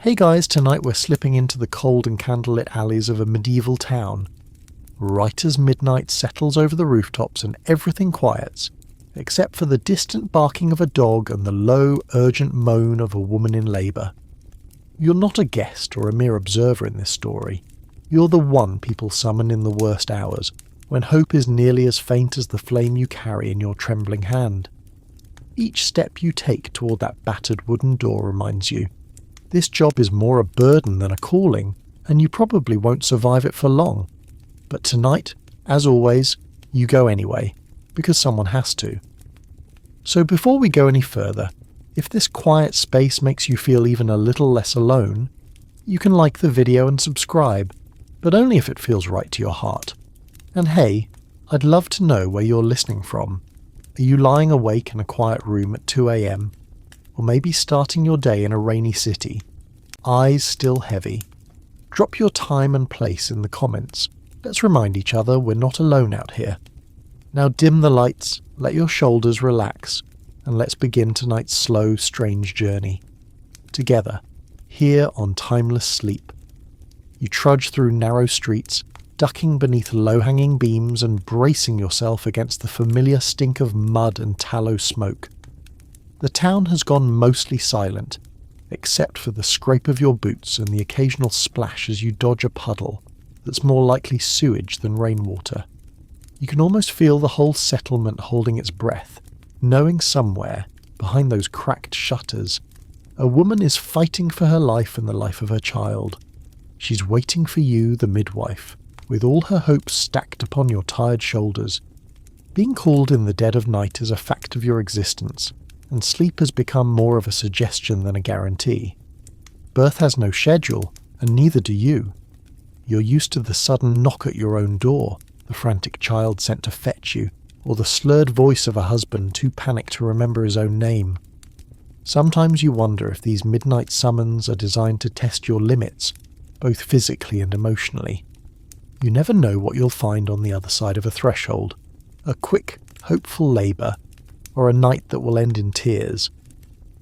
Hey guys, tonight we're slipping into the cold and candlelit alleys of a medieval town. Right as midnight settles over the rooftops and everything quiets, except for the distant barking of a dog and the low, urgent moan of a woman in labour. You're not a guest or a mere observer in this story. You're the one people summon in the worst hours, when hope is nearly as faint as the flame you carry in your trembling hand. Each step you take toward that battered wooden door reminds you, this job is more a burden than a calling, and you probably won't survive it for long. But tonight, as always, you go anyway, because someone has to. So before we go any further, if this quiet space makes you feel even a little less alone, you can like the video and subscribe, but only if it feels right to your heart. And hey, I'd love to know where you're listening from. Are you lying awake in a quiet room at 2 a.m? Or maybe starting your day in a rainy city, eyes still heavy? Drop your time and place in the comments. Let's remind each other we're not alone out here. Now dim the lights, let your shoulders relax, and let's begin tonight's slow, strange journey. Together, here on Timeless Sleep. You trudge through narrow streets, ducking beneath low-hanging beams and bracing yourself against the familiar stink of mud and tallow smoke. The town has gone mostly silent, except for the scrape of your boots and the occasional splash as you dodge a puddle that's more likely sewage than rainwater. You can almost feel the whole settlement holding its breath, knowing somewhere, behind those cracked shutters, a woman is fighting for her life and the life of her child. She's waiting for you, the midwife, with all her hopes stacked upon your tired shoulders. Being called in the dead of night is a fact of your existence, and sleep has become more of a suggestion than a guarantee. Birth has no schedule, and neither do you. You're used to the sudden knock at your own door, the frantic child sent to fetch you, or the slurred voice of a husband too panicked to remember his own name. Sometimes you wonder if these midnight summons are designed to test your limits, both physically and emotionally. You never know what you'll find on the other side of a threshold. A quick, hopeful labour, or a night that will end in tears.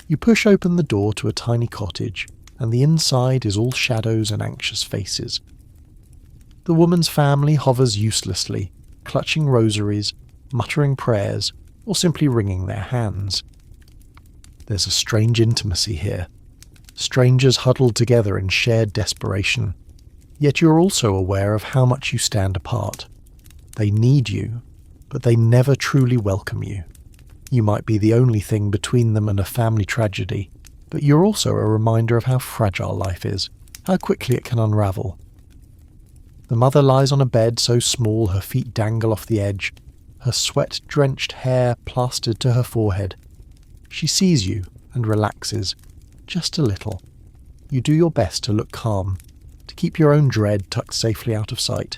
You push open the door to a tiny cottage, and the inside is all shadows and anxious faces. The woman's family hovers uselessly, clutching rosaries, muttering prayers, or simply wringing their hands. There's a strange intimacy here. Strangers huddled together in shared desperation. Yet you're also aware of how much you stand apart. They need you, but they never truly welcome you. You might be the only thing between them and a family tragedy, but you're also a reminder of how fragile life is, how quickly it can unravel. The mother lies on a bed so small her feet dangle off the edge, her sweat-drenched hair plastered to her forehead. She sees you and relaxes, just a little. You do your best to look calm, to keep your own dread tucked safely out of sight.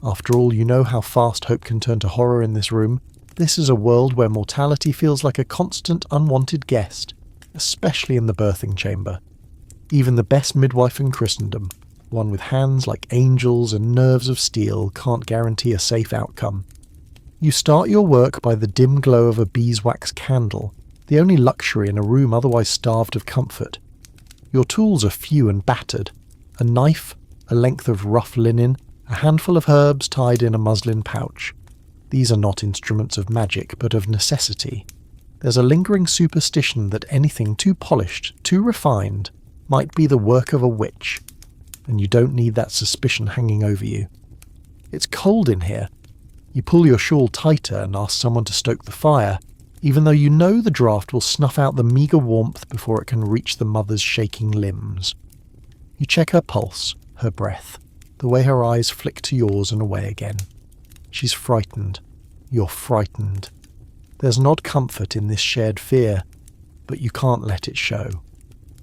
After all, you know how fast hope can turn to horror in this room. This is a world where mortality feels like a constant, unwanted guest, especially in the birthing chamber. Even the best midwife in Christendom, one with hands like angels and nerves of steel, can't guarantee a safe outcome. You start your work by the dim glow of a beeswax candle, the only luxury in a room otherwise starved of comfort. Your tools are few and battered. A knife, a length of rough linen, a handful of herbs tied in a muslin pouch. These are not instruments of magic, but of necessity. There's a lingering superstition that anything too polished, too refined, might be the work of a witch, and you don't need that suspicion hanging over you. It's cold in here. You pull your shawl tighter and ask someone to stoke the fire, even though you know the draft will snuff out the meagre warmth before it can reach the mother's shaking limbs. You check her pulse, her breath, the way her eyes flick to yours and away again. She's frightened. You're frightened. There's an odd comfort in this shared fear, but you can't let it show.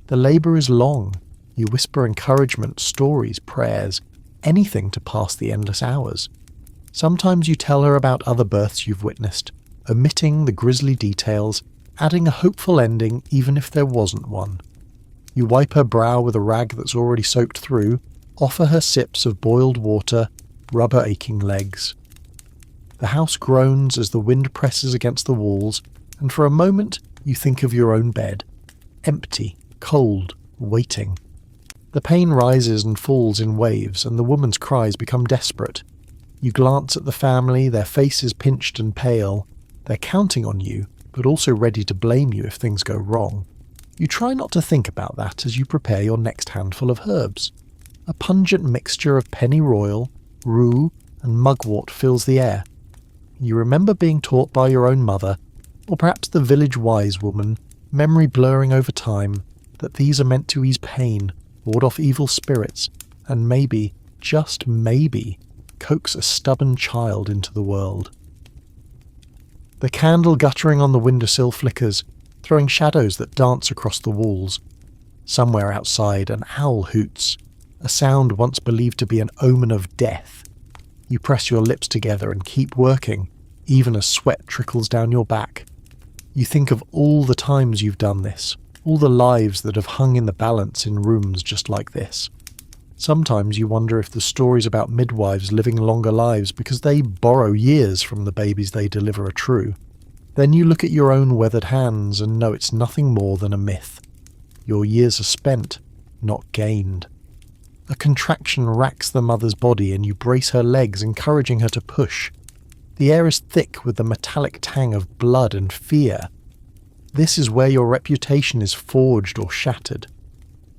The labour is long. You whisper encouragement, stories, prayers, anything to pass the endless hours. Sometimes you tell her about other births you've witnessed, omitting the grisly details, adding a hopeful ending even if there wasn't one. You wipe her brow with a rag that's already soaked through, offer her sips of boiled water, rub her aching legs. The house groans as the wind presses against the walls, and for a moment you think of your own bed. Empty, cold, waiting. The pain rises and falls in waves, and the woman's cries become desperate. You glance at the family, their faces pinched and pale. They're counting on you, but also ready to blame you if things go wrong. You try not to think about that as you prepare your next handful of herbs. A pungent mixture of pennyroyal, rue, and mugwort fills the air. You remember being taught by your own mother, or perhaps the village wise woman, memory blurring over time, that these are meant to ease pain, ward off evil spirits, and maybe, just maybe, coax a stubborn child into the world. The candle guttering on the windowsill flickers, throwing shadows that dance across the walls. Somewhere outside, an owl hoots, a sound once believed to be an omen of death. You press your lips together and keep working, even as sweat trickles down your back. You think of all the times you've done this, all the lives that have hung in the balance in rooms just like this. Sometimes you wonder if the stories about midwives living longer lives because they borrow years from the babies they deliver are true. Then you look at your own weathered hands and know it's nothing more than a myth. Your years are spent, not gained. A contraction racks the mother's body and you brace her legs, encouraging her to push. The air is thick with the metallic tang of blood and fear. This is where your reputation is forged or shattered.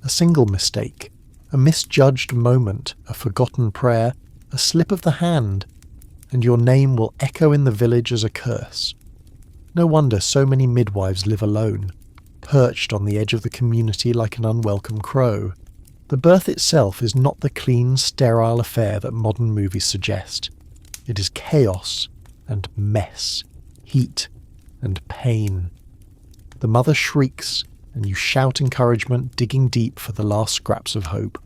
A single mistake, a misjudged moment, a forgotten prayer, a slip of the hand, and your name will echo in the village as a curse. No wonder so many midwives live alone, perched on the edge of the community like an unwelcome crow. The birth itself is not the clean, sterile affair that modern movies suggest. It is chaos and mess, heat and pain. The mother shrieks, and you shout encouragement, digging deep for the last scraps of hope.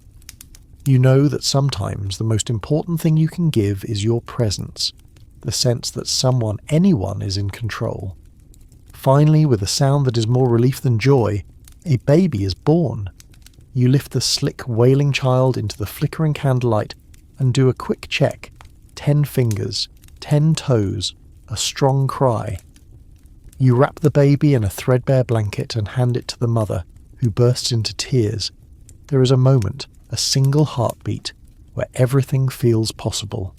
You know that sometimes the most important thing you can give is your presence, the sense that someone, anyone, is in control. Finally, with a sound that is more relief than joy, a baby is born. You lift the slick, wailing child into the flickering candlelight and do a quick check. 10 fingers, 10 toes, a strong cry. You wrap the baby in a threadbare blanket and hand it to the mother, who bursts into tears. There is a moment, a single heartbeat, where everything feels possible.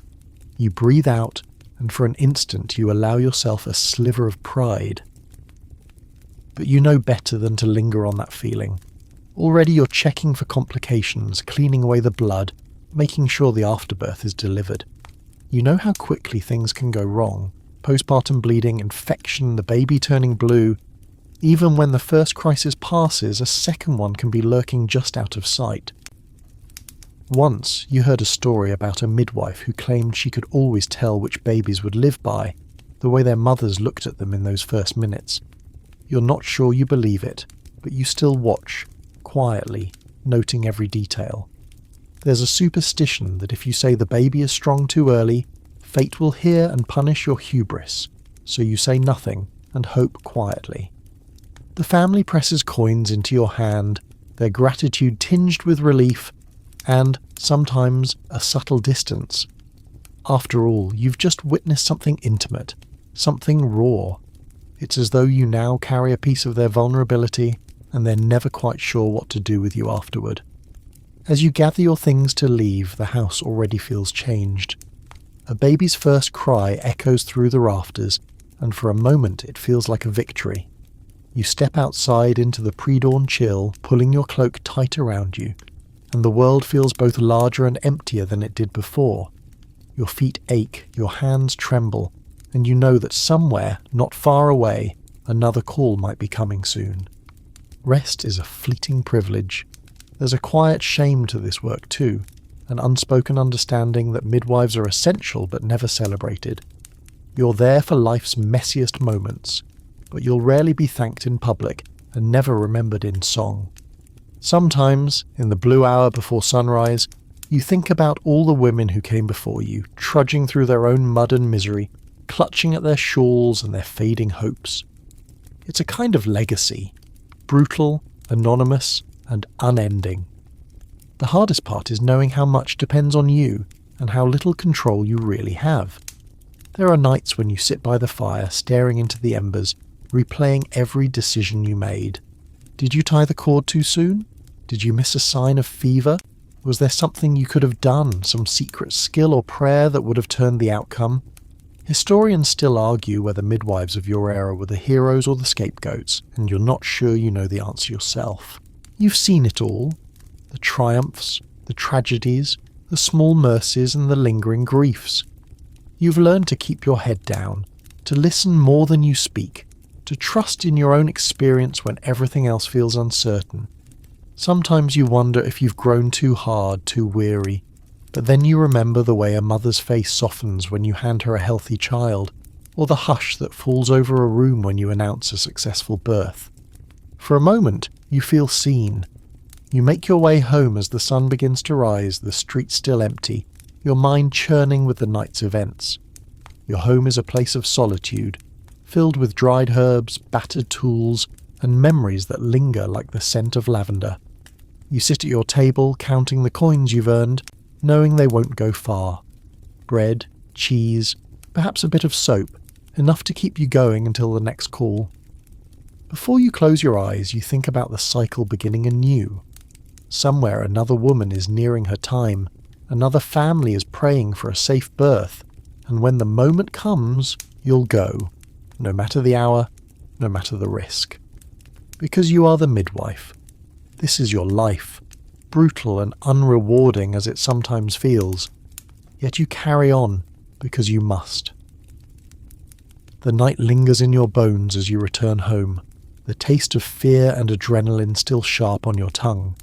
You breathe out, and for an instant you allow yourself a sliver of pride. But you know better than to linger on that feeling. Already you're checking for complications, cleaning away the blood, making sure the afterbirth is delivered. You know how quickly things can go wrong. Postpartum bleeding, infection, the baby turning blue. Even when the first crisis passes, a second one can be lurking just out of sight. Once you heard a story about a midwife who claimed she could always tell which babies would live by, the way their mothers looked at them in those first minutes. You're not sure you believe it, but you still watch, quietly, noting every detail. There's a superstition that if you say the baby is strong too early, fate will hear and punish your hubris, so you say nothing and hope quietly. The family presses coins into your hand, their gratitude tinged with relief, and, sometimes, a subtle distance. After all, you've just witnessed something intimate, something raw. It's as though you now carry a piece of their vulnerability, and they're never quite sure what to do with you afterward. As you gather your things to leave, the house already feels changed. A baby's first cry echoes through the rafters, and for a moment it feels like a victory. You step outside into the pre-dawn chill, pulling your cloak tight around you, and the world feels both larger and emptier than it did before. Your feet ache, your hands tremble, and you know that somewhere, not far away, another call might be coming soon. Rest is a fleeting privilege. There's a quiet shame to this work too, an unspoken understanding that midwives are essential but never celebrated. You're there for life's messiest moments, but you'll rarely be thanked in public and never remembered in song. Sometimes, in the blue hour before sunrise, you think about all the women who came before you, trudging through their own mud and misery, clutching at their shawls and their fading hopes. It's a kind of legacy, brutal, anonymous, and unending. The hardest part is knowing how much depends on you and how little control you really have. There are nights when you sit by the fire, staring into the embers, replaying every decision you made. Did you tie the cord too soon? Did you miss a sign of fever? Was there something you could have done, some secret skill or prayer that would have turned the outcome? Historians still argue whether midwives of your era were the heroes or the scapegoats, and you're not sure you know the answer yourself. You've seen it all. The triumphs, the tragedies, the small mercies and the lingering griefs. You've learned to keep your head down, to listen more than you speak, to trust in your own experience when everything else feels uncertain. Sometimes you wonder if you've grown too hard, too weary, but then you remember the way a mother's face softens when you hand her a healthy child, or the hush that falls over a room when you announce a successful birth. For a moment, you feel seen. You make your way home as the sun begins to rise, the street still empty, your mind churning with the night's events. Your home is a place of solitude, filled with dried herbs, battered tools, and memories that linger like the scent of lavender. You sit at your table, counting the coins you've earned, knowing they won't go far. Bread, cheese, perhaps a bit of soap, enough to keep you going until the next call. Before you close your eyes, you think about the cycle beginning anew. Somewhere another woman is nearing her time, another family is praying for a safe birth, and when the moment comes, you'll go, no matter the hour, no matter the risk. Because you are the midwife. This is your life, brutal and unrewarding as it sometimes feels, yet you carry on because you must. The night lingers in your bones as you return home, the taste of fear and adrenaline still sharp on your tongue.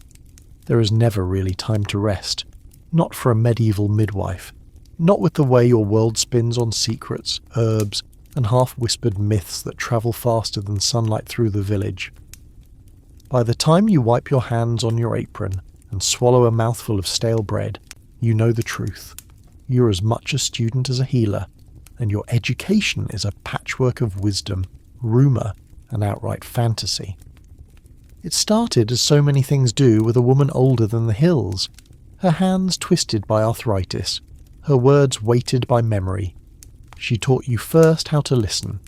There is never really time to rest, not for a medieval midwife, not with the way your world spins on secrets, herbs, and half-whispered myths that travel faster than sunlight through the village. By the time you wipe your hands on your apron and swallow a mouthful of stale bread, you know the truth. You're as much a student as a healer, and your education is a patchwork of wisdom, rumour, and outright fantasy. It started, as so many things do, with a woman older than the hills, her hands twisted by arthritis, her words weighted by memory. She taught you first how to listen,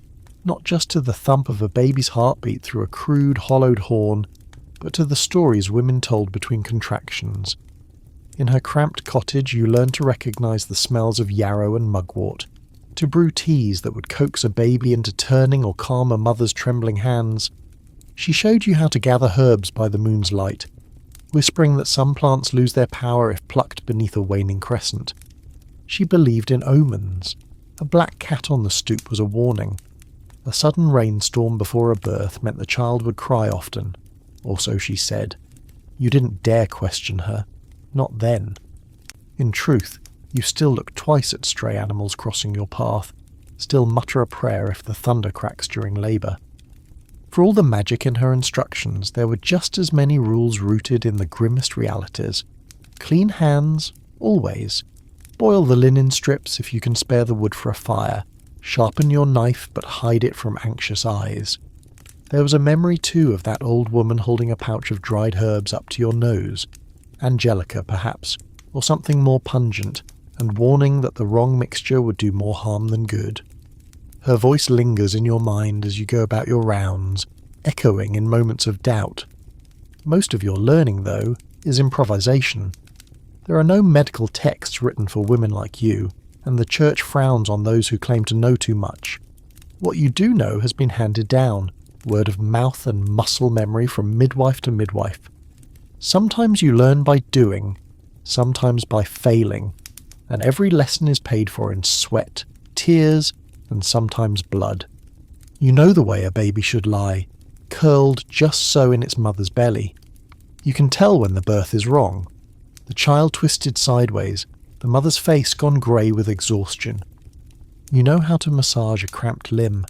not just to the thump of a baby's heartbeat through a crude, hollowed horn, but to the stories women told between contractions. In her cramped cottage, you learned to recognise the smells of yarrow and mugwort, to brew teas that would coax a baby into turning or calm a mother's trembling hands. She showed you how to gather herbs by the moon's light, whispering that some plants lose their power if plucked beneath a waning crescent. She believed in omens. A black cat on the stoop was a warning. A sudden rainstorm before a birth meant the child would cry often, or so she said. You didn't dare question her. Not then. In truth, you still look twice at stray animals crossing your path, still mutter a prayer if the thunder cracks during labour. For all the magic in her instructions, there were just as many rules rooted in the grimmest realities. Clean hands, always. Boil the linen strips if you can spare the wood for a fire. Sharpen your knife, but hide it from anxious eyes. There was a memory too of that old woman holding a pouch of dried herbs up to your nose. Angelica, perhaps, or something more pungent, and warning that the wrong mixture would do more harm than good. Her voice lingers in your mind as you go about your rounds, echoing in moments of doubt. Most of your learning, though, is improvisation. There are no medical texts written for women like you, and the church frowns on those who claim to know too much. What you do know has been handed down, word of mouth and muscle memory from midwife to midwife. Sometimes you learn by doing, sometimes by failing, and every lesson is paid for in sweat, tears, and sometimes blood. You know the way a baby should lie, curled just so in its mother's belly. You can tell when the birth is wrong. The child twisted sideways, the mother's face gone grey with exhaustion. You know how to massage a cramped limb,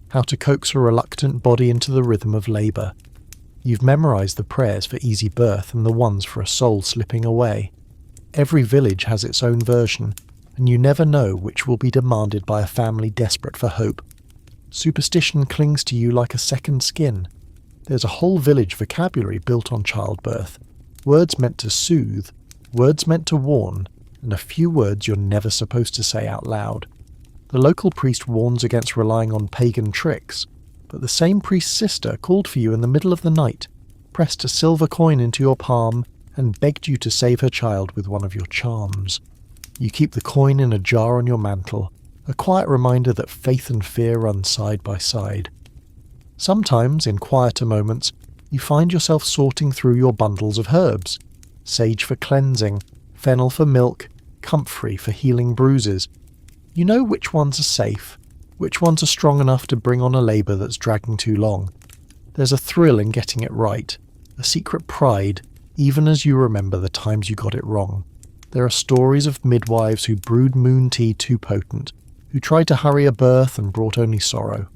how to coax a reluctant body into the rhythm of labour. You've memorised the prayers for easy birth and the ones for a soul slipping away. Every village has its own version, and you never know which will be demanded by a family desperate for hope. Superstition clings to you like a second skin. There's a whole village vocabulary built on childbirth, words meant to soothe, words meant to warn, and a few words you're never supposed to say out loud. The local priest warns against relying on pagan tricks, but the same priest's sister called for you in the middle of the night, pressed a silver coin into your palm, and begged you to save her child with one of your charms. You keep the coin in a jar on your mantle, a quiet reminder that faith and fear run side by side. Sometimes, in quieter moments, you find yourself sorting through your bundles of herbs. Sage for cleansing, fennel for milk, comfrey for healing bruises. You know which ones are safe, which ones are strong enough to bring on a labour that's dragging too long. There's a thrill in getting it right, a secret pride, even as you remember the times you got it wrong. There are stories of midwives who brewed moon tea too potent, who tried to hurry a birth and brought only sorrow.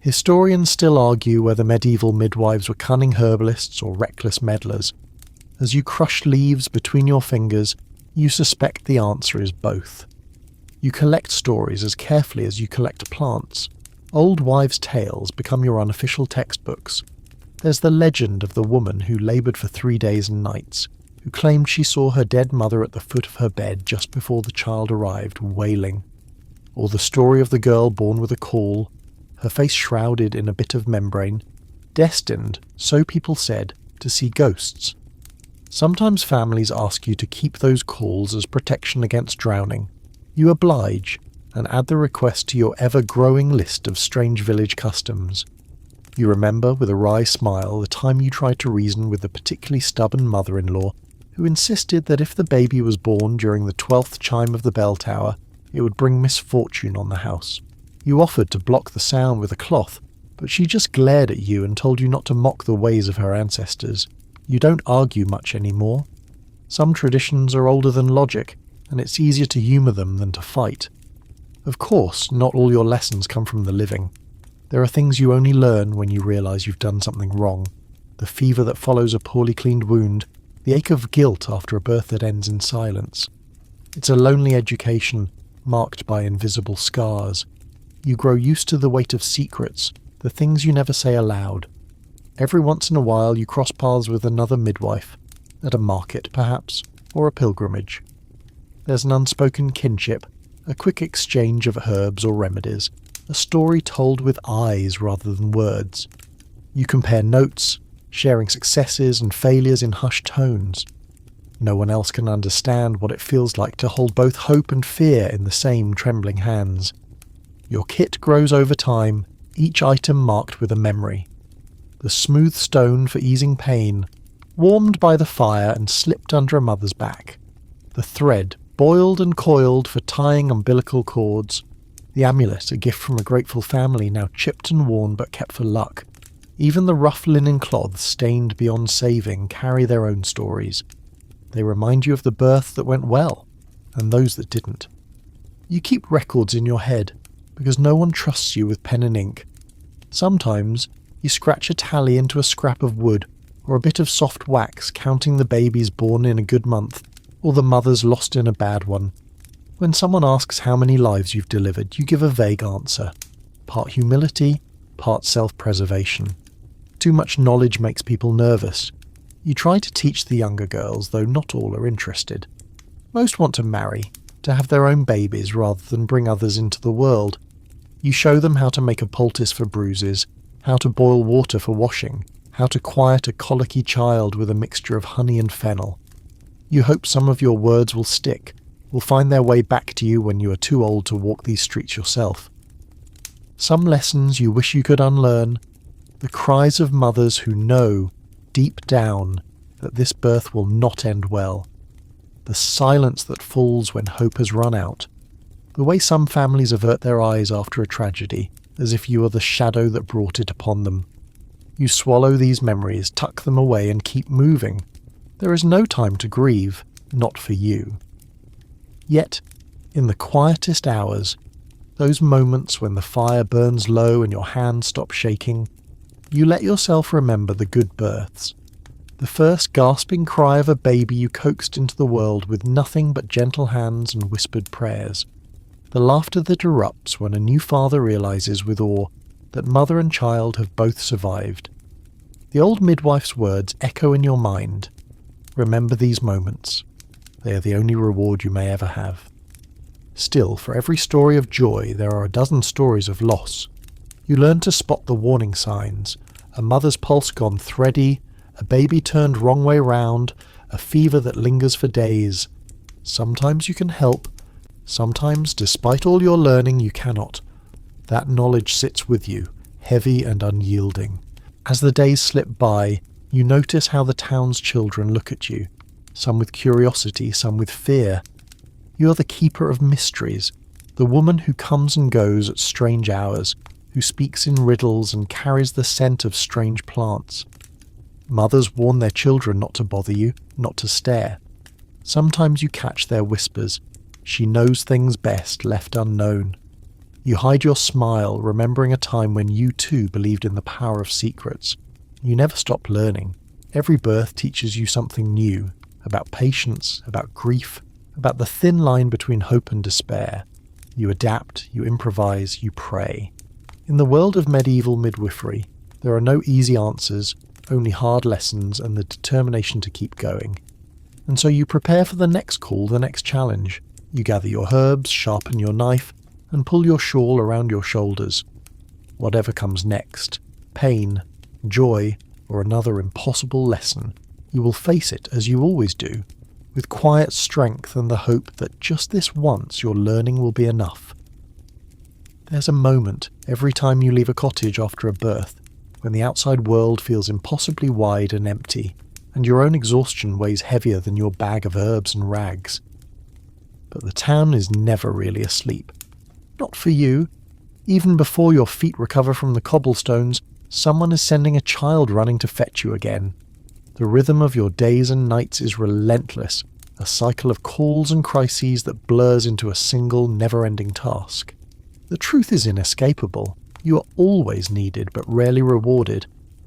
Historians still argue whether medieval midwives were cunning herbalists or reckless meddlers. As you crush leaves between your fingers, you suspect the answer is both. You collect stories as carefully as you collect plants. Old wives' tales become your unofficial textbooks. There's the legend of the woman who laboured for 3 days and nights, who claimed she saw her dead mother at the foot of her bed just before the child arrived, wailing. Or the story of the girl born with a caul, her face shrouded in a bit of membrane, destined, so people said, to see ghosts. Sometimes families ask you to keep those cauls as protection against drowning. You oblige, and add the request to your ever-growing list of strange village customs. You remember with a wry smile the time you tried to reason with the particularly stubborn mother-in-law who insisted that if the baby was born during the 12th chime of the bell tower, it would bring misfortune on the house. You offered to block the sound with a cloth, but she just glared at you and told you not to mock the ways of her ancestors. You don't argue much anymore. Some traditions are older than logic, and it's easier to humour them than to fight. Of course, not all your lessons come from the living. There are things you only learn when you realise you've done something wrong. The fever that follows a poorly cleaned wound, the ache of guilt after a birth that ends in silence. It's a lonely education, marked by invisible scars. You grow used to the weight of secrets, the things you never say aloud. Every once in a while you cross paths with another midwife, at a market perhaps, or a pilgrimage. There's an unspoken kinship, a quick exchange of herbs or remedies, a story told with eyes rather than words. You compare notes, sharing successes and failures in hushed tones. No one else can understand what it feels like to hold both hope and fear in the same trembling hands. Your kit grows over time, each item marked with a memory. The smooth stone for easing pain, warmed by the fire and slipped under a mother's back. The thread, boiled and coiled for tying umbilical cords. The amulet, a gift from a grateful family, now chipped and worn but kept for luck. Even the rough linen cloths, stained beyond saving, carry their own stories. They remind you of the birth that went well, and those that didn't. You keep records in your head, because no one trusts you with pen and ink. Sometimes you scratch a tally into a scrap of wood, or a bit of soft wax, counting the babies born in a good month, or the mothers lost in a bad one. When someone asks how many lives you've delivered, you give a vague answer. Part humility, part self-preservation. Too much knowledge makes people nervous. You try to teach the younger girls, though not all are interested. Most want to marry, to have their own babies rather than bring others into the world. You show them how to make a poultice for bruises, how to boil water for washing, how to quiet a colicky child with a mixture of honey and fennel. You hope some of your words will stick, will find their way back to you when you are too old to walk these streets yourself. Some lessons you wish you could unlearn, the cries of mothers who know, deep down, that this birth will not end well. The silence that falls when hope has run out. The way some families avert their eyes after a tragedy, as if you are the shadow that brought it upon them. You swallow these memories, tuck them away and keep moving. There is no time to grieve, not for you. Yet, in the quietest hours, those moments when the fire burns low and your hands stop shaking, you let yourself remember the good births. The first gasping cry of a baby you coaxed into the world with nothing but gentle hands and whispered prayers. The laughter that erupts when a new father realizes with awe that mother and child have both survived. The old midwife's words echo in your mind. Remember these moments. They are the only reward you may ever have. Still, for every story of joy, there are a dozen stories of loss. You learn to spot the warning signs. a mother's pulse gone thready, a baby turned wrong way round, a fever that lingers for days. Sometimes you can help, sometimes, despite all your learning, you cannot. That knowledge sits with you, heavy and unyielding. As the days slip by, you notice how the town's children look at you, some with curiosity, some with fear. You are the keeper of mysteries, the woman who comes and goes at strange hours, who speaks in riddles and carries the scent of strange plants. Mothers warn their children not to bother you, not to stare. Sometimes you catch their whispers. She knows things best, left unknown. You hide your smile, remembering a time when you too believed in the power of secrets. You never stop learning. Every birth teaches you something new, about patience, about grief, about the thin line between hope and despair. You adapt, you improvise, you pray. In the world of medieval midwifery, there are no easy answers, only hard lessons and the determination to keep going. And so you prepare for the next call, the next challenge. You gather your herbs, sharpen your knife, and pull your shawl around your shoulders. Whatever comes next, pain, joy, or another impossible lesson, you will face it as you always do, with quiet strength and the hope that just this once your learning will be enough. There's a moment every time you leave a cottage after a birth when the outside world feels impossibly wide and empty, and your own exhaustion weighs heavier than your bag of herbs and rags. But the town is never really asleep. Not for you. Even before your feet recover from the cobblestones, someone is sending a child running to fetch you again. The rhythm of your days and nights is relentless, a cycle of calls and crises that blurs into a single, never-ending task. The truth is inescapable. You are always needed, but rarely rewarded.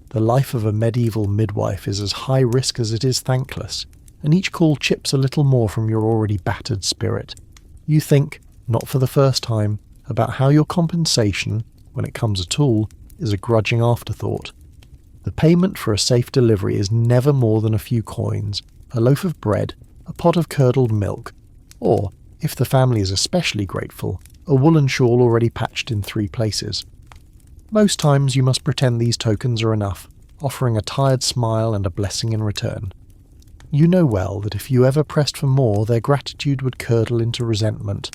The life of a medieval midwife is as high risk as it is thankless, and each call chips a little more from your already battered spirit. You think, not for the first time, about how your compensation, when it comes at all, is a grudging afterthought. The payment for a safe delivery is never more than a few coins, a loaf of bread, a pot of curdled milk, or, if the family is especially grateful, a woolen shawl already patched in 3 places. Most times you must pretend these tokens are enough, offering a tired smile and a blessing in return. You know well that if you ever pressed for more, their gratitude would curdle into resentment.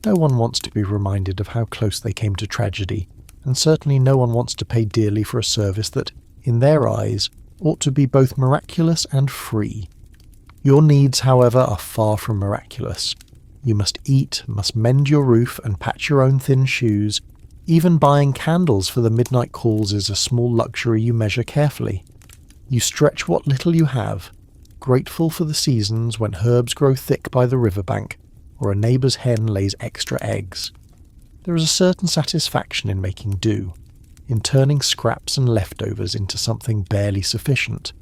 No one wants to be reminded of how close they came to tragedy, and certainly no one wants to pay dearly for a service that, in their eyes, ought to be both miraculous and free. Your needs, however, are far from miraculous. You must eat, must mend your roof and patch your own thin shoes. Even buying candles for the midnight calls is a small luxury you measure carefully. You stretch what little you have, grateful for the seasons when herbs grow thick by the riverbank, or a neighbour's hen lays extra eggs. There is a certain satisfaction in making do, in turning scraps and leftovers into something barely sufficient.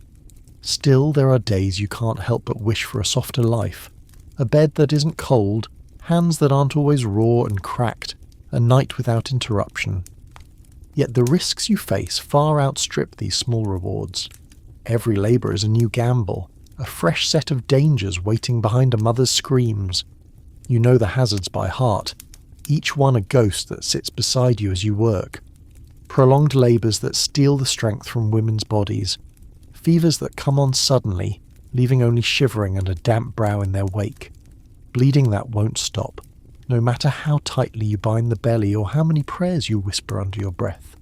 Still, there are days you can't help but wish for a softer life, a bed that isn't cold, hands that aren't always raw and cracked, a night without interruption. Yet the risks you face far outstrip these small rewards. Every labour is a new gamble, a fresh set of dangers waiting behind a mother's screams. You know the hazards by heart, each one a ghost that sits beside you as you work. Prolonged labours that steal the strength from women's bodies. Fevers that come on suddenly, leaving only shivering and a damp brow in their wake. Bleeding that won't stop, no matter how tightly you bind the belly or how many prayers you whisper under your breath.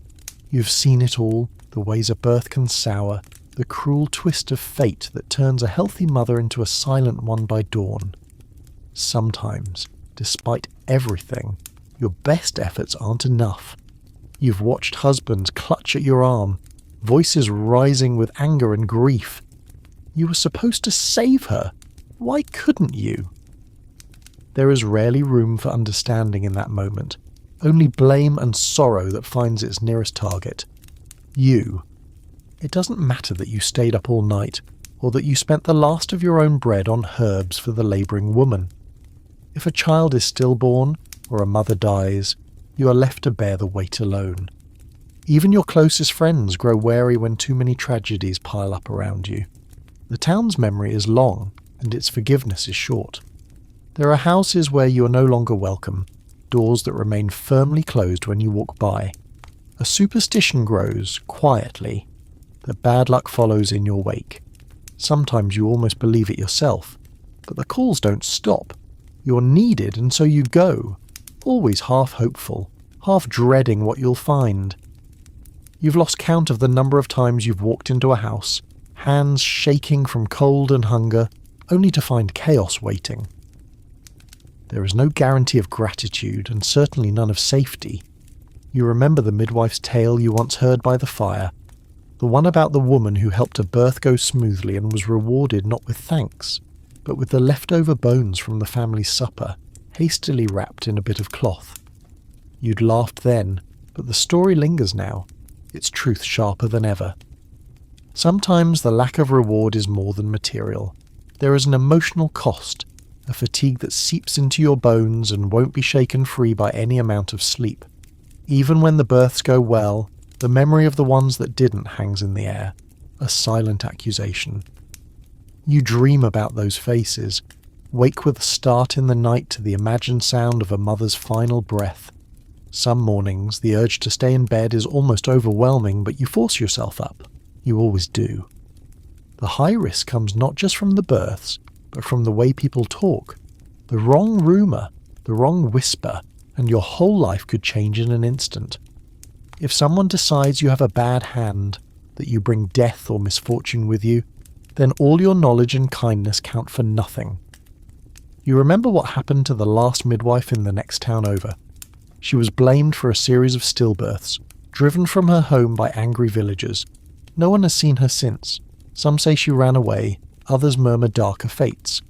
You've seen it all, the ways a birth can sour, the cruel twist of fate that turns a healthy mother into a silent one by dawn. Sometimes, despite everything, your best efforts aren't enough. You've watched husbands clutch at your arm, voices rising with anger and grief. You were supposed to save her. Why couldn't you? There is rarely room for understanding in that moment, only blame and sorrow that finds its nearest target. You. It doesn't matter that you stayed up all night, or that you spent the last of your own bread on herbs for the labouring woman. If a child is stillborn, or a mother dies, you are left to bear the weight alone. Even your closest friends grow wary when too many tragedies pile up around you. The town's memory is long, and its forgiveness is short. There are houses where you are no longer welcome, doors that remain firmly closed when you walk by. A superstition grows quietly, that bad luck follows in your wake. Sometimes you almost believe it yourself, but the calls don't stop. You're needed, and so you go, always half hopeful, half dreading what you'll find. You've lost count of the number of times you've walked into a house, hands shaking from cold and hunger, only to find chaos waiting. There is no guarantee of gratitude, and certainly none of safety. You remember the midwife's tale you once heard by the fire, the one about the woman who helped a birth go smoothly and was rewarded not with thanks, but with the leftover bones from the family's supper, hastily wrapped in a bit of cloth. You'd laughed then, but the story lingers now, its truth sharper than ever. Sometimes the lack of reward is more than material. There is an emotional cost, a fatigue that seeps into your bones and won't be shaken free by any amount of sleep. Even when the births go well, the memory of the ones that didn't hangs in the air, a silent accusation. You dream about those faces, wake with a start in the night to the imagined sound of a mother's final breath. Some mornings, the urge to stay in bed is almost overwhelming, but you force yourself up. You always do. The high risk comes not just from the births, but from the way people talk. The wrong rumour, the wrong whisper, and your whole life could change in an instant. If someone decides you have a bad hand, that you bring death or misfortune with you, then all your knowledge and kindness count for nothing. You remember what happened to the last midwife in the next town over. She was blamed for a series of stillbirths, driven from her home by angry villagers. No one has seen her since. Some say she ran away, others murmur darker fates.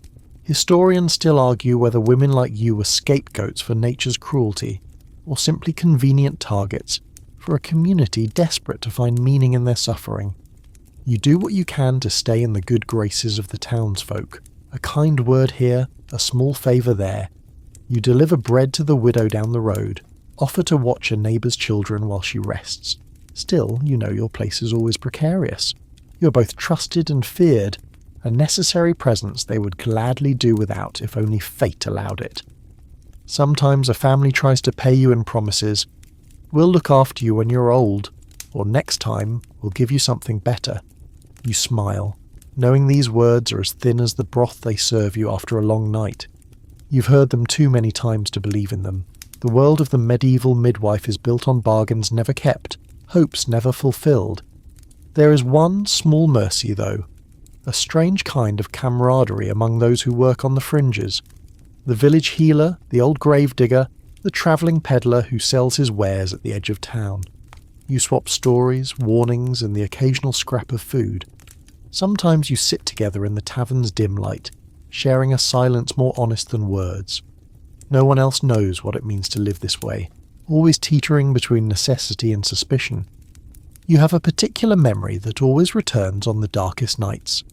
Historians still argue whether women like you were scapegoats for nature's cruelty, or simply convenient targets for a community desperate to find meaning in their suffering. You do what you can to stay in the good graces of the townsfolk. A kind word here, a small favour there. You deliver bread to the widow down the road, offer to watch a neighbour's children while she rests. Still, you know your place is always precarious. You are both trusted and feared, a necessary presence they would gladly do without if only fate allowed it. Sometimes a family tries to pay you in promises. We'll look after you when you're old, or next time we'll give you something better. You smile, knowing these words are as thin as the broth they serve you after a long night. You've heard them too many times to believe in them. The world of the medieval midwife is built on bargains never kept, hopes never fulfilled. There is one small mercy, though, a strange kind of camaraderie among those who work on the fringes. The village healer, the old grave digger, the travelling peddler who sells his wares at the edge of town. You swap stories, warnings, and the occasional scrap of food. Sometimes you sit together in the tavern's dim light, sharing a silence more honest than words. No one else knows what it means to live this way, always teetering between necessity and suspicion. You have a particular memory that always returns on the darkest nights.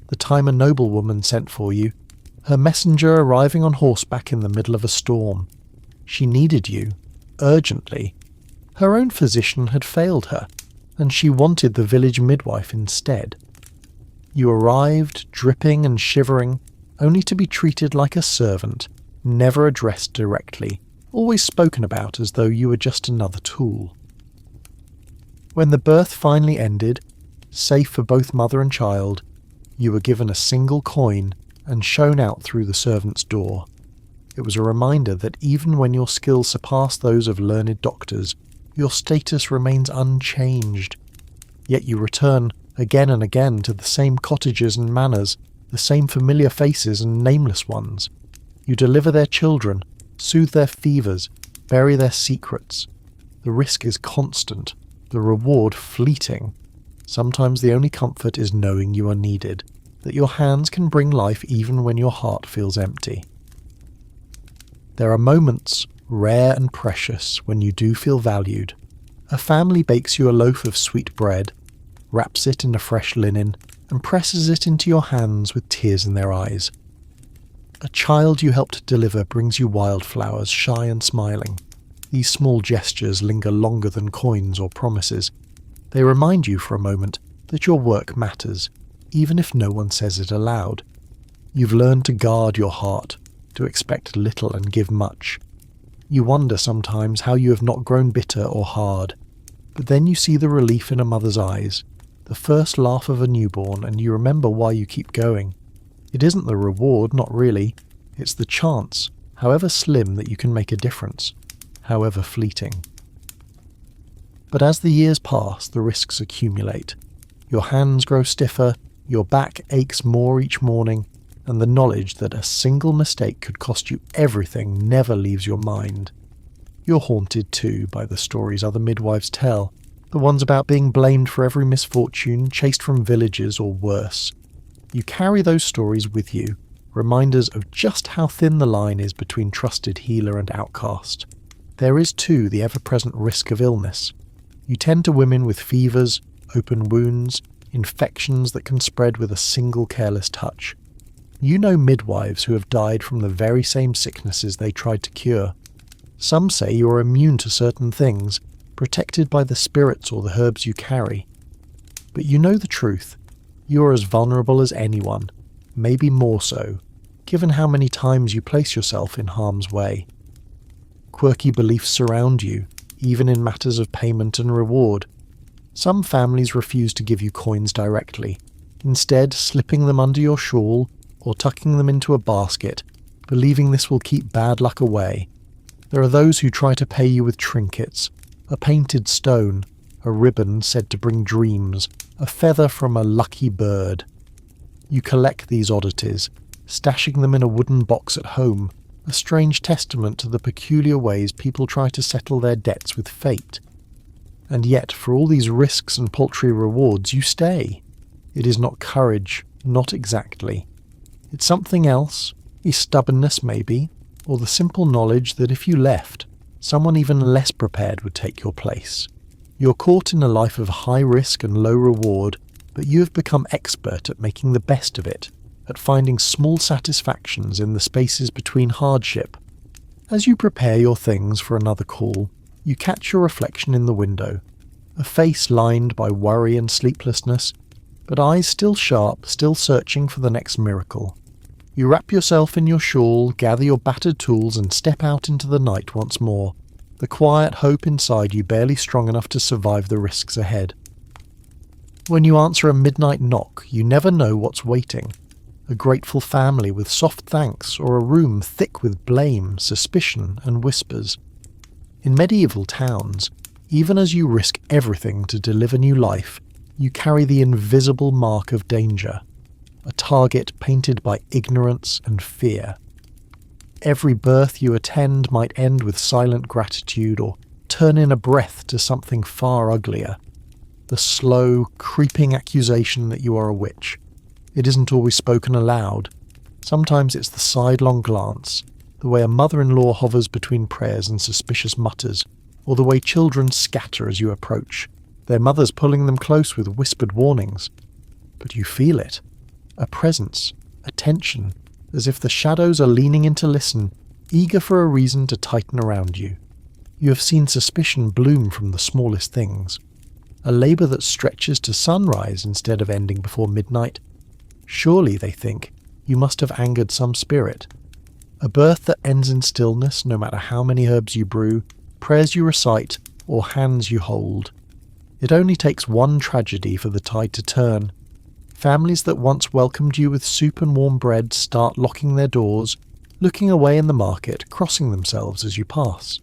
The time a noblewoman sent for you, her messenger arriving on horseback in the middle of a storm. She needed you, urgently. Her own physician had failed her, and she wanted the village midwife instead. You arrived, dripping and shivering, only to be treated like a servant, never addressed directly, always spoken about as though you were just another tool. When the birth finally ended, safe for both mother and child, you were given a single coin and shown out through the servant's door. It was a reminder that even when your skills surpass those of learned doctors, your status remains unchanged. Yet you return again and again to the same cottages and manors, the same familiar faces and nameless ones. You deliver their children, soothe their fevers, bury their secrets. The risk is constant, the reward fleeting. Sometimes the only comfort is knowing you are needed, that your hands can bring life even when your heart feels empty. There are moments, rare and precious, when you do feel valued. A family bakes you a loaf of sweet bread, wraps it in a fresh linen, and presses it into your hands with tears in their eyes. A child you helped deliver brings you wildflowers, shy and smiling. These small gestures linger longer than coins or promises. They remind you for a moment that your work matters, even if no one says it aloud. You've learned to guard your heart, to expect little and give much. You wonder sometimes how you have not grown bitter or hard. But then you see the relief in a mother's eyes, the first laugh of a newborn, and you remember why you keep going. It isn't the reward, not really. It's the chance, however slim, that you can make a difference, however fleeting. But as the years pass, the risks accumulate. Your hands grow stiffer, your back aches more each morning, and the knowledge that a single mistake could cost you everything never leaves your mind. You're haunted too by the stories other midwives tell, the ones about being blamed for every misfortune, chased from villages, or worse. You carry those stories with you, reminders of just how thin the line is between trusted healer and outcast. There is too the ever-present risk of illness. You tend to women with fevers, open wounds, infections that can spread with a single careless touch. You know midwives who have died from the very same sicknesses they tried to cure. Some say you're immune to certain things, protected by the spirits or the herbs you carry. But you know the truth. You're as vulnerable as anyone, maybe more so, given how many times you place yourself in harm's way. Quirky beliefs surround you, even in matters of payment and reward. Some families refuse to give you coins directly, instead slipping them under your shawl or tucking them into a basket, believing this will keep bad luck away. There are those who try to pay you with trinkets, a painted stone, a ribbon said to bring dreams, a feather from a lucky bird. You collect these oddities, stashing them in a wooden box at home, a strange testament to the peculiar ways people try to settle their debts with fate. And yet, for all these risks and paltry rewards, you stay. It is not courage, not exactly. It's something else, a stubbornness maybe, or the simple knowledge that if you left, someone even less prepared would take your place. You're caught in a life of high risk and low reward, but you have become expert at making the best of it, at finding small satisfactions in the spaces between hardship. As you prepare your things for another call, you catch your reflection in the window, a face lined by worry and sleeplessness, but eyes still sharp, still searching for the next miracle. You wrap yourself in your shawl, gather your battered tools, and step out into the night once more, the quiet hope inside you barely strong enough to survive the risks ahead. When you answer a midnight knock, you never know what's waiting. A grateful family with soft thanks, or a room thick with blame, suspicion, and whispers. In medieval towns, even as you risk everything to deliver new life, you carry the invisible mark of danger, a target painted by ignorance and fear. Every birth you attend might end with silent gratitude or turn in a breath to something far uglier. The slow, creeping accusation that you are a witch. It isn't always spoken aloud. Sometimes it's the sidelong glance, the way a mother-in-law hovers between prayers and suspicious mutters, or the way children scatter as you approach, their mothers pulling them close with whispered warnings. But you feel it. A presence, a tension, as if the shadows are leaning in to listen, eager for a reason to tighten around you. You have seen suspicion bloom from the smallest things. A labour that stretches to sunrise instead of ending before midnight. Surely, they think, you must have angered some spirit. A birth that ends in stillness, no matter how many herbs you brew, prayers you recite, or hands you hold. It only takes one tragedy for the tide to turn. Families that once welcomed you with soup and warm bread start locking their doors, looking away in the market, crossing themselves as you pass.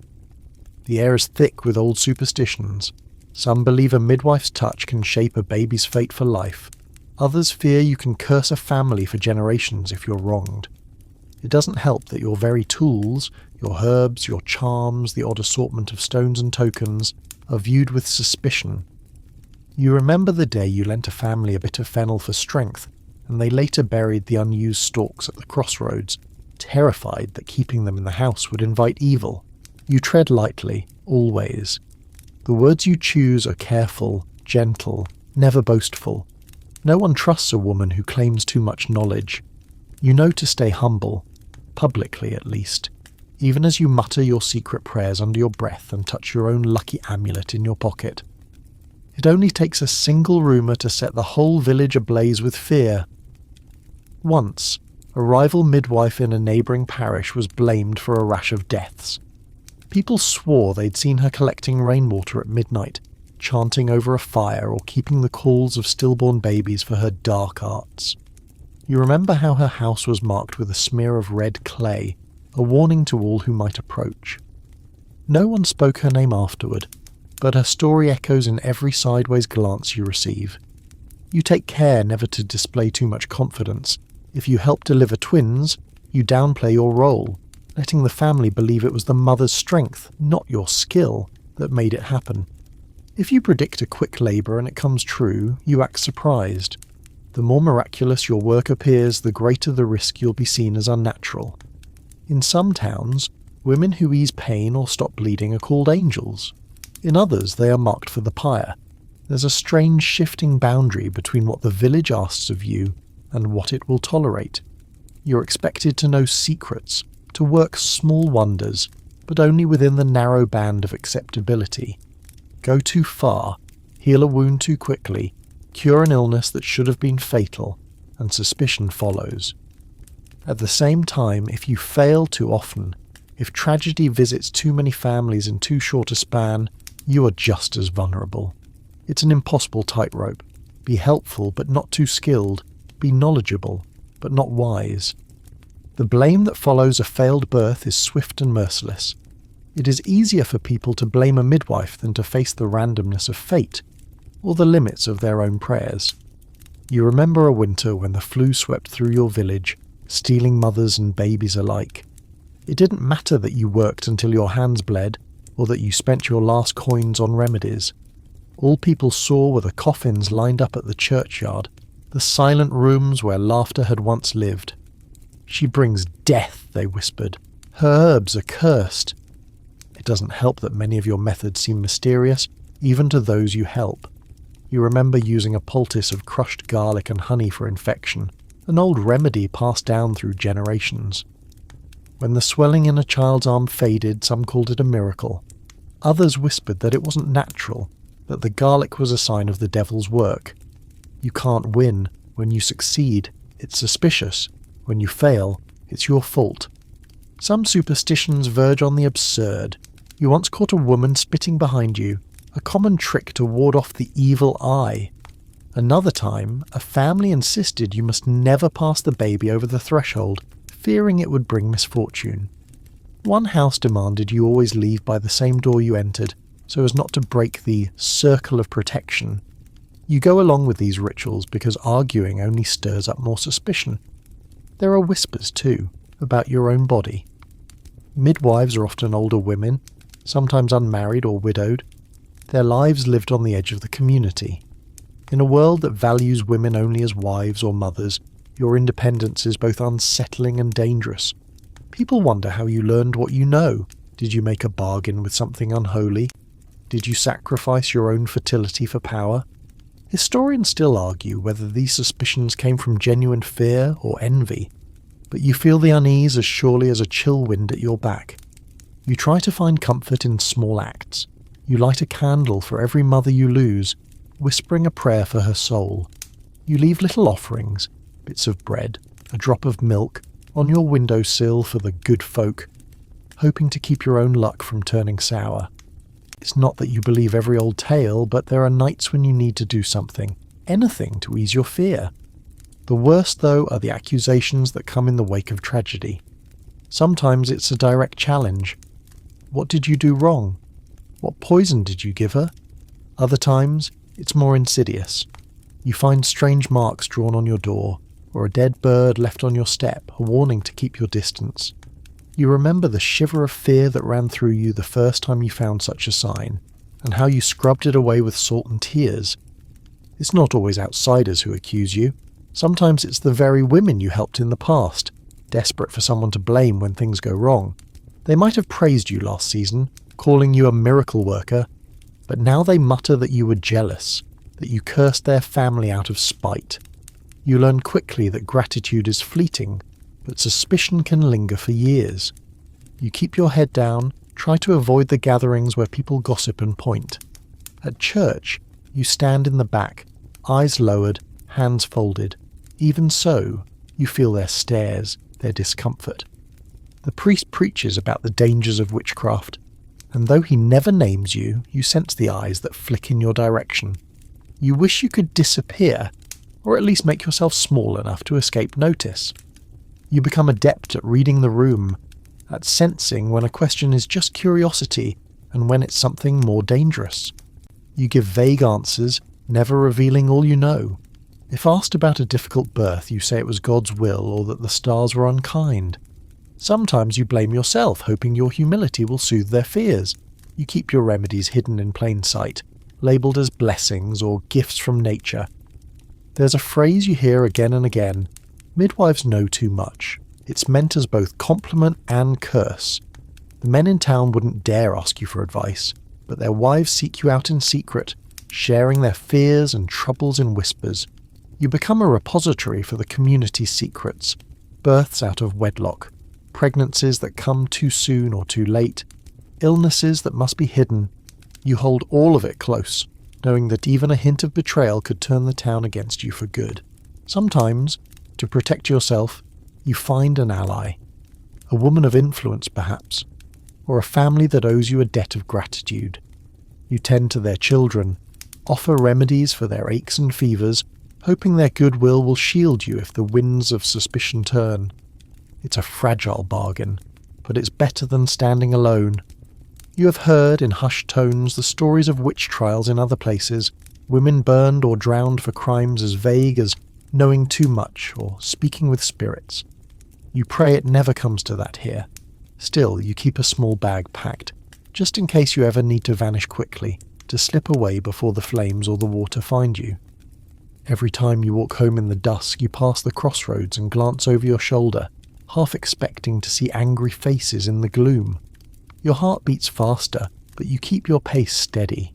The air is thick with old superstitions. Some believe a midwife's touch can shape a baby's fate for life. Others fear you can curse a family for generations if you're wronged. It doesn't help that your very tools, your herbs, your charms, the odd assortment of stones and tokens, are viewed with suspicion. You remember the day you lent a family a bit of fennel for strength, and they later buried the unused stalks at the crossroads, terrified that keeping them in the house would invite evil. You tread lightly, always. The words you choose are careful, gentle, never boastful. No one trusts a woman who claims too much knowledge. You know to stay humble, publicly at least, even as you mutter your secret prayers under your breath and touch your own lucky amulet in your pocket. It only takes a single rumour to set the whole village ablaze with fear. Once, a rival midwife in a neighbouring parish was blamed for a rash of deaths. People swore they'd seen her collecting rainwater at midnight, chanting over a fire or keeping the calls of stillborn babies for her dark arts. You remember how her house was marked with a smear of red clay, a warning to all who might approach. No one spoke her name afterward, but her story echoes in every sideways glance you receive. You take care never to display too much confidence. If you help deliver twins, you downplay your role, letting the family believe it was the mother's strength, not your skill, that made it happen. If you predict a quick labour and it comes true, you act surprised. The more miraculous your work appears, the greater the risk you'll be seen as unnatural. In some towns, women who ease pain or stop bleeding are called angels. In others, they are marked for the pyre. There's a strange shifting boundary between what the village asks of you and what it will tolerate. You're expected to know secrets, to work small wonders, but only within the narrow band of acceptability. Go too far, heal a wound too quickly, cure an illness that should have been fatal, and suspicion follows. At the same time, if you fail too often, if tragedy visits too many families in too short a span, you are just as vulnerable. It's an impossible tightrope. Be helpful but not too skilled, be knowledgeable but not wise. The blame that follows a failed birth is swift and merciless. It is easier for people to blame a midwife than to face the randomness of fate, or the limits of their own prayers. You remember a winter when the flu swept through your village, stealing mothers and babies alike. It didn't matter that you worked until your hands bled, or that you spent your last coins on remedies. All people saw were the coffins lined up at the churchyard, the silent rooms where laughter had once lived. "She brings death," they whispered. "Her herbs are cursed." It doesn't help that many of your methods seem mysterious, even to those you help. You remember using a poultice of crushed garlic and honey for infection, an old remedy passed down through generations. When the swelling in a child's arm faded, some called it a miracle. Others whispered that it wasn't natural, that the garlic was a sign of the devil's work. You can't win. When you succeed, it's suspicious. When you fail, it's your fault. Some superstitions verge on the absurd. You once caught a woman spitting behind you, a common trick to ward off the evil eye. Another time, a family insisted you must never pass the baby over the threshold, fearing it would bring misfortune. One house demanded you always leave by the same door you entered, so as not to break the circle of protection. You go along with these rituals because arguing only stirs up more suspicion. There are whispers, too, about your own body. Midwives are often older women, sometimes unmarried or widowed. Their lives lived on the edge of the community. In a world that values women only as wives or mothers, your independence is both unsettling and dangerous. People wonder how you learned what you know. Did you make a bargain with something unholy? Did you sacrifice your own fertility for power? Historians still argue whether these suspicions came from genuine fear or envy, but you feel the unease as surely as a chill wind at your back. You try to find comfort in small acts. You light a candle for every mother you lose, whispering a prayer for her soul. You leave little offerings, bits of bread, a drop of milk, on your windowsill for the good folk, hoping to keep your own luck from turning sour. It's not that you believe every old tale, but there are nights when you need to do something, anything to ease your fear. The worst, though, are the accusations that come in the wake of tragedy. Sometimes it's a direct challenge. What did you do wrong? What poison did you give her? Other times, it's more insidious. You find strange marks drawn on your door, or a dead bird left on your step, a warning to keep your distance. You remember the shiver of fear that ran through you the first time you found such a sign, and how you scrubbed it away with salt and tears. It's not always outsiders who accuse you. Sometimes it's the very women you helped in the past, desperate for someone to blame when things go wrong. They might have praised you last season, calling you a miracle worker, but now they mutter that you were jealous, that you cursed their family out of spite. You learn quickly that gratitude is fleeting, but suspicion can linger for years. You keep your head down, try to avoid the gatherings where people gossip and point. At church, you stand in the back, eyes lowered, hands folded. Even so, you feel their stares, their discomfort. The priest preaches about the dangers of witchcraft, and though he never names you, you sense the eyes that flick in your direction. You wish you could disappear, or at least make yourself small enough to escape notice. You become adept at reading the room, at sensing when a question is just curiosity and when it's something more dangerous. You give vague answers, never revealing all you know. If asked about a difficult birth, you say it was God's will or that the stars were unkind. Sometimes you blame yourself, hoping your humility will soothe their fears. You keep your remedies hidden in plain sight, labelled as blessings or gifts from nature. There's a phrase you hear again and again: midwives know too much. It's meant as both compliment and curse. The men in town wouldn't dare ask you for advice, but their wives seek you out in secret, sharing their fears and troubles in whispers. You become a repository for the community's secrets, births out of wedlock, pregnancies that come too soon or too late, illnesses that must be hidden. You hold all of it close, knowing that even a hint of betrayal could turn the town against you for good. Sometimes, to protect yourself, you find an ally. A woman of influence, perhaps, or a family that owes you a debt of gratitude. You tend to their children, offer remedies for their aches and fevers, hoping their goodwill will shield you if the winds of suspicion turn. It's a fragile bargain, but it's better than standing alone. You have heard in hushed tones the stories of witch trials in other places, women burned or drowned for crimes as vague as knowing too much or speaking with spirits. You pray it never comes to that here. Still, you keep a small bag packed, just in case you ever need to vanish quickly, to slip away before the flames or the water find you. Every time you walk home in the dusk, you pass the crossroads and glance over your shoulder, half expecting to see angry faces in the gloom. Your heart beats faster, but you keep your pace steady.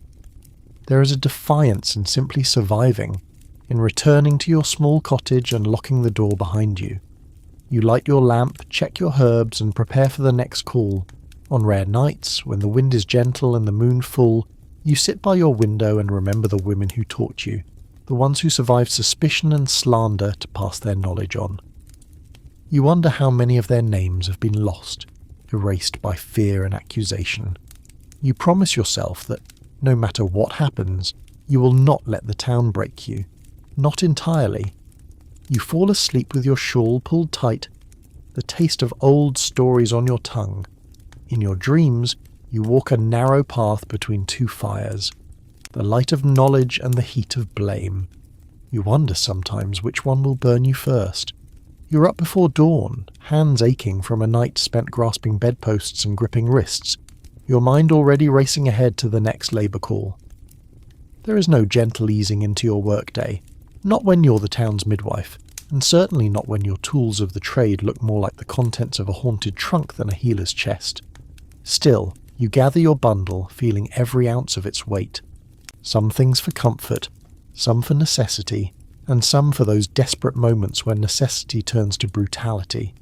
There is a defiance in simply surviving, in returning to your small cottage and locking the door behind you. You light your lamp, check your herbs, and prepare for the next call. On rare nights, when the wind is gentle and the moon full, you sit by your window and remember the women who taught you, the ones who survived suspicion and slander to pass their knowledge on. You wonder how many of their names have been lost, erased by fear and accusation. You promise yourself that, no matter what happens, you will not let the town break you. Not entirely. You fall asleep with your shawl pulled tight, the taste of old stories on your tongue. In your dreams, you walk a narrow path between two fires, the light of knowledge and the heat of blame. You wonder sometimes which one will burn you first. You're up before dawn, hands aching from a night spent grasping bedposts and gripping wrists, your mind already racing ahead to the next labour call. There is no gentle easing into your workday, not when you're the town's midwife, and certainly not when your tools of the trade look more like the contents of a haunted trunk than a healer's chest. Still, you gather your bundle, feeling every ounce of its weight. Some things for comfort, some for necessity, and some for those desperate moments when necessity turns to brutality.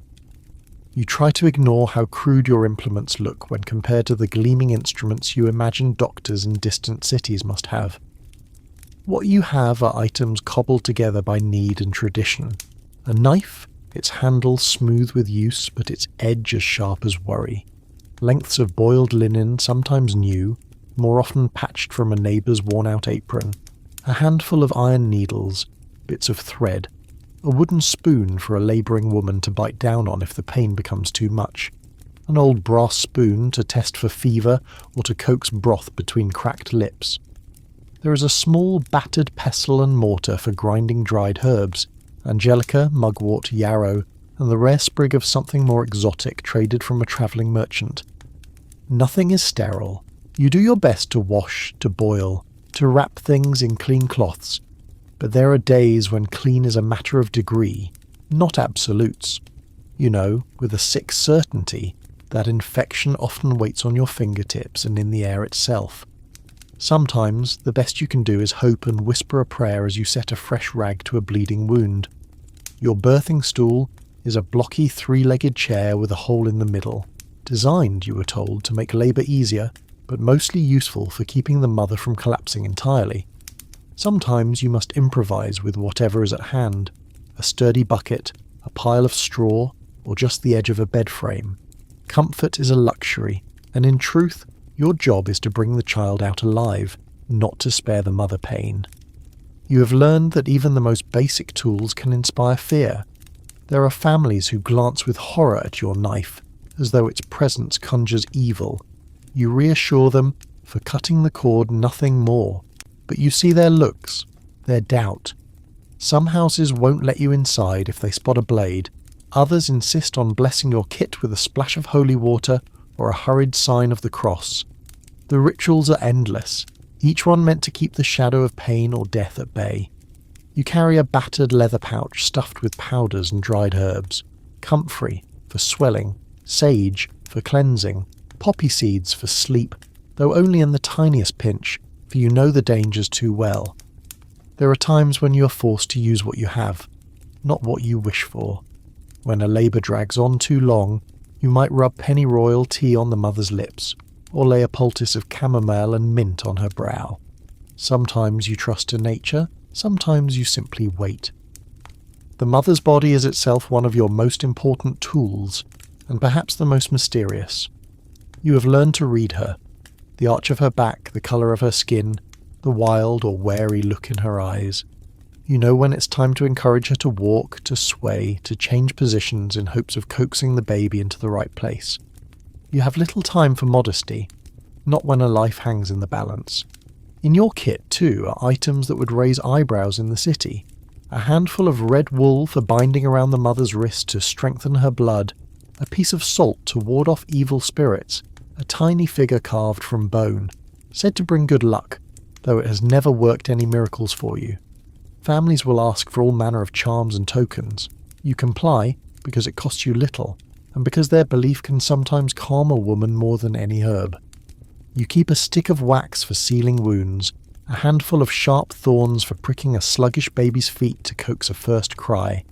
You try to ignore how crude your implements look when compared to the gleaming instruments you imagine doctors in distant cities must have. What you have are items cobbled together by need and tradition. A knife, its handle smooth with use but its edge as sharp as worry. Lengths of boiled linen, sometimes new, more often patched from a neighbour's worn-out apron. A handful of iron needles, bits of thread. A wooden spoon for a labouring woman to bite down on if the pain becomes too much. An old brass spoon to test for fever or to coax broth between cracked lips. There is a small battered pestle and mortar for grinding dried herbs, angelica, mugwort, yarrow, and the rare sprig of something more exotic traded from a travelling merchant. Nothing is sterile. You do your best to wash, to boil, to wrap things in clean cloths, but there are days when clean is a matter of degree, not absolutes. You know, with a sick certainty, that infection often waits on your fingertips and in the air itself. Sometimes, the best you can do is hope and whisper a prayer as you set a fresh rag to a bleeding wound. Your birthing stool is a blocky three-legged chair with a hole in the middle, designed, you were told, to make labour easier, but mostly useful for keeping the mother from collapsing entirely. Sometimes you must improvise with whatever is at hand, a sturdy bucket, a pile of straw, or just the edge of a bed frame. Comfort is a luxury, and in truth, Your job is to bring the child out alive, not to spare the mother pain. You have learned that even the most basic tools can inspire fear. There are families who glance with horror at your knife, as though its presence conjures evil. You reassure them, for cutting the cord nothing more, but you see their looks, their doubt. Some houses won't let you inside if they spot a blade, others insist on blessing your kit with a splash of holy water or a hurried sign of the cross. The rituals are endless, each one meant to keep the shadow of pain or death at bay. You carry a battered leather pouch stuffed with powders and dried herbs, comfrey for swelling, sage for cleansing, poppy seeds for sleep, though only in the tiniest pinch, for you know the dangers too well. There are times when you are forced to use what you have, not what you wish for. When a labour drags on too long, you might rub pennyroyal tea on the mother's lips, or lay a poultice of chamomile and mint on her brow. Sometimes you trust to nature, sometimes you simply wait. The mother's body is itself one of your most important tools, and perhaps the most mysterious. You have learned to read her, the arch of her back, the colour of her skin, the wild or wary look in her eyes. You know when it's time to encourage her to walk, to sway, to change positions in hopes of coaxing the baby into the right place. You have little time for modesty, not when a life hangs in the balance. In your kit, too, are items that would raise eyebrows in the city. A handful of red wool for binding around the mother's wrist to strengthen her blood, a piece of salt to ward off evil spirits, a tiny figure carved from bone, said to bring good luck, though it has never worked any miracles for you. Families will ask for all manner of charms and tokens. You comply because it costs you little, and because their belief can sometimes calm a woman more than any herb. You keep a stick of wax for sealing wounds, a handful of sharp thorns for pricking a sluggish baby's feet to coax a first cry,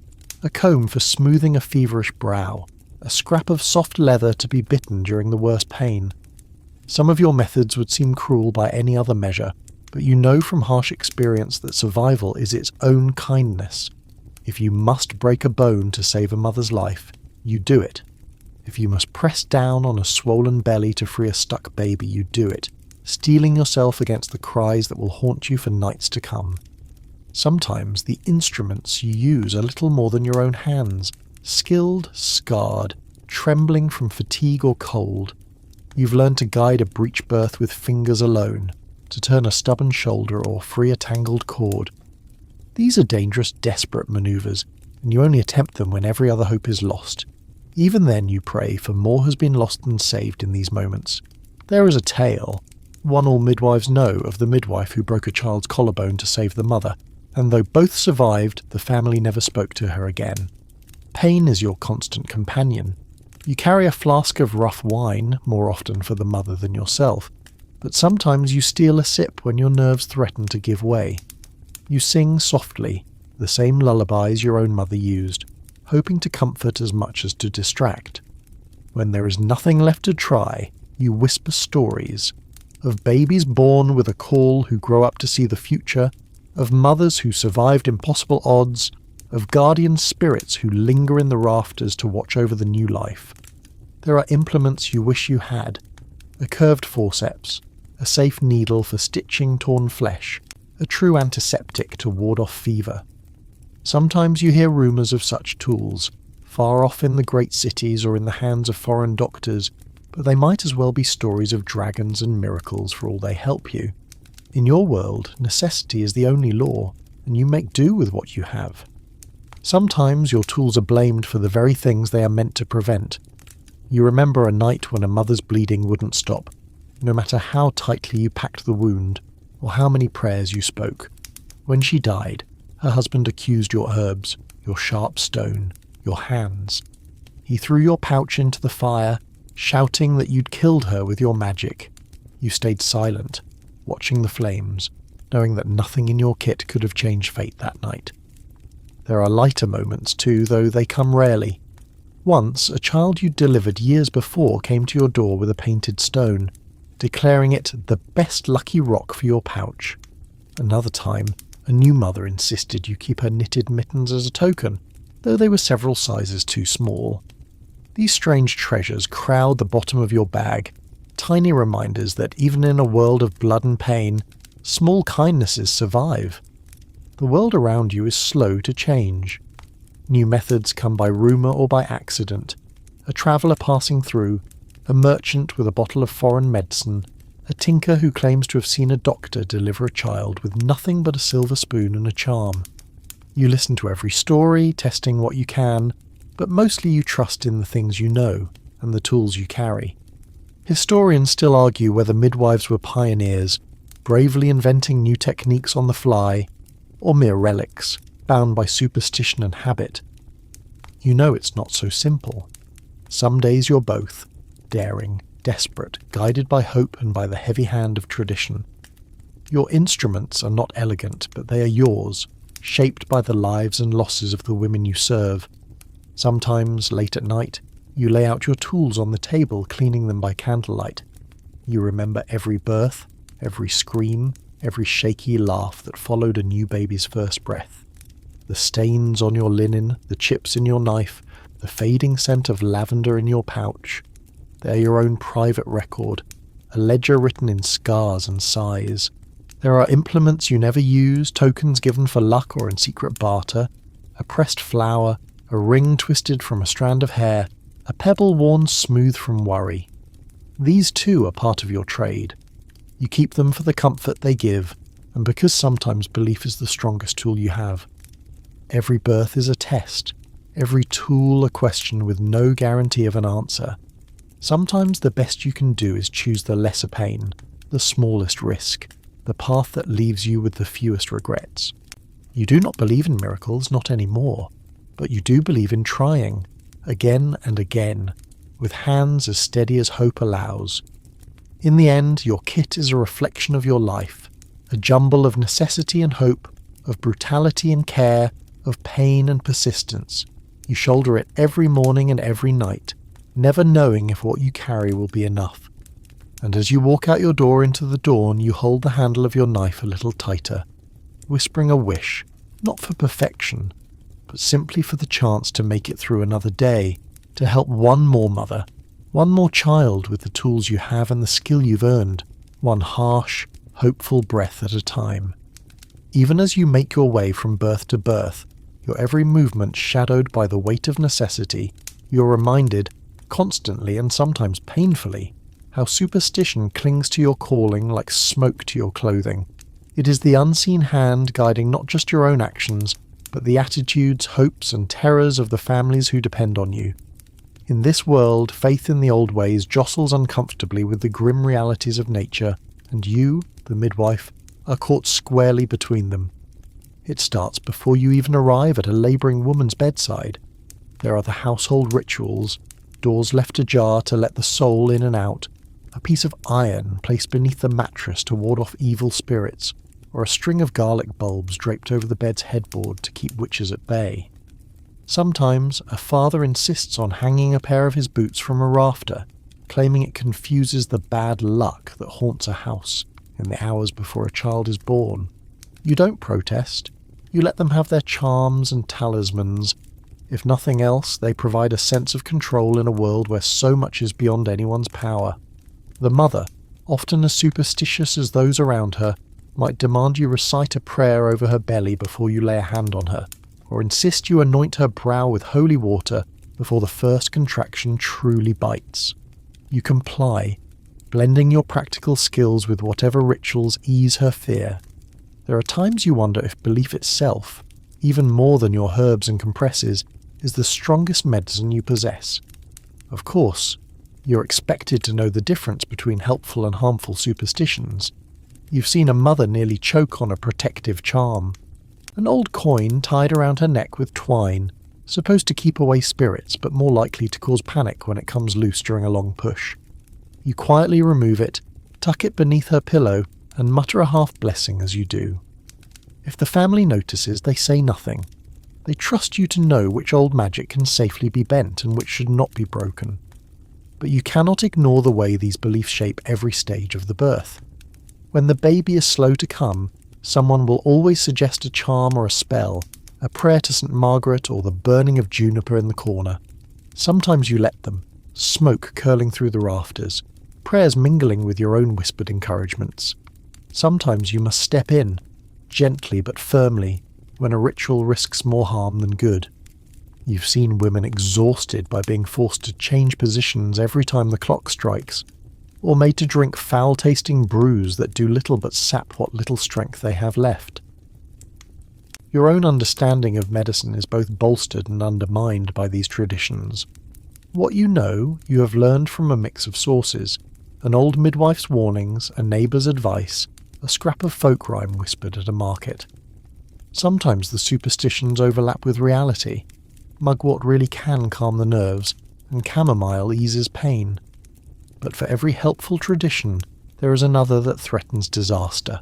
a comb for smoothing a feverish brow, a scrap of soft leather to be bitten during the worst pain. Some of your methods would seem cruel by any other measure, but you know from harsh experience that survival is its own kindness. If you must break a bone to save a mother's life, you do it. If you must press down on a swollen belly to free a stuck baby, you do it, steeling yourself against the cries that will haunt you for nights to come. Sometimes the instruments you use are little more than your own hands, skilled, scarred, trembling from fatigue or cold. You've learned to guide a breech birth with fingers alone, to turn a stubborn shoulder or free a tangled cord. These are dangerous, desperate manoeuvres, and you only attempt them when every other hope is lost. Even then you pray, for more has been lost than saved in these moments. There is a tale, one all midwives know, of the midwife who broke a child's collarbone to save the mother, and though both survived, the family never spoke to her again. Pain is your constant companion. You carry a flask of rough wine, more often for the mother than yourself, but sometimes you steal a sip when your nerves threaten to give way. You sing softly, the same lullabies your own mother used, hoping to comfort as much as to distract. When there is nothing left to try, you whisper stories of babies born with a call who grow up to see the future, of mothers who survived impossible odds, of guardian spirits who linger in the rafters to watch over the new life. There are implements you wish you had, a curved forceps, a safe needle for stitching torn flesh, a true antiseptic to ward off fever. Sometimes you hear rumours of such tools, far off in the great cities or in the hands of foreign doctors, but they might as well be stories of dragons and miracles for all they help you. In your world, necessity is the only law, and you make do with what you have. Sometimes your tools are blamed for the very things they are meant to prevent. You remember a night when a mother's bleeding wouldn't stop, no matter how tightly you packed the wound, or how many prayers you spoke. When she died, her husband accused your herbs, your sharp stone, your hands. He threw your pouch into the fire, shouting that you'd killed her with your magic. You stayed silent, watching the flames, knowing that nothing in your kit could have changed fate that night. There are lighter moments too, though they come rarely. Once, a child you delivered years before came to your door with a painted stone, declaring it the best lucky rock for your pouch. Another time, a new mother insisted you keep her knitted mittens as a token, though they were several sizes too small. These strange treasures crowd the bottom of your bag, tiny reminders that even in a world of blood and pain, small kindnesses survive. The world around you is slow to change. New methods come by rumour or by accident, a traveller passing through, a merchant with a bottle of foreign medicine, a tinker who claims to have seen a doctor deliver a child with nothing but a silver spoon and a charm. You listen to every story, testing what you can, but mostly you trust in the things you know and the tools you carry. Historians still argue whether midwives were pioneers, bravely inventing new techniques on the fly, or mere relics, bound by superstition and habit. You know it's not so simple. Some days you're both, daring, desperate, guided by hope and by the heavy hand of tradition. Your instruments are not elegant, but they are yours, shaped by the lives and losses of the women you serve. Sometimes, late at night, you lay out your tools on the table, cleaning them by candlelight. You remember every birth, every scream, every shaky laugh that followed a new baby's first breath. The stains on your linen, the chips in your knife, the fading scent of lavender in your pouch. They're your own private record, a ledger written in scars and sighs. There are implements you never use, tokens given for luck or in secret barter, a pressed flower, a ring twisted from a strand of hair, a pebble worn smooth from worry. These too are part of your trade. You keep them for the comfort they give, and because sometimes belief is the strongest tool you have. Every birth is a test, every tool a question with no guarantee of an answer. Sometimes the best you can do is choose the lesser pain, the smallest risk, the path that leaves you with the fewest regrets. You do not believe in miracles, not anymore, but you do believe in trying, again and again, with hands as steady as hope allows. In the end, your kit is a reflection of your life, a jumble of necessity and hope, of brutality and care, of pain and persistence. You shoulder it every morning and every night, never knowing if what you carry will be enough. And as you walk out your door into the dawn, you hold the handle of your knife a little tighter, whispering a wish, not for perfection, but simply for the chance to make it through another day, to help one more mother, one more child with the tools you have and the skill you've earned, one harsh, hopeful breath at a time. Even as you make your way from birth to birth, your every movement shadowed by the weight of necessity, you're reminded, constantly and sometimes painfully, how superstition clings to your calling like smoke to your clothing. It is the unseen hand guiding not just your own actions, but the attitudes, hopes and terrors of the families who depend on you. In this world, faith in the old ways jostles uncomfortably with the grim realities of nature, and you, the midwife, are caught squarely between them. It starts before you even arrive at a labouring woman's bedside. There are the household rituals, doors left ajar to let the soul in and out, a piece of iron placed beneath the mattress to ward off evil spirits, or a string of garlic bulbs draped over the bed's headboard to keep witches at bay. Sometimes a father insists on hanging a pair of his boots from a rafter, claiming it confuses the bad luck that haunts a house in the hours before a child is born. You don't protest. You let them have their charms and talismans. If nothing else, they provide a sense of control in a world where so much is beyond anyone's power. The mother, often as superstitious as those around her, might demand you recite a prayer over her belly before you lay a hand on her, or insist you anoint her brow with holy water before the first contraction truly bites. You comply, blending your practical skills with whatever rituals ease her fear. There are times you wonder if belief itself, even more than your herbs and compresses, is the strongest medicine you possess. Of course, you're expected to know the difference between helpful and harmful superstitions. You've seen a mother nearly choke on a protective charm. An old coin tied around her neck with twine, supposed to keep away spirits but more likely to cause panic when it comes loose during a long push. You quietly remove it, tuck it beneath her pillow, and mutter a half-blessing as you do. If the family notices, they say nothing. They trust you to know which old magic can safely be bent and which should not be broken. But you cannot ignore the way these beliefs shape every stage of the birth. When the baby is slow to come, someone will always suggest a charm or a spell, a prayer to St. Margaret or the burning of juniper in the corner. Sometimes you let them, smoke curling through the rafters. prayers mingling with your own whispered encouragements. Sometimes you must step in, gently but firmly, when a ritual risks more harm than good. You've seen women exhausted by being forced to change positions every time the clock strikes, or made to drink foul-tasting brews that do little but sap what little strength they have left. Your own understanding of medicine is both bolstered and undermined by these traditions. What you know, you have learned from a mix of sources: an old midwife's warnings, a neighbour's advice, a scrap of folk rhyme whispered at a market. Sometimes the superstitions overlap with reality. Mugwort really can calm the nerves, and chamomile eases pain. But for every helpful tradition, there is another that threatens disaster.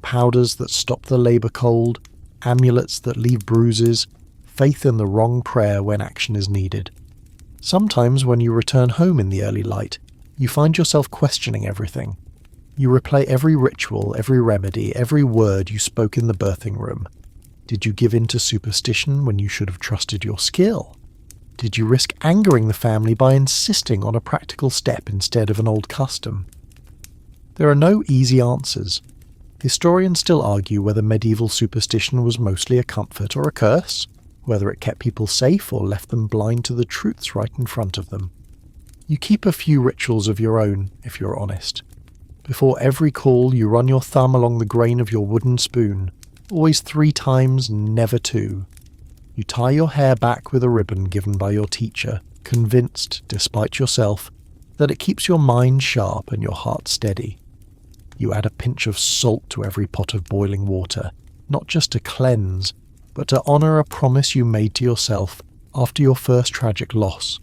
Powders that stop the labour cold, amulets that leave bruises, faith in the wrong prayer when action is needed. Sometimes when you return home in the early light, you find yourself questioning everything. You replay every ritual, every remedy, every word you spoke in the birthing room. Did you give in to superstition when you should have trusted your skill? Did you risk angering the family by insisting on a practical step instead of an old custom? There are no easy answers. Historians still argue whether medieval superstition was mostly a comfort or a curse, whether it kept people safe or left them blind to the truths right in front of them. You keep a few rituals of your own, if you're honest. Before every call, you run your thumb along the grain of your wooden spoon, always 3 times, never 2. You tie your hair back with a ribbon given by your teacher, convinced, despite yourself, that it keeps your mind sharp and your heart steady. You add a pinch of salt to every pot of boiling water, not just to cleanse, but to honour a promise you made to yourself after your first tragic loss.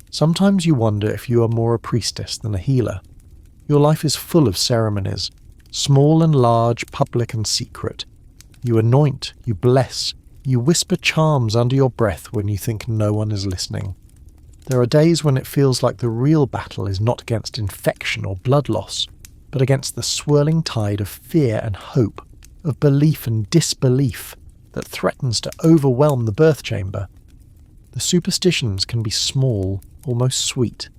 Sometimes you wonder if you are more a priestess than a healer. Your life is full of ceremonies, small and large, public and secret. You anoint, you bless, you whisper charms under your breath when you think no one is listening. There are days when it feels like the real battle is not against infection or blood loss, but against the swirling tide of fear and hope, of belief and disbelief that threatens to overwhelm the birth chamber. The superstitions can be small, almost sweet.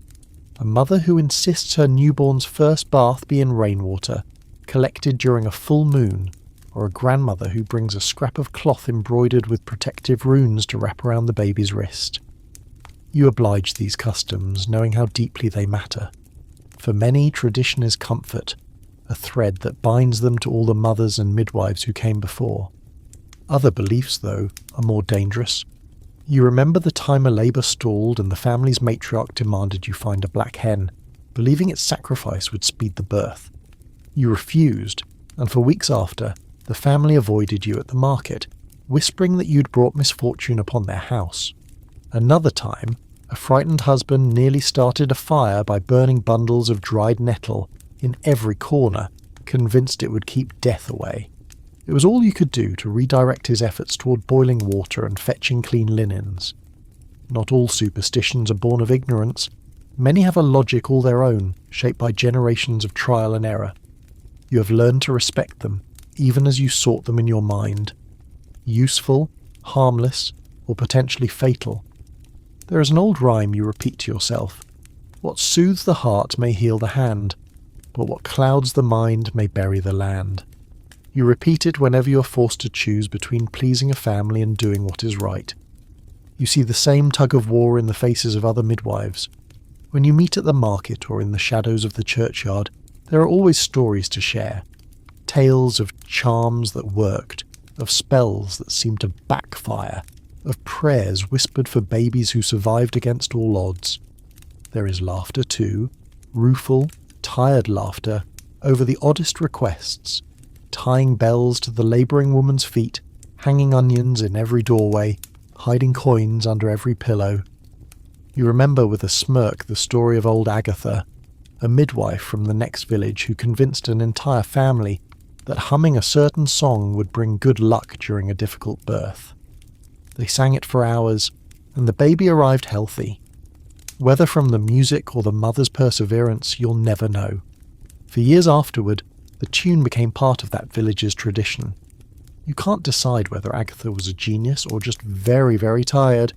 A mother who insists her newborn's first bath be in rainwater, collected during a full moon, or a grandmother who brings a scrap of cloth embroidered with protective runes to wrap around the baby's wrist. You oblige these customs, knowing how deeply they matter. For many, tradition is comfort, a thread that binds them to all the mothers and midwives who came before. Other beliefs, though, are more dangerous. You remember the time a labour stalled and the family's matriarch demanded you find a black hen, believing its sacrifice would speed the birth. You refused, and for weeks after, the family avoided you at the market, whispering that you'd brought misfortune upon their house. Another time, a frightened husband nearly started a fire by burning bundles of dried nettle in every corner, convinced it would keep death away. It was all you could do to redirect his efforts toward boiling water and fetching clean linens. Not all superstitions are born of ignorance. Many have a logic all their own, shaped by generations of trial and error. You have learned to respect them, even as you sought them in your mind. Useful, harmless, or potentially fatal. There is an old rhyme you repeat to yourself. What soothes the heart may heal the hand, but what clouds the mind may bury the land. You repeat it whenever you are forced to choose between pleasing a family and doing what is right. You see the same tug-of-war in the faces of other midwives. When you meet at the market or in the shadows of the churchyard, there are always stories to share. Tales of charms that worked, of spells that seemed to backfire, of prayers whispered for babies who survived against all odds. There is laughter too, rueful, tired laughter over the oddest requests, tying bells to the labouring woman's feet, hanging onions in every doorway, hiding coins under every pillow. You remember with a smirk the story of old Agatha, a midwife from the next village who convinced an entire family that humming a certain song would bring good luck during a difficult birth. They sang it for hours, and the baby arrived healthy. Whether from the music or the mother's perseverance, you'll never know. For years afterward, the tune became part of that village's tradition. You can't decide whether Agatha was a genius or just very, very tired.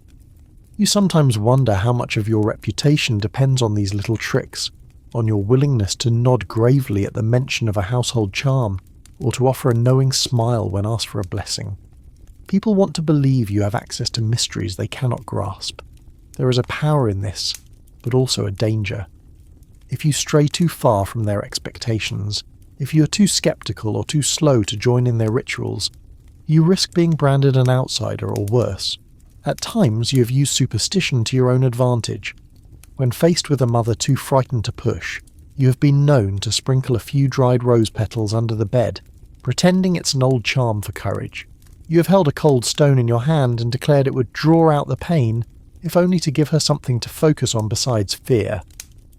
You sometimes wonder how much of your reputation depends on these little tricks, on your willingness to nod gravely at the mention of a household charm, or to offer a knowing smile when asked for a blessing. People want to believe you have access to mysteries they cannot grasp. There is a power in this, but also a danger. If you stray too far from their expectations, if you are too skeptical or too slow to join in their rituals, you risk being branded an outsider or worse. At times you have used superstition to your own advantage. When faced with a mother too frightened to push, you have been known to sprinkle a few dried rose petals under the bed, pretending it's an old charm for courage. You have held a cold stone in your hand and declared it would draw out the pain, if only to give her something to focus on besides fear.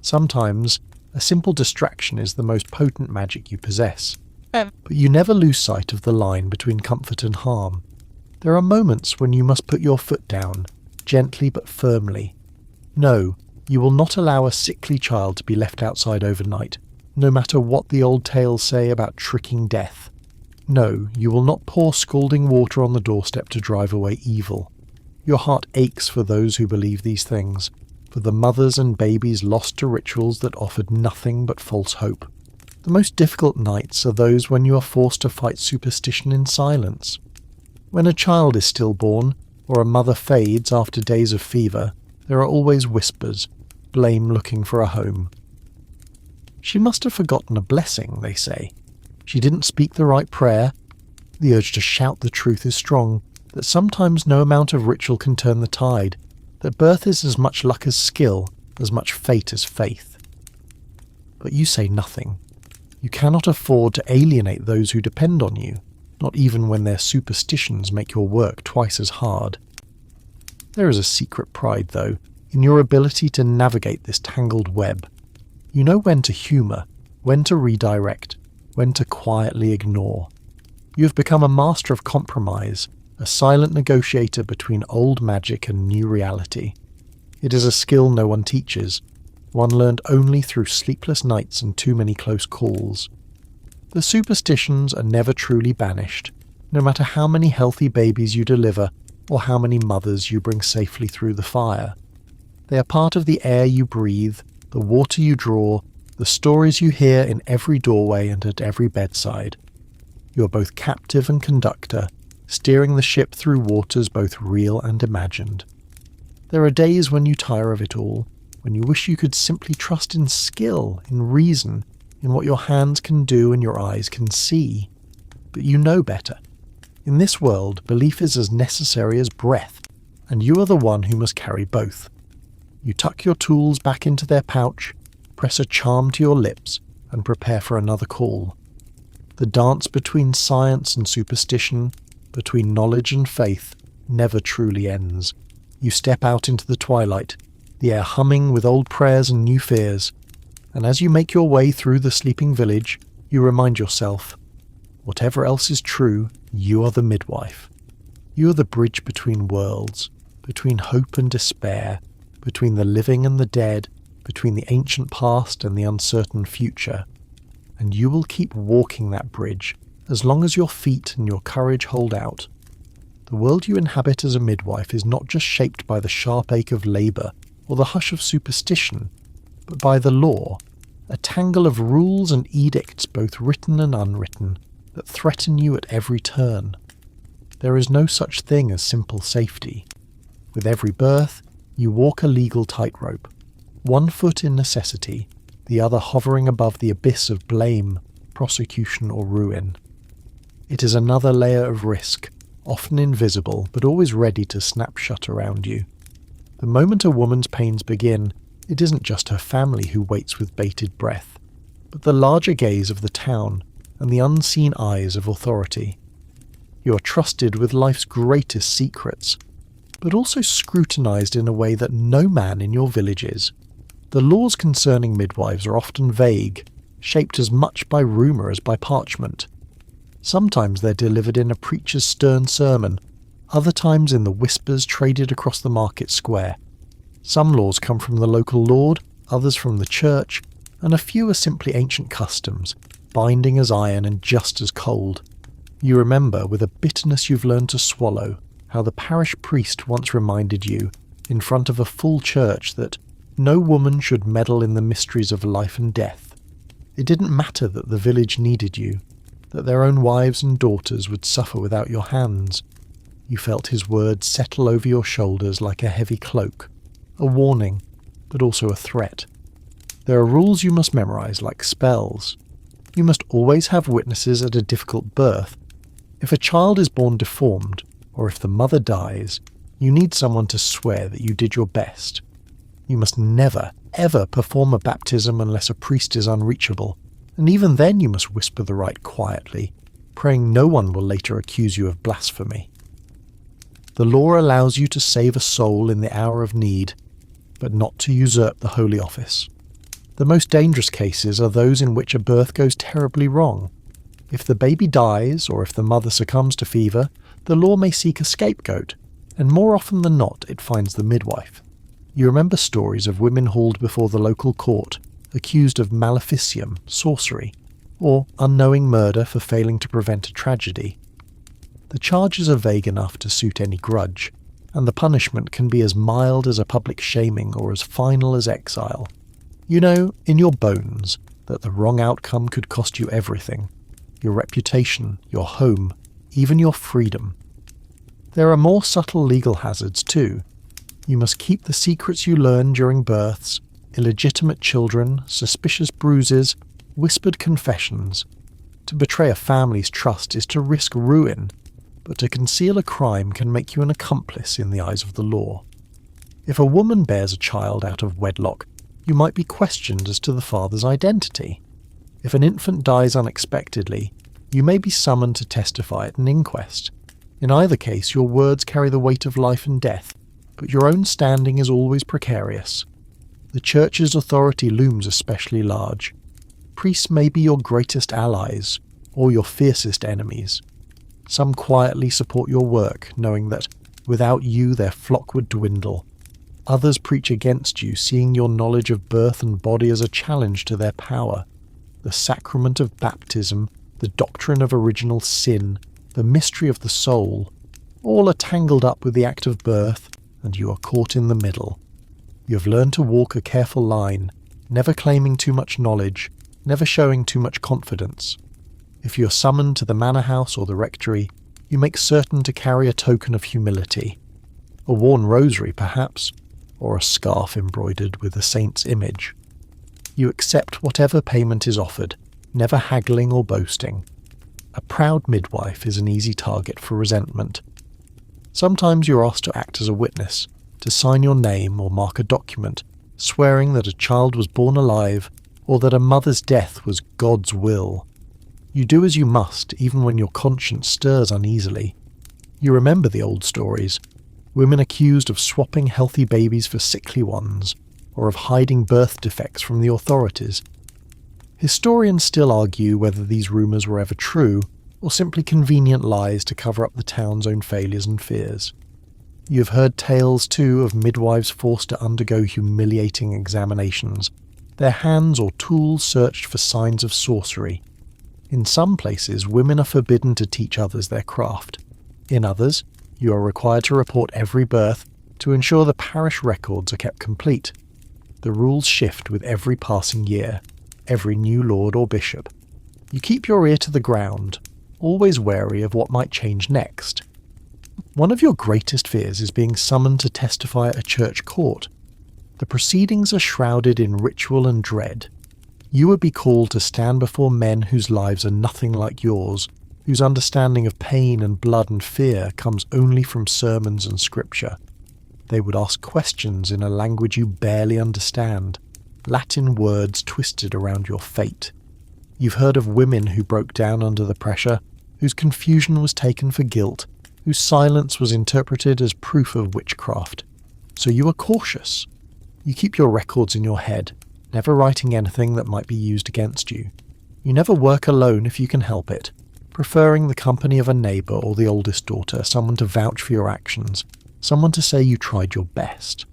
Sometimes, a simple distraction is the most potent magic you possess. But you never lose sight of the line between comfort and harm. There are moments when you must put your foot down, gently but firmly. No, you will not allow a sickly child to be left outside overnight, no matter what the old tales say about tricking death. No, you will not pour scalding water on the doorstep to drive away evil. Your heart aches for those who believe these things, for the mothers and babies lost to rituals that offered nothing but false hope. The most difficult nights are those when you are forced to fight superstition in silence. When a child is stillborn, or a mother fades after days of fever, there are always whispers, blame looking for a home. She must have forgotten a blessing, they say. She didn't speak the right prayer. The urge to shout the truth is strong, that sometimes no amount of ritual can turn the tide, that birth is as much luck as skill, as much fate as faith. But you say nothing. You cannot afford to alienate those who depend on you, not even when their superstitions make your work twice as hard. There is a secret pride, though, in your ability to navigate this tangled web. You know when to humour, when to redirect, when to quietly ignore. You have become a master of compromise, a silent negotiator between old magic and new reality. It is a skill no one teaches, one learned only through sleepless nights and too many close calls. The superstitions are never truly banished, no matter how many healthy babies you deliver or how many mothers you bring safely through the fire. They are part of the air you breathe, the water you draw, the stories you hear in every doorway and at every bedside. You are both captive and conductor, steering the ship through waters both real and imagined. There are days when you tire of it all, when you wish you could simply trust in skill, in reason, in what your hands can do and your eyes can see. But you know better. In this world, belief is as necessary as breath, and you are the one who must carry both. You tuck your tools back into their pouch, press a charm to your lips, and prepare for another call. The dance between science and superstition, between knowledge and faith, never truly ends. You step out into the twilight, the air humming with old prayers and new fears, and as you make your way through the sleeping village, you remind yourself, whatever else is true, you are the midwife. You are the bridge between worlds, between hope and despair, between the living and the dead, between the ancient past and the uncertain future. And you will keep walking that bridge as long as your feet and your courage hold out. The world you inhabit as a midwife is not just shaped by the sharp ache of labour or the hush of superstition, but by the law, a tangle of rules and edicts both written and unwritten that threaten you at every turn. There is no such thing as simple safety. With every birth, you walk a legal tightrope, one foot in necessity, the other hovering above the abyss of blame, prosecution or ruin. It is another layer of risk, often invisible but always ready to snap shut around you. The moment a woman's pains begin, it isn't just her family who waits with bated breath, but the larger gaze of the town and the unseen eyes of authority. You are trusted with life's greatest secrets, but also scrutinized in a way that no man in your village is. The laws concerning midwives are often vague, shaped as much by rumour as by parchment. Sometimes they're delivered in a preacher's stern sermon, other times in the whispers traded across the market square. Some laws come from the local lord, others from the church, and a few are simply ancient customs, binding as iron and just as cold. You remember, with a bitterness you've learned to swallow, how the parish priest once reminded you, in front of a full church, that No woman should meddle in the mysteries of life and death. It didn't matter that the village needed you, that their own wives and daughters would suffer without your hands. You felt his words settle over your shoulders like a heavy cloak, a warning, but also a threat. There are rules you must memorize, like spells. You must always have witnesses at a difficult birth. If a child is born deformed, or if the mother dies, you need someone to swear that you did your best. You must never, ever perform a baptism unless a priest is unreachable, and even then you must whisper the rite quietly, praying no one will later accuse you of blasphemy. The law allows you to save a soul in the hour of need, but not to usurp the holy office. The most dangerous cases are those in which a birth goes terribly wrong. If the baby dies, or if the mother succumbs to fever, the law may seek a scapegoat, and more often than not it finds the midwife. You remember stories of women hauled before the local court, accused of maleficium, sorcery, or unknowing murder for failing to prevent a tragedy. The charges are vague enough to suit any grudge, and the punishment can be as mild as a public shaming or as final as exile. You know, in your bones, that the wrong outcome could cost you everything. Your reputation, your home, even your freedom. There are more subtle legal hazards too. You must keep the secrets you learn during births, illegitimate children, suspicious bruises, whispered confessions. To betray a family's trust is to risk ruin, but to conceal a crime can make you an accomplice in the eyes of the law. If a woman bears a child out of wedlock, you might be questioned as to the father's identity. If an infant dies unexpectedly, you may be summoned to testify at an inquest. In either case, your words carry the weight of life and death, but your own standing is always precarious. The Church's authority looms especially large. Priests may be your greatest allies, or your fiercest enemies. Some quietly support your work, knowing that without you their flock would dwindle. Others preach against you, seeing your knowledge of birth and body as a challenge to their power. The sacrament of baptism, the doctrine of original sin, the mystery of the soul, all are tangled up with the act of birth, and you are caught in the middle. You have learned to walk a careful line, never claiming too much knowledge, never showing too much confidence. If you are summoned to the manor house or the rectory, you make certain to carry a token of humility. A worn rosary, perhaps, or a scarf embroidered with a saint's image. You accept whatever payment is offered, never haggling or boasting. A proud midwife is an easy target for resentment. Sometimes you're asked to act as a witness, to sign your name or mark a document, swearing that a child was born alive or that a mother's death was God's will. You do as you must, even when your conscience stirs uneasily. You remember the old stories, women accused of swapping healthy babies for sickly ones, or of hiding birth defects from the authorities. Historians still argue whether these rumours were ever true, or simply convenient lies to cover up the town's own failures and fears. You have heard tales, too, of midwives forced to undergo humiliating examinations, their hands or tools searched for signs of sorcery. In some places, women are forbidden to teach others their craft. In others, you are required to report every birth to ensure the parish records are kept complete. The rules shift with every passing year, every new lord or bishop. You keep your ear to the ground, always wary of what might change next. One of your greatest fears is being summoned to testify at a church court. The proceedings are shrouded in ritual and dread. You would be called to stand before men whose lives are nothing like yours, whose understanding of pain and blood and fear comes only from sermons and scripture. They would ask questions in a language you barely understand, Latin words twisted around your fate. You've heard of women who broke down under the pressure, whose confusion was taken for guilt, whose silence was interpreted as proof of witchcraft. So you are cautious. You keep your records in your head, never writing anything that might be used against you. You never work alone if you can help it, preferring the company of a neighbour or the oldest daughter, someone to vouch for your actions, someone to say you tried your best.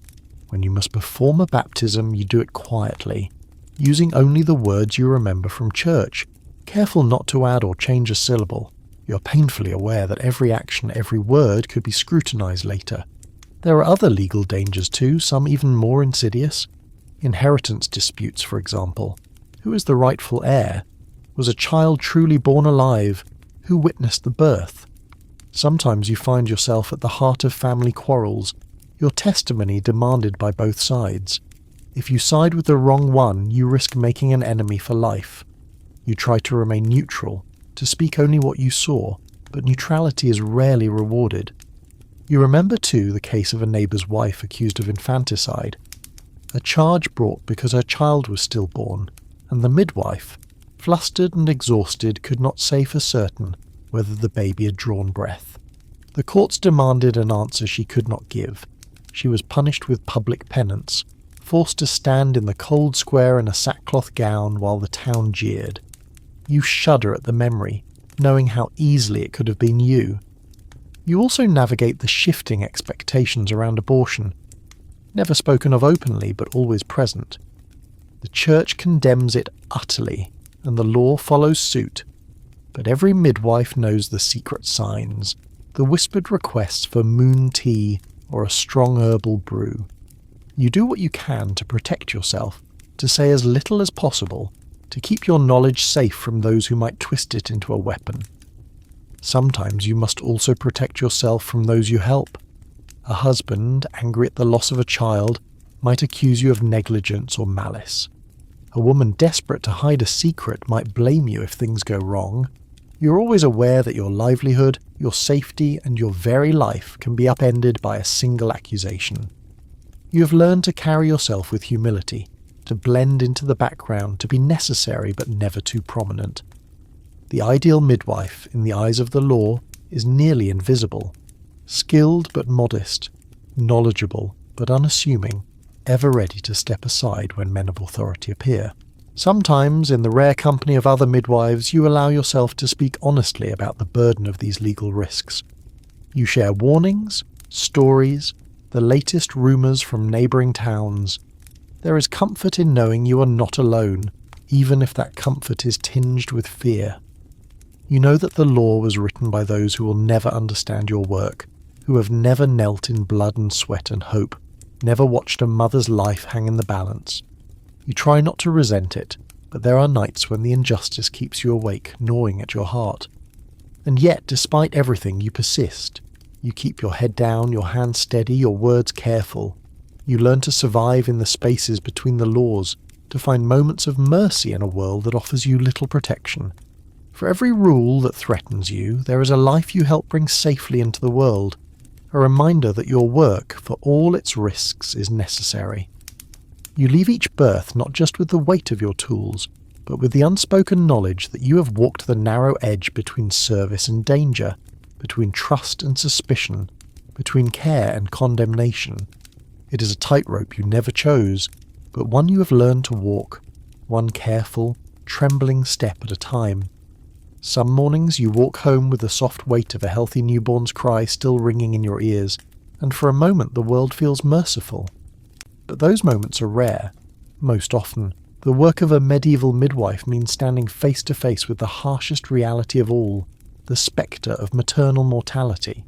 When you must perform a baptism, you do it quietly, using only the words you remember from church, careful not to add or change a syllable. You're painfully aware that every action, every word could be scrutinised later. There are other legal dangers too, some even more insidious. Inheritance disputes, for example. Who is the rightful heir? Was a child truly born alive? Who witnessed the birth? Sometimes you find yourself at the heart of family quarrels, your testimony demanded by both sides. If you side with the wrong one, you risk making an enemy for life. You try to remain neutral, to speak only what you saw, but neutrality is rarely rewarded. You remember too the case of a neighbour's wife accused of infanticide. A charge brought because her child was stillborn, and the midwife, flustered and exhausted, could not say for certain whether the baby had drawn breath. The courts demanded an answer she could not give. She was punished with public penance, forced to stand in the cold square in a sackcloth gown while the town jeered. You shudder at the memory, knowing how easily it could have been you. You also navigate the shifting expectations around abortion, never spoken of openly but always present. The church condemns it utterly, and the law follows suit. But every midwife knows the secret signs, the whispered requests for moon tea or a strong herbal brew. You do what you can to protect yourself, to say as little as possible, to keep your knowledge safe from those who might twist it into a weapon. Sometimes you must also protect yourself from those you help. A husband, angry at the loss of a child, might accuse you of negligence or malice. A woman desperate to hide a secret might blame you if things go wrong. You're always aware that your livelihood, your safety, and your very life can be upended by a single accusation. You have learned to carry yourself with humility, to blend into the background, to be necessary but never too prominent. The ideal midwife, in the eyes of the law, is nearly invisible, skilled but modest, knowledgeable but unassuming, ever ready to step aside when men of authority appear. Sometimes, in the rare company of other midwives, you allow yourself to speak honestly about the burden of these legal risks. You share warnings, stories, the latest rumours from neighbouring towns. There is comfort in knowing you are not alone, even if that comfort is tinged with fear. You know that the law was written by those who will never understand your work, who have never knelt in blood and sweat and hope, never watched a mother's life hang in the balance. You try not to resent it, but there are nights when the injustice keeps you awake, gnawing at your heart. And yet, despite everything, you persist. You keep your head down, your hands steady, your words careful. You learn to survive in the spaces between the laws, to find moments of mercy in a world that offers you little protection. For every rule that threatens you, there is a life you help bring safely into the world, a reminder that your work, for all its risks, is necessary. You leave each birth not just with the weight of your tools, but with the unspoken knowledge that you have walked the narrow edge between service and danger, between trust and suspicion, between care and condemnation. It is a tightrope you never chose, but one you have learned to walk, one careful, trembling step at a time. Some mornings you walk home with the soft weight of a healthy newborn's cry still ringing in your ears, and for a moment the world feels merciful. But those moments are rare. Most often, the work of a medieval midwife means standing face to face with the harshest reality of all, the spectre of maternal mortality.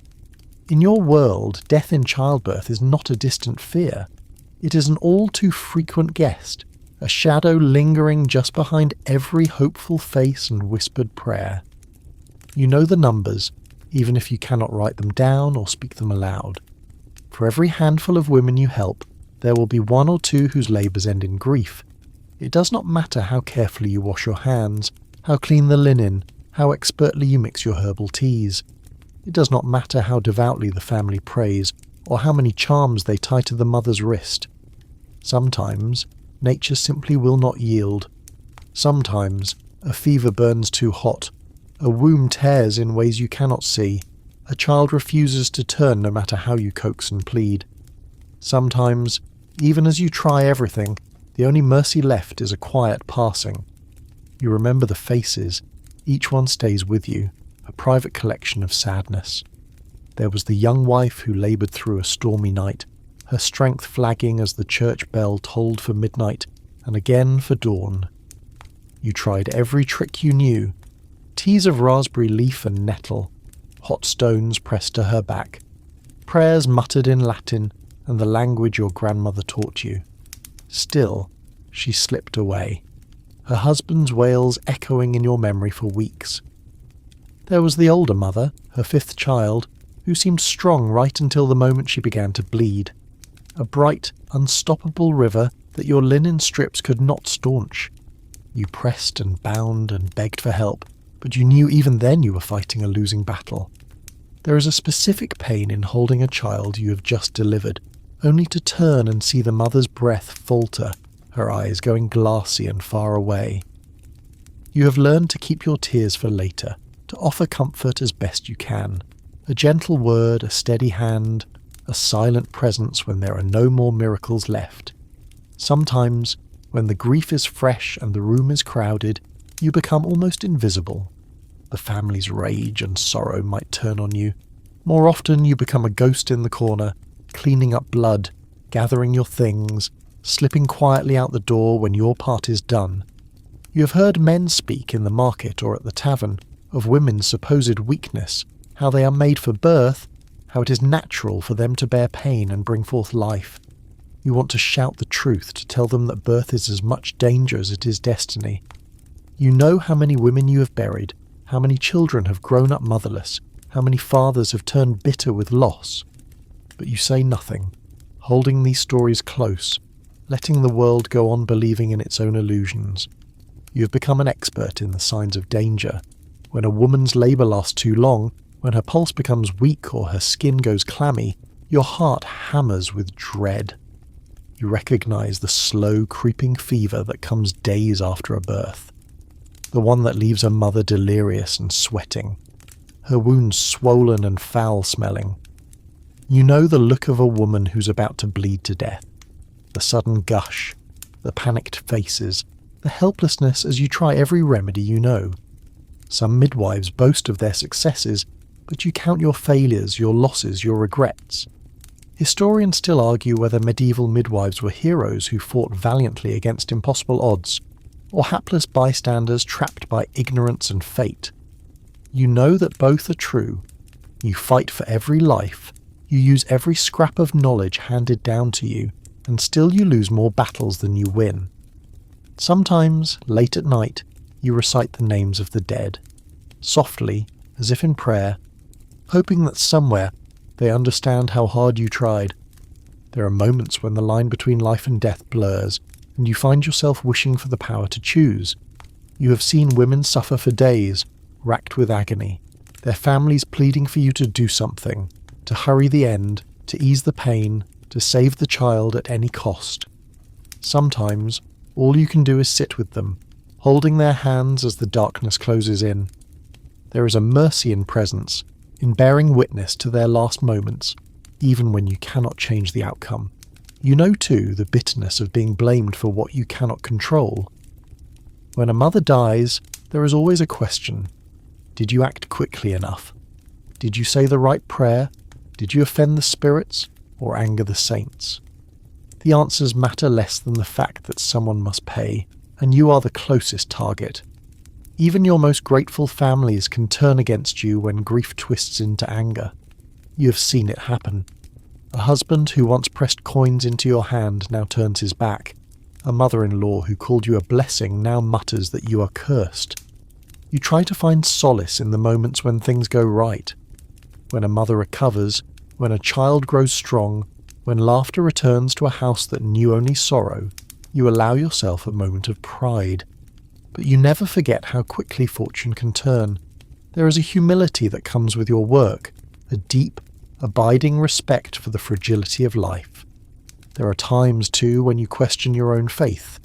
In your world, death in childbirth is not a distant fear. It is an all too frequent guest, a shadow lingering just behind every hopeful face and whispered prayer. You know the numbers, even if you cannot write them down or speak them aloud. For every handful of women you help, there will be one or two whose labours end in grief. It does not matter how carefully you wash your hands, how clean the linen, how expertly you mix your herbal teas. It does not matter how devoutly the family prays, or how many charms they tie to the mother's wrist. Sometimes, nature simply will not yield. Sometimes, a fever burns too hot, a womb tears in ways you cannot see, a child refuses to turn no matter how you coax and plead. Sometimes, even as you try everything, the only mercy left is a quiet passing. You remember the faces, each one stays with you, a private collection of sadness. There was the young wife who laboured through a stormy night, her strength flagging as the church bell tolled for midnight, and again for dawn. You tried every trick you knew, teas of raspberry leaf and nettle, hot stones pressed to her back, prayers muttered in Latin, and the language your grandmother taught you. Still, she slipped away, her husband's wails echoing in your memory for weeks. There was the older mother, her fifth child, who seemed strong right until the moment she began to bleed. A bright, unstoppable river that your linen strips could not staunch. You pressed and bound and begged for help, but you knew even then you were fighting a losing battle. There is a specific pain in holding a child you have just delivered, only to turn and see the mother's breath falter, her eyes going glassy and far away. You have learned to keep your tears for later, to offer comfort as best you can. A gentle word, a steady hand, a silent presence when there are no more miracles left. Sometimes, when the grief is fresh and the room is crowded, you become almost invisible. The family's rage and sorrow might turn on you. More often you become a ghost in the corner, cleaning up blood, gathering your things, slipping quietly out the door when your part is done. You have heard men speak in the market or at the tavern of women's supposed weakness, how they are made for birth, how it is natural for them to bear pain and bring forth life. You want to shout the truth, to tell them that birth is as much danger as it is destiny. You know how many women you have buried, how many children have grown up motherless, how many fathers have turned bitter with loss. But you say nothing, holding these stories close, letting the world go on believing in its own illusions. You have become an expert in the signs of danger. When a woman's labour lasts too long, when her pulse becomes weak or her skin goes clammy, your heart hammers with dread. You recognise the slow, creeping fever that comes days after a birth. The one that leaves a mother delirious and sweating, her wounds swollen and foul-smelling. You know the look of a woman who's about to bleed to death. The sudden gush, the panicked faces, the helplessness as you try every remedy you know. Some midwives boast of their successes, but you count your failures, your losses, your regrets. Historians still argue whether medieval midwives were heroes who fought valiantly against impossible odds, or hapless bystanders trapped by ignorance and fate. You know that both are true. You fight for every life, you use every scrap of knowledge handed down to you, and still you lose more battles than you win. Sometimes, late at night, you recite the names of the dead, softly, as if in prayer, hoping that somewhere they understand how hard you tried. There are moments when the line between life and death blurs, and you find yourself wishing for the power to choose. You have seen women suffer for days, racked with agony, their families pleading for you to do something, to hurry the end, to ease the pain, to save the child at any cost. Sometimes, all you can do is sit with them, holding their hands as the darkness closes in. There is a mercy in presence, in bearing witness to their last moments, even when you cannot change the outcome. You know too the bitterness of being blamed for what you cannot control. When a mother dies, there is always a question. Did you act quickly enough? Did you say the right prayer? Did you offend the spirits or anger the saints? The answers matter less than the fact that someone must pay, and you are the closest target. Even your most grateful families can turn against you when grief twists into anger. You have seen it happen. A husband who once pressed coins into your hand now turns his back. A mother-in-law who called you a blessing now mutters that you are cursed. You try to find solace in the moments when things go right. When a mother recovers, when a child grows strong, when laughter returns to a house that knew only sorrow, you allow yourself a moment of pride. But you never forget how quickly fortune can turn. There is a humility that comes with your work, a deep, abiding respect for the fragility of life. There are times, too, when you question your own faith.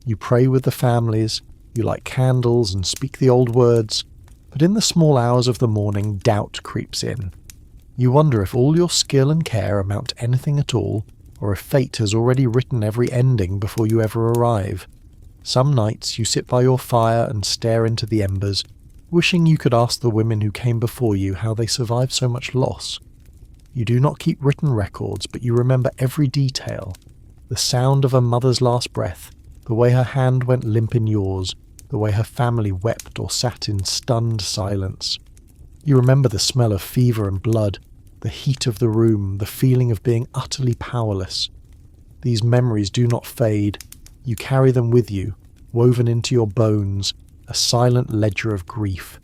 You pray with the families, you light candles and speak the old words, but in the small hours of the morning doubt creeps in. You wonder if all your skill and care amount to anything at all, or if fate has already written every ending before you ever arrive. Some nights you sit by your fire and stare into the embers, wishing you could ask the women who came before you how they survived so much loss. You do not keep written records, but you remember every detail. The sound of a mother's last breath, the way her hand went limp in yours, the way her family wept or sat in stunned silence. You remember the smell of fever and blood, the heat of the room, the feeling of being utterly powerless. These memories do not fade. You carry them with you, woven into your bones, a silent ledger of grief.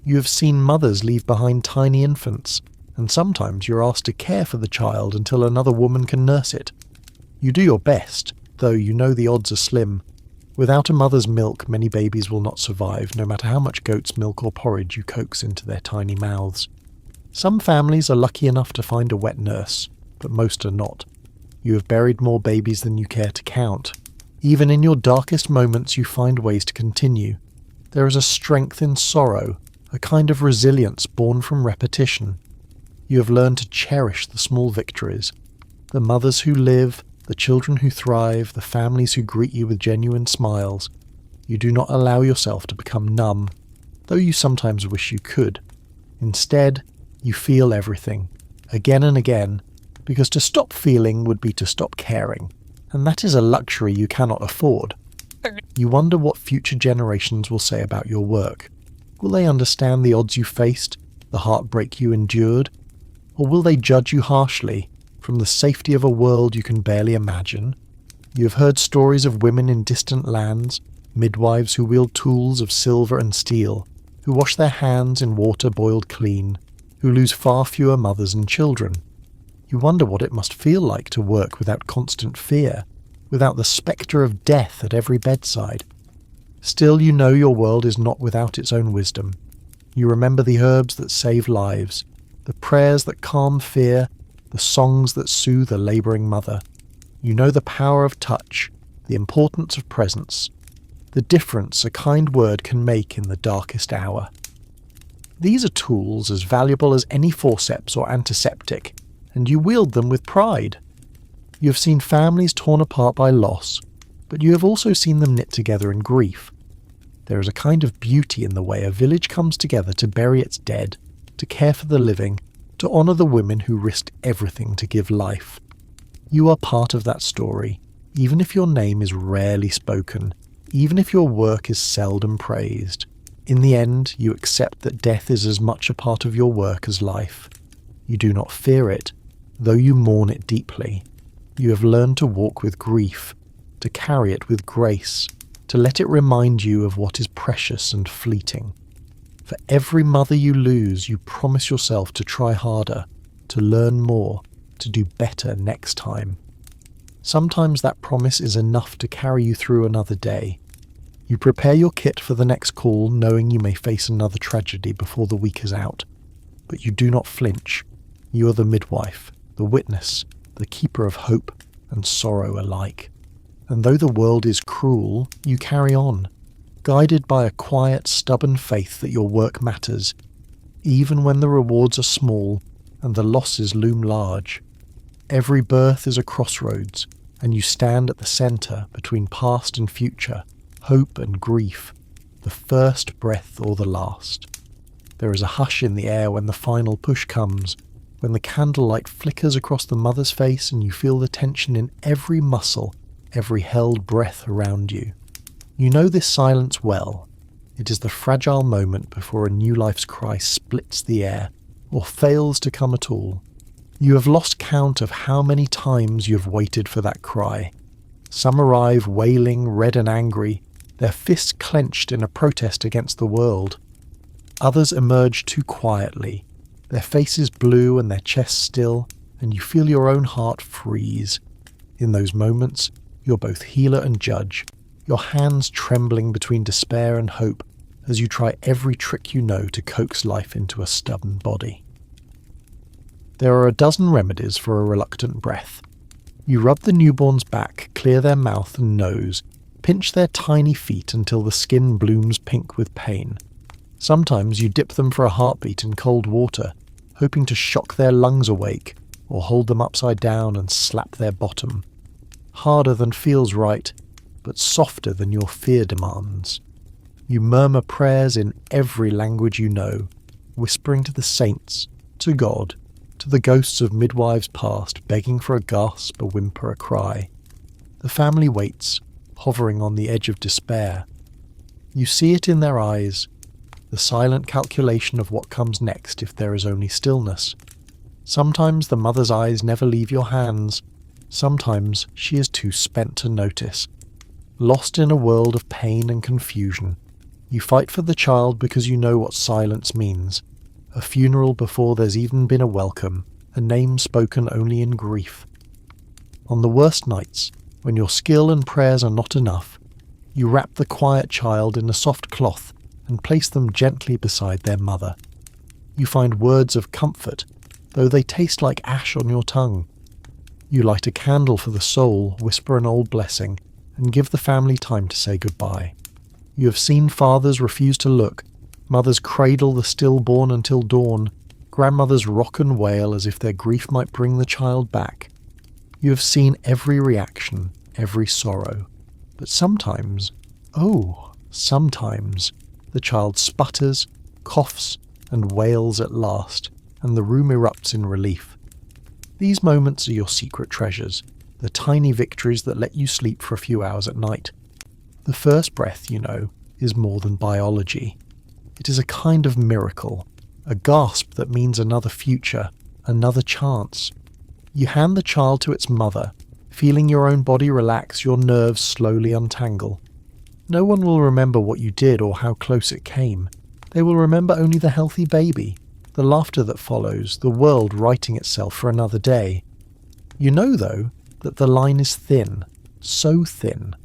You have seen mothers leave behind tiny infants, and sometimes you're asked to care for the child until another woman can nurse it. You do your best, though you know the odds are slim. Without a mother's milk, many babies will not survive, no matter how much goat's milk or porridge you coax into their tiny mouths. Some families are lucky enough to find a wet nurse, but most are not. You have buried more babies than you care to count. Even in your darkest moments, you find ways to continue. There is a strength in sorrow, a kind of resilience born from repetition. You have learned to cherish the small victories, the mothers who live, the children who thrive, the families who greet you with genuine smiles. You do not allow yourself to become numb, though you sometimes wish you could. Instead, you feel everything, again and again, because to stop feeling would be to stop caring, and that is a luxury you cannot afford. You wonder what future generations will say about your work. Will they understand the odds you faced, the heartbreak you endured? Or will they judge you harshly, from the safety of a world you can barely imagine? You have heard stories of women in distant lands, midwives who wield tools of silver and steel, who wash their hands in water boiled clean, who lose far fewer mothers and children. You wonder what it must feel like to work without constant fear, without the spectre of death at every bedside. Still, you know your world is not without its own wisdom. You remember the herbs that save lives, the prayers that calm fear, the songs that soothe a labouring mother. You know the power of touch, the importance of presence, the difference a kind word can make in the darkest hour. These are tools as valuable as any forceps or antiseptic, and you wield them with pride. You have seen families torn apart by loss, but you have also seen them knit together in grief. There is a kind of beauty in the way a village comes together to bury its dead, to care for the living, to honour the women who risked everything to give life. You are part of that story, even if your name is rarely spoken, even if your work is seldom praised. In the end, you accept that death is as much a part of your work as life. You do not fear it, though you mourn it deeply. You have learned to walk with grief, to carry it with grace, to let it remind you of what is precious and fleeting. For every mother you lose, you promise yourself to try harder, to learn more, to do better next time. Sometimes that promise is enough to carry you through another day. You prepare your kit for the next call, knowing you may face another tragedy before the week is out. But you do not flinch. You are the midwife, the witness, the keeper of hope and sorrow alike. And though the world is cruel, you carry on, guided by a quiet, stubborn faith that your work matters, even when the rewards are small and the losses loom large. Every birth is a crossroads, and you stand at the centre between past and future, hope and grief, the first breath or the last. There is a hush in the air when the final push comes, when the candlelight flickers across the mother's face and you feel the tension in every muscle, every held breath around you. You know this silence well. It is the fragile moment before a new life's cry splits the air, or fails to come at all. You have lost count of how many times you have waited for that cry. Some arrive wailing, red and angry, their fists clenched in a protest against the world. Others emerge too quietly, their faces blue and their chests still, and you feel your own heart freeze. In those moments, you're both healer and judge, your hands trembling between despair and hope as you try every trick you know to coax life into a stubborn body. There are a dozen remedies for a reluctant breath. You rub the newborn's back, clear their mouth and nose, pinch their tiny feet until the skin blooms pink with pain. Sometimes you dip them for a heartbeat in cold water, hoping to shock their lungs awake, or hold them upside down and slap their bottom. Harder than feels right, but softer than your fear demands. You murmur prayers in every language you know, whispering to the saints, to God, to the ghosts of midwives past, begging for a gasp, a whimper, a cry. The family waits, hovering on the edge of despair. You see it in their eyes, the silent calculation of what comes next if there is only stillness. Sometimes the mother's eyes never leave your hands, Sometimes she is too spent to notice. Lost in a world of pain and confusion, you fight for the child because you know what silence means. A funeral before there's even been a welcome, a name spoken only in grief. On the worst nights, when your skill and prayers are not enough, you wrap the quiet child in a soft cloth and place them gently beside their mother. You find words of comfort, though they taste like ash on your tongue. You light a candle for the soul, whisper an old blessing, and give the family time to say goodbye. You have seen fathers refuse to look, mothers cradle the stillborn until dawn, grandmothers rock and wail as if their grief might bring the child back. You have seen every reaction, every sorrow. But sometimes, sometimes, the child sputters, coughs, and wails at last, and the room erupts in relief. These moments are your secret treasures, the tiny victories that let you sleep for a few hours at night. The first breath, you know, is more than biology. It is a kind of miracle, a gasp that means another future, another chance. You hand the child to its mother, feeling your own body relax, your nerves slowly untangle. No one will remember what you did or how close it came. They will remember only the healthy baby, the laughter that follows, the world righting itself for another day. You know, though, that the line is thin, so thin.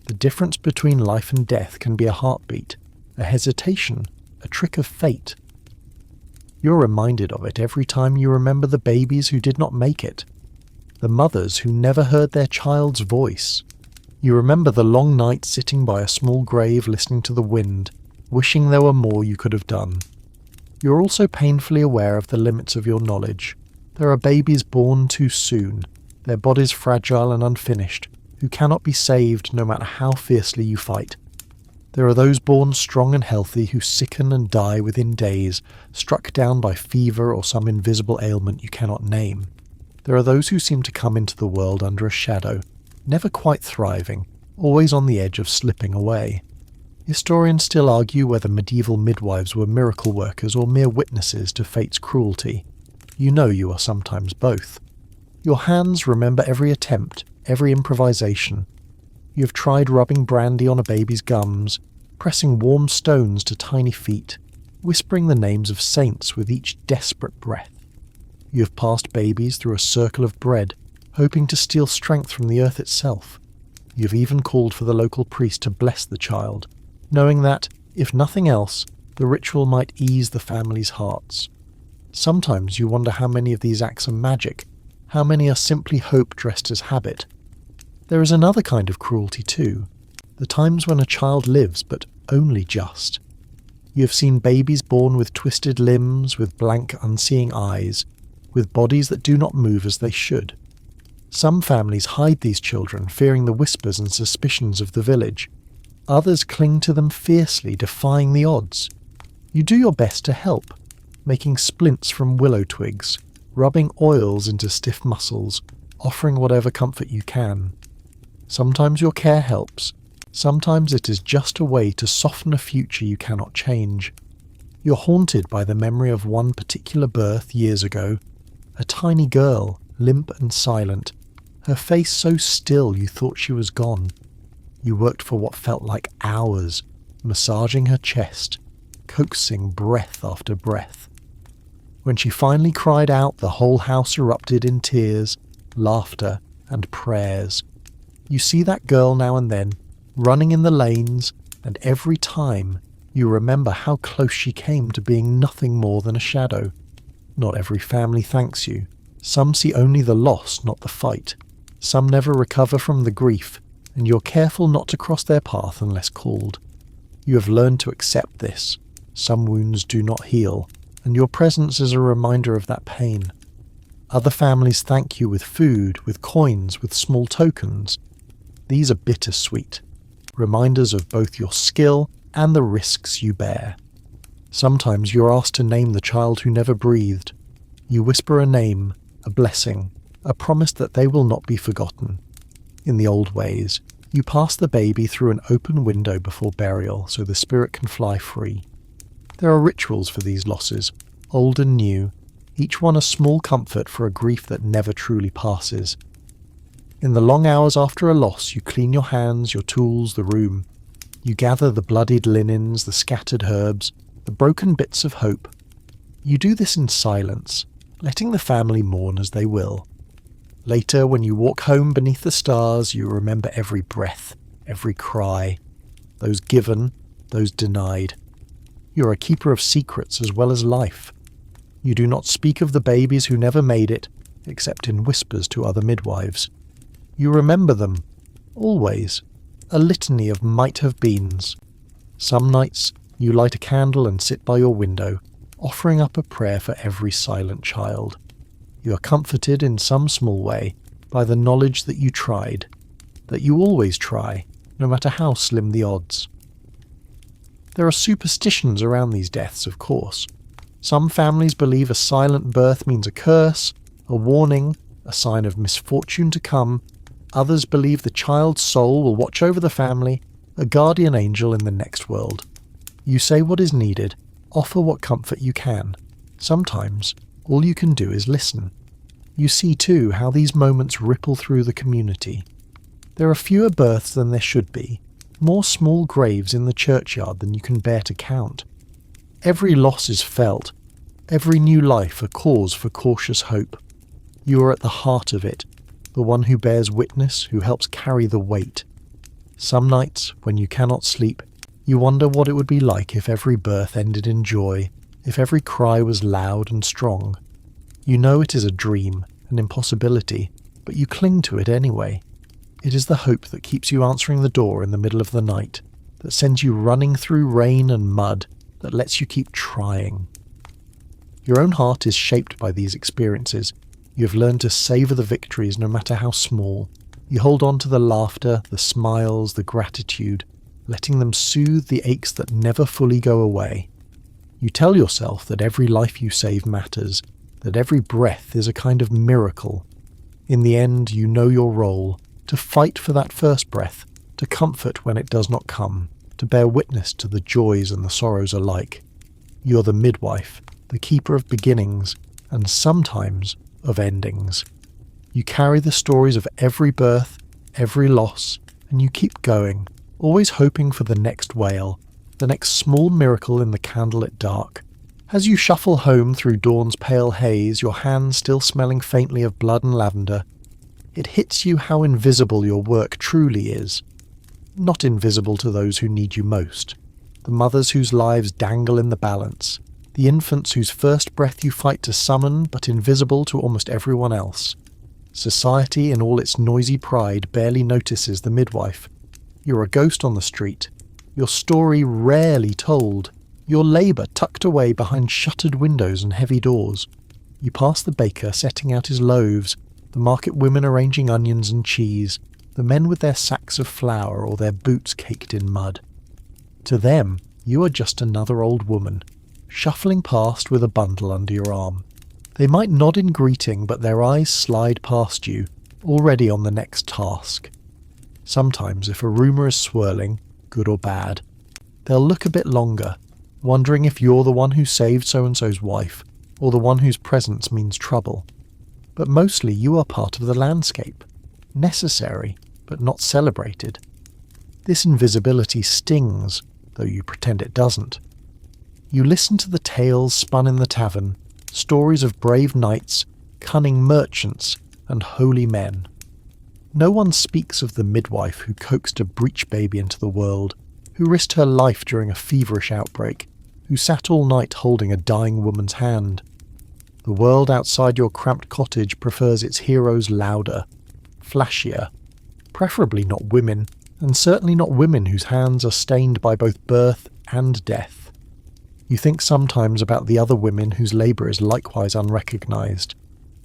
The difference between life and death can be a heartbeat, a hesitation, a trick of fate. You're reminded of it every time you remember the babies who did not make it, the mothers who never heard their child's voice. You remember the long nights sitting by a small grave listening to the wind, wishing there were more you could have done. You're also painfully aware of the limits of your knowledge. There are babies born too soon, their bodies fragile and unfinished, who cannot be saved no matter how fiercely you fight. There are those born strong and healthy who sicken and die within days, struck down by fever or some invisible ailment you cannot name. There are those who seem to come into the world under a shadow, never quite thriving, always on the edge of slipping away. Historians still argue whether medieval midwives were miracle workers or mere witnesses to fate's cruelty. You know you are sometimes both. Your hands remember every attempt, every improvisation. You have tried rubbing brandy on a baby's gums, pressing warm stones to tiny feet, whispering the names of saints with each desperate breath. You have passed babies through a circle of bread, hoping to steal strength from the earth itself. You have even called for the local priest to bless the child, knowing that, if nothing else, the ritual might ease the family's hearts. Sometimes you wonder how many of these acts are magic, how many are simply hope dressed as habit. There is another kind of cruelty too, the times when a child lives but only just. You have seen babies born with twisted limbs, with blank unseeing eyes, with bodies that do not move as they should. Some families hide these children, fearing the whispers and suspicions of the village. Others cling to them fiercely, defying the odds. You do your best to help, making splints from willow twigs, rubbing oils into stiff muscles, offering whatever comfort you can. Sometimes your care helps, sometimes it is just a way to soften a future you cannot change. You're haunted by the memory of one particular birth years ago, a tiny girl, limp and silent, her face so still you thought she was gone. You worked for what felt like hours, massaging her chest, coaxing breath after breath. When she finally cried out, the whole house erupted in tears, laughter, and prayers. You see that girl now and then, running in the lanes, and every time you remember how close she came to being nothing more than a shadow. Not every family thanks you. Some see only the loss, not the fight. Some never recover from the grief, and you're careful not to cross their path unless called. You have learned to accept this. Some wounds do not heal, and your presence is a reminder of that pain. Other families thank you with food, with coins, with small tokens. These are bittersweet, reminders of both your skill and the risks you bear. Sometimes you're asked to name the child who never breathed. You whisper a name, a blessing, a promise that they will not be forgotten. In the old ways, you pass the baby through an open window before burial so the spirit can fly free. There are rituals for these losses, old and new, each one a small comfort for a grief that never truly passes. In the long hours after a loss, you clean your hands, your tools, the room. You gather the bloodied linens, the scattered herbs, the broken bits of hope. You do this in silence, letting the family mourn as they will. Later, when you walk home beneath the stars, you remember every breath, every cry, those given, those denied. You're a keeper of secrets as well as life. You do not speak of the babies who never made it, except in whispers to other midwives. You remember them, always, a litany of might-have-beens. Some nights you light a candle and sit by your window, offering up a prayer for every silent child. You are comforted in some small way by the knowledge that you tried, that you always try, no matter how slim the odds. There are superstitions around these deaths, of course. Some families believe a silent birth means a curse, a warning, a sign of misfortune to come. Others believe the child's soul will watch over the family, a guardian angel in the next world. You say what is needed, offer what comfort you can. Sometimes, all you can do is listen. You see too how these moments ripple through the community. There are fewer births than there should be, more small graves in the churchyard than you can bear to count. Every loss is felt, every new life a cause for cautious hope. You are at the heart of it, the one who bears witness, who helps carry the weight. Some nights, when you cannot sleep, you wonder what it would be like if every birth ended in joy, if every cry was loud and strong. You know it is a dream, an impossibility, but you cling to it anyway. It is the hope that keeps you answering the door in the middle of the night, that sends you running through rain and mud, that lets you keep trying. Your own heart is shaped by these experiences. You have learned to savour the victories no matter how small. You hold on to the laughter, the smiles, the gratitude, letting them soothe the aches that never fully go away. You tell yourself that every life you save matters, that every breath is a kind of miracle. In the end, you know your role, to fight for that first breath, to comfort when it does not come, to bear witness to the joys and the sorrows alike. You're the midwife, the keeper of beginnings, and sometimes of endings. You carry the stories of every birth, every loss, and you keep going, always hoping for the next wail, the next small miracle in the candlelit dark. As you shuffle home through dawn's pale haze, your hands still smelling faintly of blood and lavender, it hits you how invisible your work truly is. Not invisible to those who need you most, the mothers whose lives dangle in the balance, the infants whose first breath you fight to summon, but invisible to almost everyone else. Society in all its noisy pride barely notices the midwife. You're a ghost on the street, your story rarely told, your labour tucked away behind shuttered windows and heavy doors. You pass the baker setting out his loaves, the market women arranging onions and cheese, the men with their sacks of flour or their boots caked in mud. To them, you are just another old woman, shuffling past with a bundle under your arm. They might nod in greeting, but their eyes slide past you, already on the next task. Sometimes, if a rumour is swirling, good or bad, they'll look a bit longer, wondering if you're the one who saved so-and-so's wife, or the one whose presence means trouble. But mostly you are part of the landscape, necessary, but not celebrated. This invisibility stings, though you pretend it doesn't. You listen to the tales spun in the tavern, stories of brave knights, cunning merchants, and holy men. No one speaks of the midwife who coaxed a breech baby into the world, who risked her life during a feverish outbreak, who sat all night holding a dying woman's hand. The world outside your cramped cottage prefers its heroes louder, flashier, preferably not women, and certainly not women whose hands are stained by both birth and death. You think sometimes about the other women whose labour is likewise unrecognised,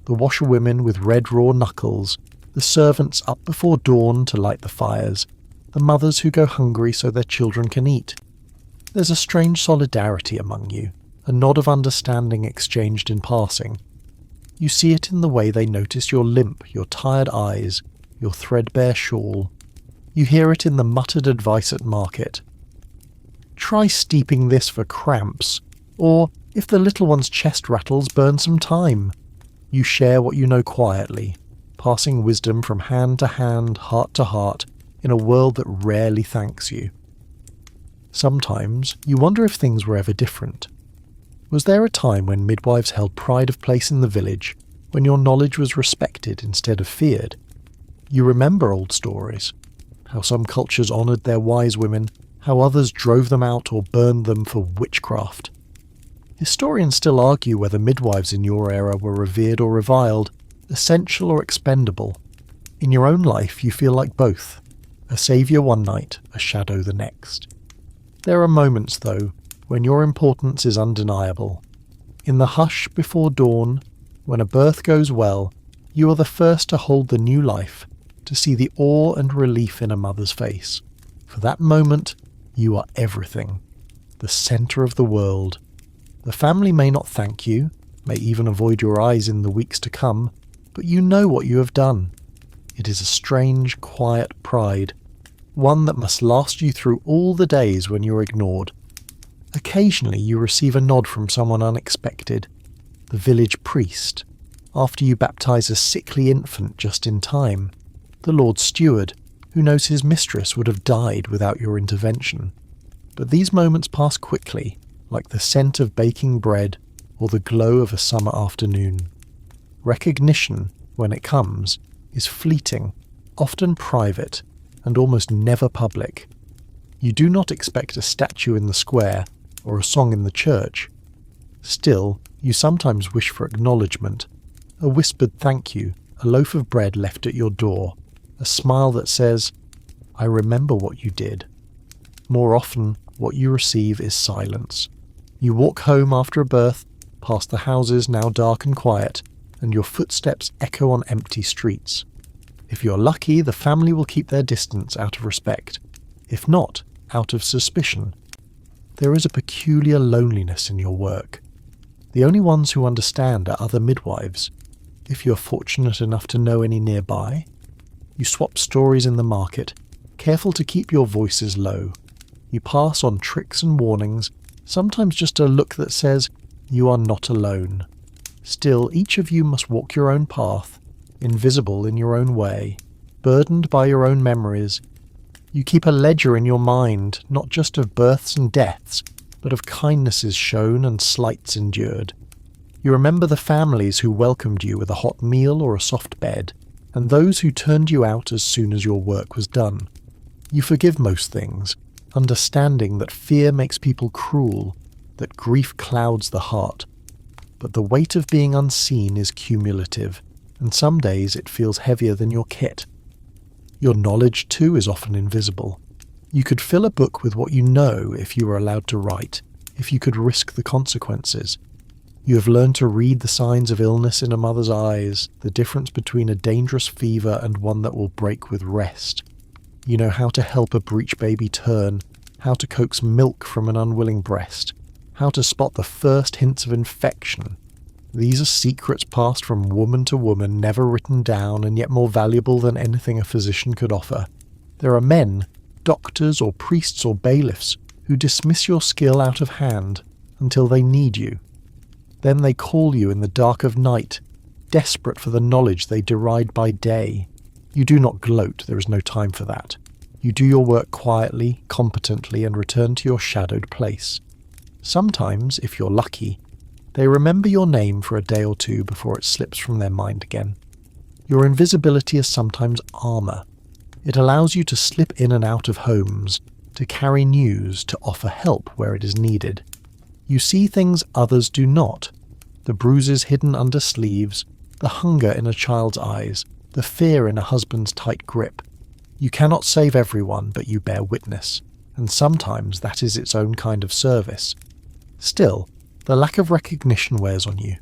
the washerwomen with red raw knuckles, the servants up before dawn to light the fires, the mothers who go hungry so their children can eat. There's a strange solidarity among you, a nod of understanding exchanged in passing. You see it in the way they notice your limp, your tired eyes, your threadbare shawl. You hear it in the muttered advice at market. Try steeping this for cramps, or, if the little one's chest rattles, burn some thyme. You share what you know quietly, passing wisdom from hand to hand, heart to heart, in a world that rarely thanks you. Sometimes you wonder if things were ever different. Was there a time when midwives held pride of place in the village, when your knowledge was respected instead of feared? You remember old stories, how some cultures honoured their wise women, how others drove them out or burned them for witchcraft. Historians still argue whether midwives in your era were revered or reviled, essential or expendable. In your own life you feel like both, a saviour one night, a shadow the next. There are moments, though, when your importance is undeniable. In the hush before dawn, when a birth goes well, you are the first to hold the new life, to see the awe and relief in a mother's face. For that moment, you are everything, the centre of the world. The family may not thank you, may even avoid your eyes in the weeks to come, but you know what you have done. It is a strange, quiet pride, one that must last you through all the days when you're ignored. Occasionally you receive a nod from someone unexpected, the village priest, after you baptize a sickly infant just in time, the Lord's steward, who knows his mistress would have died without your intervention. But these moments pass quickly, like the scent of baking bread or the glow of a summer afternoon. Recognition, when it comes, is fleeting, often private, and almost never public. You do not expect a statue in the square or a song in the church. Still, you sometimes wish for acknowledgement, a whispered thank you, a loaf of bread left at your door, a smile that says, "I remember what you did." More often, what you receive is silence. You walk home after a birth, past the houses now dark and quiet, and your footsteps echo on empty streets. If you're lucky, the family will keep their distance out of respect. If not, out of suspicion. There is a peculiar loneliness in your work. The only ones who understand are other midwives, if you're fortunate enough to know any nearby. You swap stories in the market, careful to keep your voices low. You pass on tricks and warnings, sometimes just a look that says, "You are not alone." Still, each of you must walk your own path, invisible in your own way, burdened by your own memories. You keep a ledger in your mind, not just of births and deaths, but of kindnesses shown and slights endured. You remember the families who welcomed you with a hot meal or a soft bed, and those who turned you out as soon as your work was done. You forgive most things, understanding that fear makes people cruel, that grief clouds the heart. But the weight of being unseen is cumulative, and some days it feels heavier than your kit. Your knowledge, too, is often invisible. You could fill a book with what you know if you were allowed to write, if you could risk the consequences. You have learned to read the signs of illness in a mother's eyes, the difference between a dangerous fever and one that will break with rest. You know how to help a breech baby turn, how to coax milk from an unwilling breast, how to spot the first hints of infection. These are secrets passed from woman to woman, never written down, and yet more valuable than anything a physician could offer. There are men, doctors or priests or bailiffs, who dismiss your skill out of hand until they need you. Then they call you in the dark of night, desperate for the knowledge they deride by day. You do not gloat, there is no time for that. You do your work quietly, competently, and return to your shadowed place. Sometimes, if you're lucky, they remember your name for a day or two before it slips from their mind again. Your invisibility is sometimes armour. It allows you to slip in and out of homes, to carry news, to offer help where it is needed. You see things others do not, the bruises hidden under sleeves, the hunger in a child's eyes, the fear in a husband's tight grip. You cannot save everyone, but you bear witness, and sometimes that is its own kind of service. Still, the lack of recognition wears on you.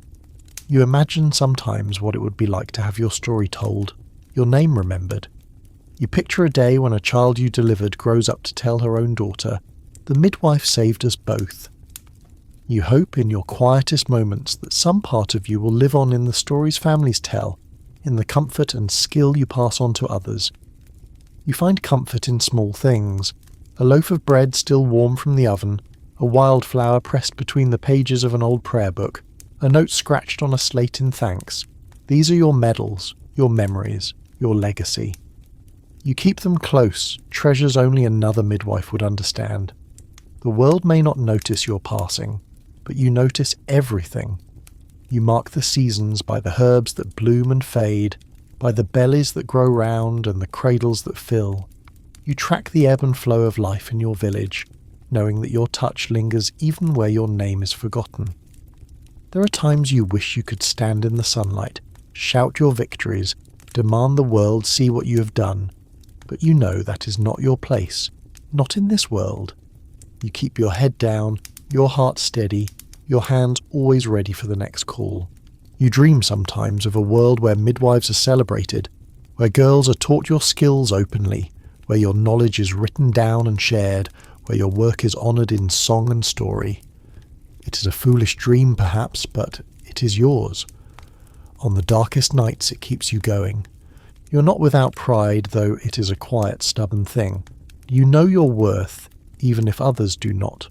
You imagine sometimes what it would be like to have your story told, your name remembered. You picture a day when a child you delivered grows up to tell her own daughter, "The midwife saved us both." You hope in your quietest moments that some part of you will live on in the stories families tell, in the comfort and skill you pass on to others. You find comfort in small things, a loaf of bread still warm from the oven, a wildflower pressed between the pages of an old prayer book, a note scratched on a slate in thanks. These are your medals, your memories, your legacy. You keep them close, treasures only another midwife would understand. The world may not notice your passing, but you notice everything. You mark the seasons by the herbs that bloom and fade, by the bellies that grow round and the cradles that fill. You track the ebb and flow of life in your village, knowing that your touch lingers even where your name is forgotten. There are times you wish you could stand in the sunlight, shout your victories, demand the world see what you have done, but you know that is not your place, not in this world. You keep your head down, your heart steady, your hands always ready for the next call. You dream sometimes of a world where midwives are celebrated, where girls are taught your skills openly, where your knowledge is written down and shared, where your work is honoured in song and story. It is a foolish dream perhaps, but it is yours. On the darkest nights it keeps you going. You're not without pride, though it is a quiet, stubborn thing. You know your worth, even if others do not.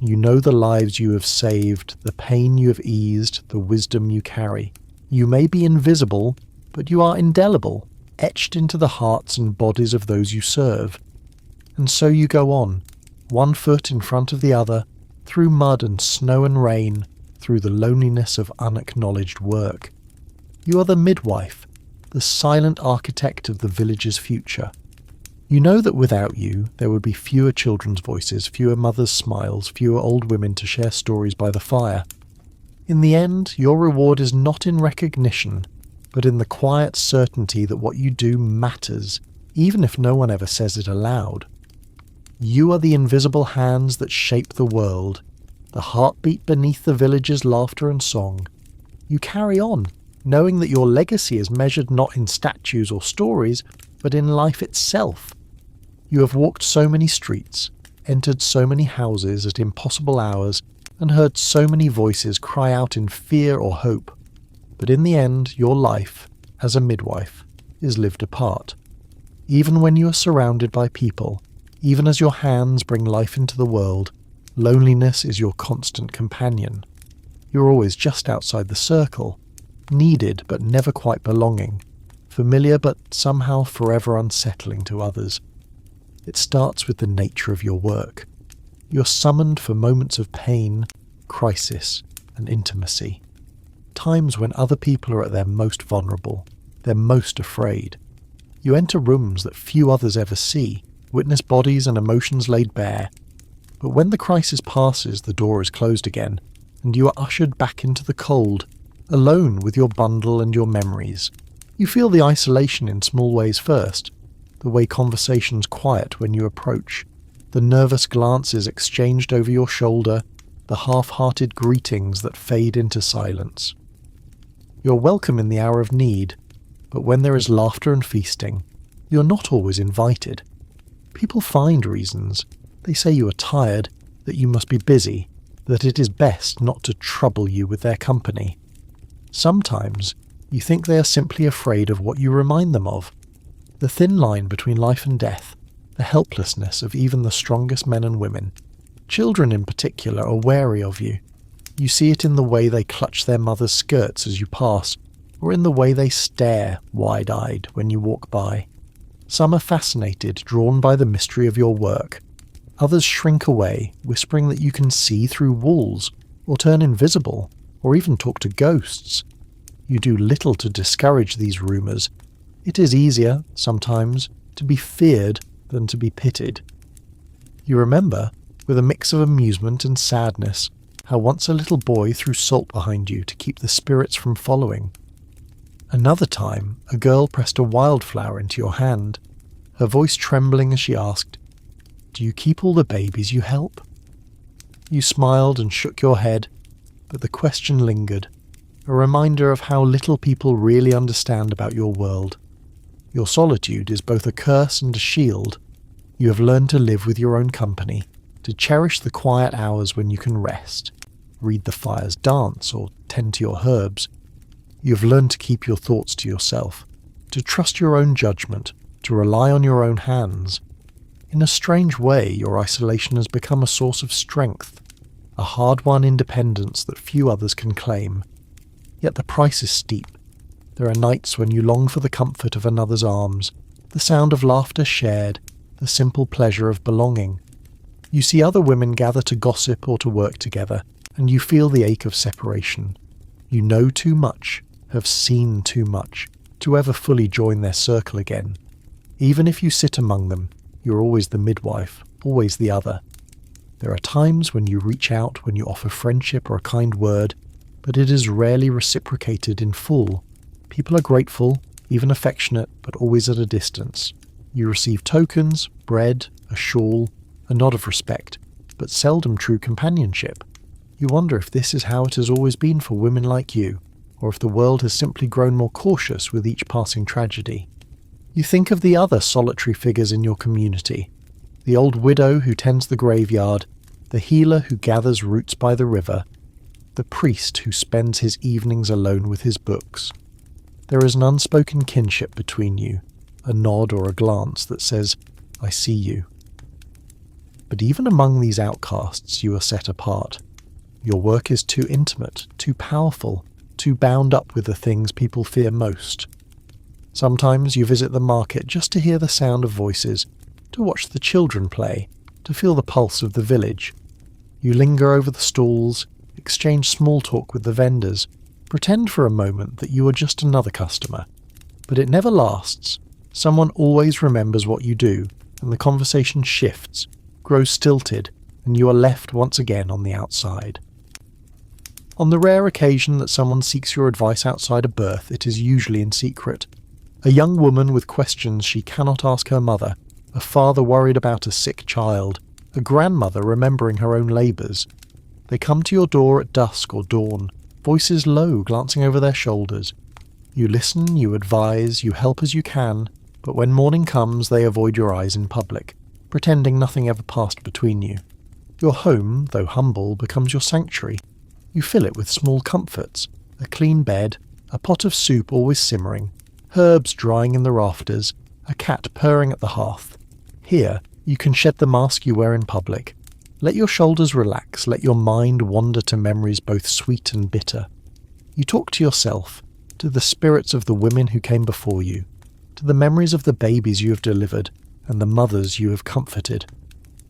You know the lives you have saved, the pain you have eased, the wisdom you carry. You may be invisible, but you are indelible, etched into the hearts and bodies of those you serve. And so you go on, one foot in front of the other, through mud and snow and rain, through the loneliness of unacknowledged work. You are the midwife, the silent architect of the village's future. You know that without you, there would be fewer children's voices, fewer mothers' smiles, fewer old women to share stories by the fire. In the end, your reward is not in recognition, but in the quiet certainty that what you do matters, even if no one ever says it aloud. You are the invisible hands that shape the world, the heartbeat beneath the village's laughter and song. You carry on, knowing that your legacy is measured not in statues or stories, but in life itself. You have walked so many streets, entered so many houses at impossible hours, and heard so many voices cry out in fear or hope. But in the end, your life, as a midwife, is lived apart. Even when you are surrounded by people, even as your hands bring life into the world, loneliness is your constant companion. You're always just outside the circle, needed but never quite belonging, familiar but somehow forever unsettling to others. It starts with the nature of your work. You're summoned for moments of pain, crisis, and intimacy. Times when other people are at their most vulnerable, their most afraid. You enter rooms that few others ever see, witness bodies and emotions laid bare. But when the crisis passes, the door is closed again, and you are ushered back into the cold, alone with your bundle and your memories. You feel the isolation in small ways first, the way conversations quiet when you approach, the nervous glances exchanged over your shoulder, the half-hearted greetings that fade into silence. You're welcome in the hour of need, but when there is laughter and feasting, you're not always invited. People find reasons. They say you are tired, that you must be busy, that it is best not to trouble you with their company. Sometimes you think they are simply afraid of what you remind them of. The thin line between life and death, the helplessness of even the strongest men and women. Children in particular are wary of you. You see it in the way they clutch their mother's skirts as you pass, or in the way they stare, wide-eyed, when you walk by. Some are fascinated, drawn by the mystery of your work. Others shrink away, whispering that you can see through walls, or turn invisible, or even talk to ghosts. You do little to discourage these rumours. It is easier, sometimes, to be feared than to be pitied. You remember, with a mix of amusement and sadness, how once a little boy threw salt behind you to keep the spirits from following. Another time, a girl pressed a wildflower into your hand, her voice trembling as she asked, "Do you keep all the babies you help?" You smiled and shook your head, but the question lingered, a reminder of how little people really understand about your world. Your solitude is both a curse and a shield. You have learned to live with your own company, to cherish the quiet hours when you can rest, read the fires dance, or tend to your herbs. You have learned to keep your thoughts to yourself, to trust your own judgment, to rely on your own hands. In a strange way, your isolation has become a source of strength, a hard-won independence that few others can claim. Yet the price is steep. There are nights when you long for the comfort of another's arms, the sound of laughter shared, the simple pleasure of belonging. You see other women gather to gossip or to work together, and you feel the ache of separation. You know too much, have seen too much, to ever fully join their circle again. Even if you sit among them, you're always the midwife, always the other. There are times when you reach out, when you offer friendship or a kind word, but it is rarely reciprocated in full. People are grateful, even affectionate, but always at a distance. You receive tokens, bread, a shawl, a nod of respect, but seldom true companionship. You wonder if this is how it has always been for women like you, or if the world has simply grown more cautious with each passing tragedy. You think of the other solitary figures in your community, the old widow who tends the graveyard, the healer who gathers roots by the river, the priest who spends his evenings alone with his books. There is an unspoken kinship between you, a nod or a glance that says, "I see you." But even among these outcasts you are set apart. Your work is too intimate, too powerful, too bound up with the things people fear most. Sometimes you visit the market just to hear the sound of voices, to watch the children play, to feel the pulse of the village. You linger over the stalls, exchange small talk with the vendors, pretend for a moment that you are just another customer. But it never lasts. Someone always remembers what you do, and the conversation shifts, grows stilted, and you are left once again on the outside. On the rare occasion that someone seeks your advice outside a birth, it is usually in secret. A young woman with questions she cannot ask her mother, a father worried about a sick child, a grandmother remembering her own labours. They come to your door at dusk or dawn, voices low, glancing over their shoulders. You listen, you advise, you help as you can, but when morning comes they avoid your eyes in public, pretending nothing ever passed between you. Your home, though humble, becomes your sanctuary. You fill it with small comforts, a clean bed, a pot of soup always simmering, herbs drying in the rafters, a cat purring at the hearth. Here, you can shed the mask you wear in public. Let your shoulders relax, let your mind wander to memories both sweet and bitter. You talk to yourself, to the spirits of the women who came before you, to the memories of the babies you have delivered and the mothers you have comforted.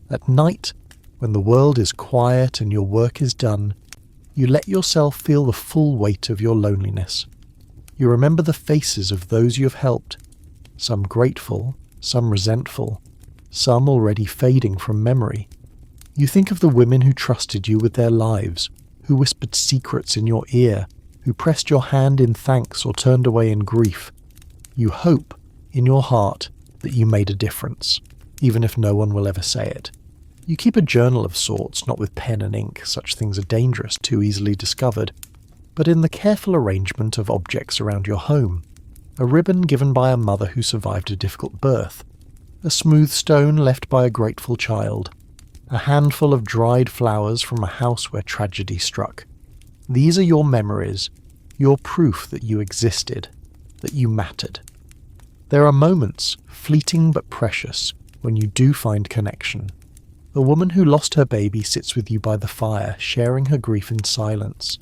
At night, when the world is quiet and your work is done, you let yourself feel the full weight of your loneliness. You remember the faces of those you have helped, some grateful, some resentful, some already fading from memory. You think of the women who trusted you with their lives, who whispered secrets in your ear, who pressed your hand in thanks or turned away in grief. You hope, in your heart, that you made a difference, even if no one will ever say it. You keep a journal of sorts, not with pen and ink, such things are dangerous, too easily discovered, but in the careful arrangement of objects around your home. A ribbon given by a mother who survived a difficult birth, a smooth stone left by a grateful child, a handful of dried flowers from a house where tragedy struck. These are your memories, your proof that you existed, that you mattered. There are moments, fleeting but precious, when you do find connection. The woman who lost her baby sits with you by the fire, sharing her grief in silence.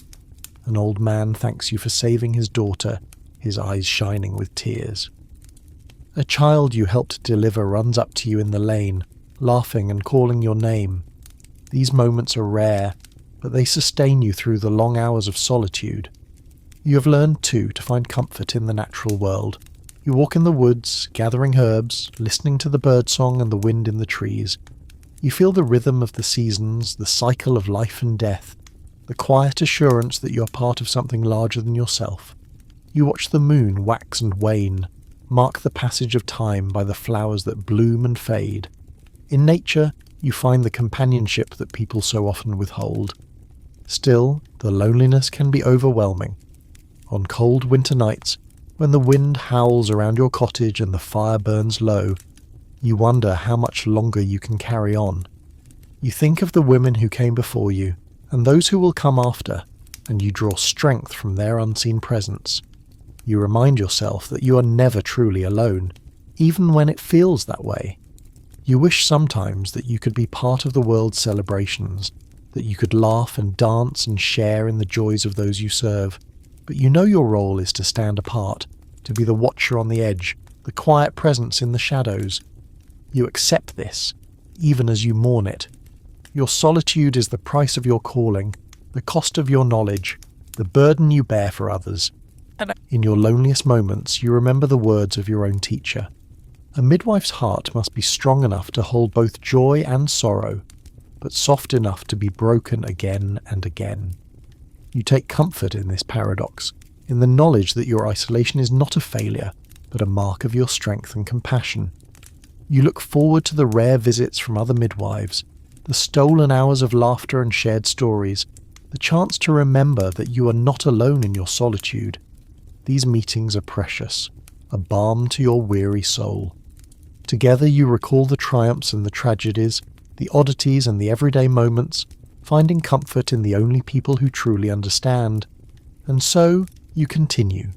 An old man thanks you for saving his daughter, his eyes shining with tears. A child you helped deliver runs up to you in the lane, laughing and calling your name. These moments are rare, but they sustain you through the long hours of solitude. You have learned, too, to find comfort in the natural world. You walk in the woods, gathering herbs, listening to the birdsong and the wind in the trees. You feel the rhythm of the seasons, the cycle of life and death, the quiet assurance that you are part of something larger than yourself. You watch the moon wax and wane, mark the passage of time by the flowers that bloom and fade. In nature, you find the companionship that people so often withhold. Still, the loneliness can be overwhelming. On cold winter nights, when the wind howls around your cottage and the fire burns low, you wonder how much longer you can carry on. You think of the women who came before you, and those who will come after, and you draw strength from their unseen presence. You remind yourself that you are never truly alone, even when it feels that way. You wish sometimes that you could be part of the world's celebrations, that you could laugh and dance and share in the joys of those you serve, but you know your role is to stand apart, to be the watcher on the edge, the quiet presence in the shadows. You accept this, even as you mourn it. Your solitude is the price of your calling, the cost of your knowledge, the burden you bear for others. In your loneliest moments, you remember the words of your own teacher. A midwife's heart must be strong enough to hold both joy and sorrow, but soft enough to be broken again and again. You take comfort in this paradox, in the knowledge that your isolation is not a failure, but a mark of your strength and compassion. You look forward to the rare visits from other midwives, the stolen hours of laughter and shared stories, the chance to remember that you are not alone in your solitude. These meetings are precious, a balm to your weary soul. Together you recall the triumphs and the tragedies, the oddities and the everyday moments, finding comfort in the only people who truly understand. And so you continue,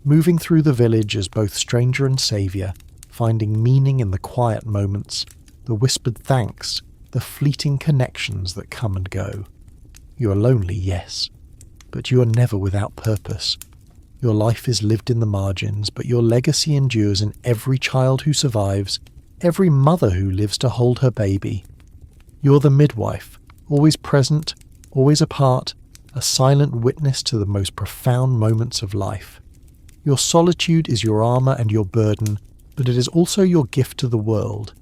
moving through the village as both stranger and saviour, finding meaning in the quiet moments, the whispered thanks, the fleeting connections that come and go. You are lonely, yes, but you are never without purpose. Your life is lived in the margins, but your legacy endures in every child who survives, every mother who lives to hold her baby. You're the midwife, always present, always apart, a silent witness to the most profound moments of life. Your solitude is your armour and your burden, but it is also your gift to the world.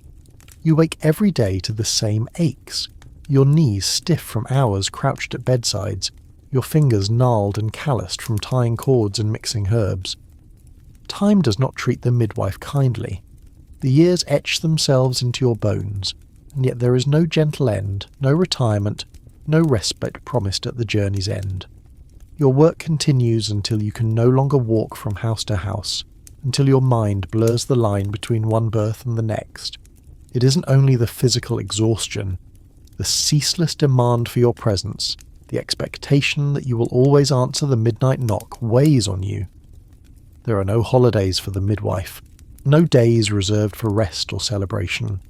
You wake every day to the same aches, your knees stiff from hours crouched at bedsides, your fingers gnarled and calloused from tying cords and mixing herbs. Time does not treat the midwife kindly. The years etch themselves into your bones, and yet there is no gentle end, no retirement, no respite promised at the journey's end. Your work continues until you can no longer walk from house to house, until your mind blurs the line between one birth and the next. It isn't only the physical exhaustion, the ceaseless demand for your presence, the expectation that you will always answer the midnight knock weighs on you. There are no holidays for the midwife, no days reserved for rest or celebration.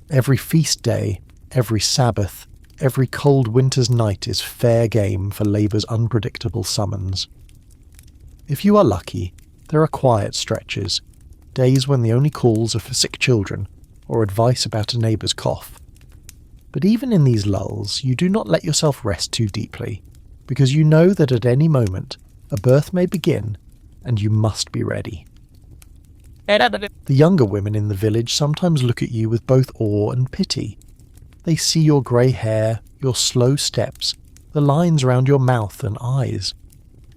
Every feast day, every Sabbath, every cold winter's night is fair game for labour's unpredictable summons. If you are lucky, there are quiet stretches, days when the only calls are for sick children or advice about a neighbour's cough. But even in these lulls, you do not let yourself rest too deeply, because you know that at any moment a birth may begin, and you must be ready. The younger women in the village sometimes look at you with both awe and pity. They see your grey hair, your slow steps, the lines around your mouth and eyes.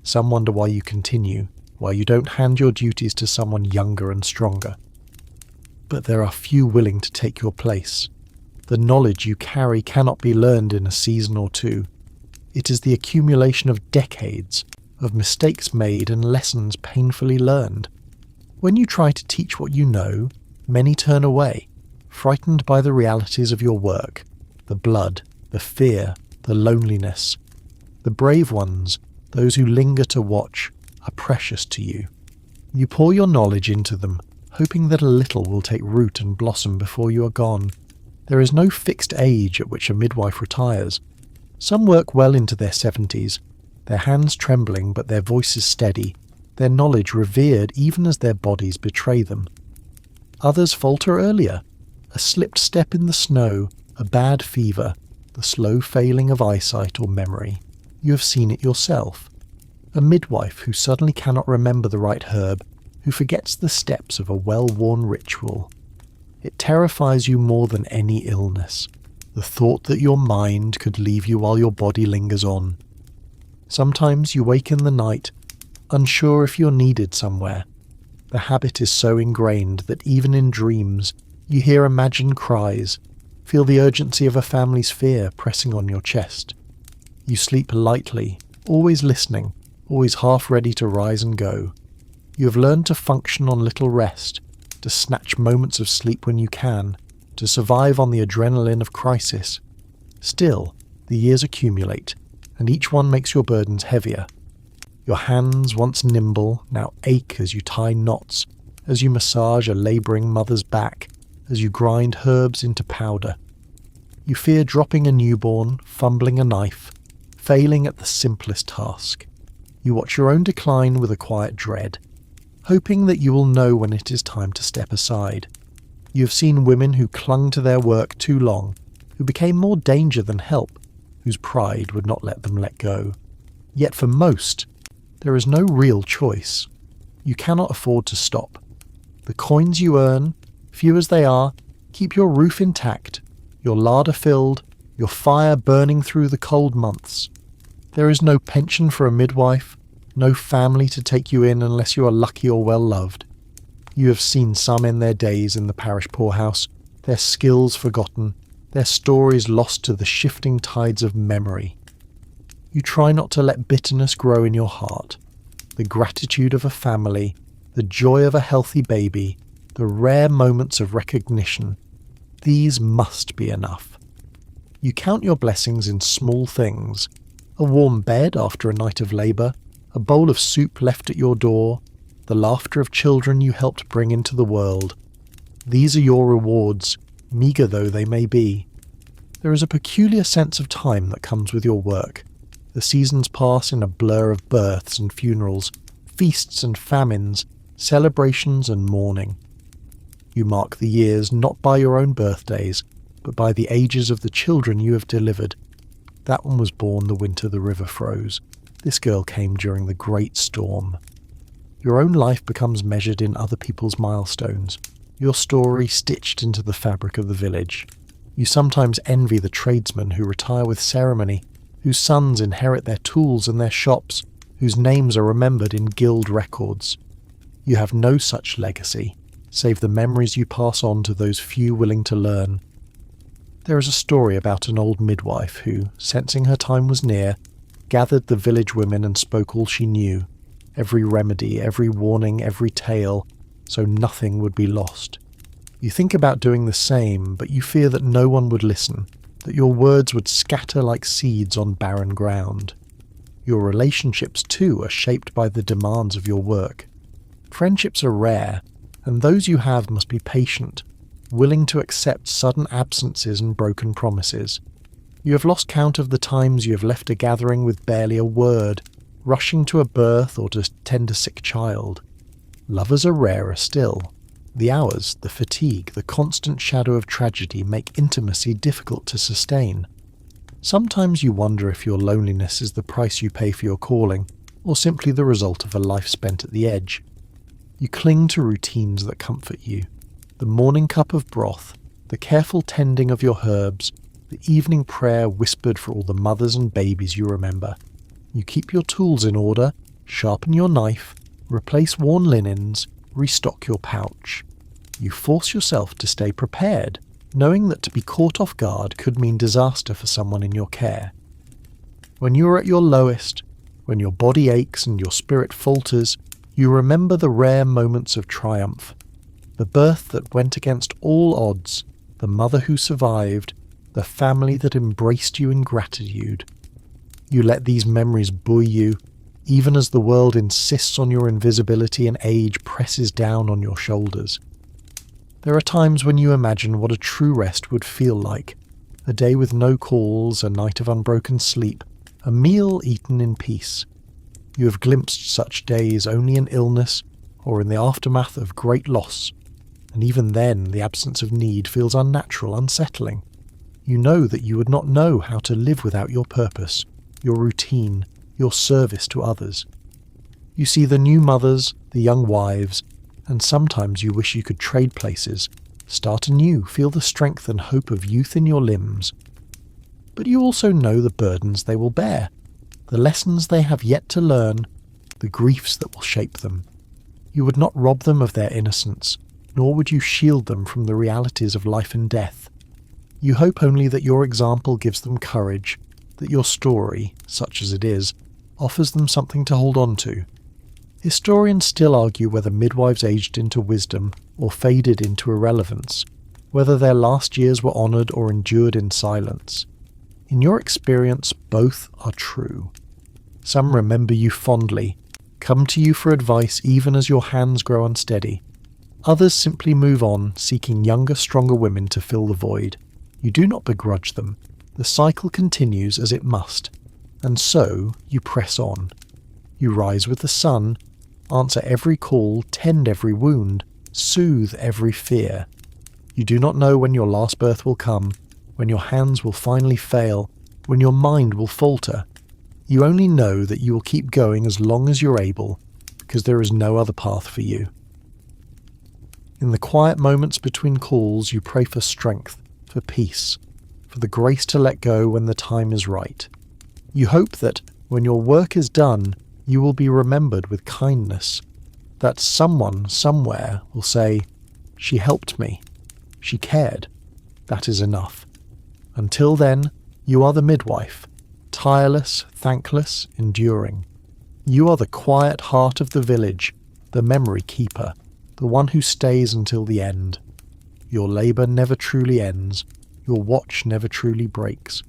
Some wonder why you continue, why you don't hand your duties to someone younger and stronger. But there are few willing to take your place. The knowledge you carry cannot be learned in a season or two. It is the accumulation of decades, of mistakes made and lessons painfully learned. When you try to teach what you know, many turn away, frightened by the realities of your work, the blood, the fear, the loneliness. The brave ones, those who linger to watch, are precious to you. You pour your knowledge into them, hoping that a little will take root and blossom before you are gone. There is no fixed age at which a midwife retires. Some work well into their 70s, their hands trembling but their voices steady, their knowledge revered even as their bodies betray them. Others falter earlier. A slipped step in the snow, a bad fever, the slow failing of eyesight or memory. You have seen it yourself. A midwife who suddenly cannot remember the right herb, who forgets the steps of a well-worn ritual. It terrifies you more than any illness, the thought that your mind could leave you while your body lingers on. Sometimes you wake in the night, unsure if you're needed somewhere. The habit is so ingrained that even in dreams, you hear imagined cries, feel the urgency of a family's fear pressing on your chest. You sleep lightly, always listening, always half ready to rise and go. You have learned to function on little rest, to snatch moments of sleep when you can, to survive on the adrenaline of crisis. Still, the years accumulate, and each one makes your burdens heavier. Your hands, once nimble, now ache as you tie knots, as you massage a labouring mother's back, as you grind herbs into powder. You fear dropping a newborn, fumbling a knife, failing at the simplest task. You watch your own decline with a quiet dread, hoping that you will know when it is time to step aside. You have seen women who clung to their work too long, who became more danger than help, whose pride would not let them let go. Yet for most, there is no real choice. You cannot afford to stop. The coins you earn, few as they are, keep your roof intact, your larder filled, your fire burning through the cold months. There is no pension for a midwife, no family to take you in unless you are lucky or well loved. You have seen some end their days in the parish poorhouse, their skills forgotten, their stories lost to the shifting tides of memory. You try not to let bitterness grow in your heart. The gratitude of a family, the joy of a healthy baby, the rare moments of recognition, these must be enough. You count your blessings in small things: a warm bed after a night of labour, a bowl of soup left at your door, the laughter of children you helped bring into the world. These are your rewards, meagre though they may be. There is a peculiar sense of time that comes with your work. The seasons pass in a blur of births and funerals, feasts and famines, celebrations and mourning. You mark the years not by your own birthdays, but by the ages of the children you have delivered. That one was born the winter the river froze. This girl came during the great storm. Your own life becomes measured in other people's milestones, your story stitched into the fabric of the village. You sometimes envy the tradesmen who retire with ceremony, whose sons inherit their tools and their shops, whose names are remembered in guild records. You have no such legacy, save the memories you pass on to those few willing to learn. There is a story about an old midwife who, sensing her time was near, gathered the village women and spoke all she knew, every remedy, every warning, every tale, so nothing would be lost. You think about doing the same, but you fear that no one would listen, that your words would scatter like seeds on barren ground. Your relationships, too, are shaped by the demands of your work. Friendships are rare, and those you have must be patient, willing to accept sudden absences and broken promises. You have lost count of the times you have left a gathering with barely a word, rushing to a birth or to tend a sick child. Lovers are rarer still. The hours, the fatigue, the constant shadow of tragedy make intimacy difficult to sustain. Sometimes you wonder if your loneliness is the price you pay for your calling, or simply the result of a life spent at the edge. You cling to routines that comfort you. The morning cup of broth, the careful tending of your herbs, the evening prayer whispered for all the mothers and babies you remember. You keep your tools in order, sharpen your knife, replace worn linens, restock your pouch. You force yourself to stay prepared, knowing that to be caught off guard could mean disaster for someone in your care. When you are at your lowest, when your body aches and your spirit falters, you remember the rare moments of triumph, the birth that went against all odds, the mother who survived, the family that embraced you in gratitude. You let these memories buoy you, even as the world insists on your invisibility and age presses down on your shoulders. There are times when you imagine what a true rest would feel like, a day with no calls, a night of unbroken sleep, a meal eaten in peace. You have glimpsed such days only in illness or in the aftermath of great loss, and even then the absence of need feels unnatural, unsettling. You know that you would not know how to live without your purpose, your routine, your service to others. You see the new mothers, the young wives, and sometimes you wish you could trade places, start anew, feel the strength and hope of youth in your limbs. But you also know the burdens they will bear, the lessons they have yet to learn, the griefs that will shape them. You would not rob them of their innocence, nor would you shield them from the realities of life and death. You hope only that your example gives them courage, that your story, such as it is, offers them something to hold on to. Historians still argue whether midwives aged into wisdom or faded into irrelevance, whether their last years were honoured or endured in silence. In your experience, both are true. Some remember you fondly, come to you for advice even as your hands grow unsteady. Others simply move on, seeking younger, stronger women to fill the void. You do not begrudge them. The cycle continues as it must, and so you press on. You rise with the sun, answer every call, tend every wound, soothe every fear. You do not know when your last birth will come, when your hands will finally fail, when your mind will falter. You only know that you will keep going as long as you're able, because there is no other path for you. In the quiet moments between calls, you pray for strength, for peace, for the grace to let go when the time is right. You hope that, when your work is done, you will be remembered with kindness, that someone somewhere will say, "She helped me. She cared. That is enough." Until then, you are the midwife, tireless, thankless, enduring. You are the quiet heart of the village, the memory keeper, the one who stays until the end. Your labour never truly ends, your watch never truly breaks,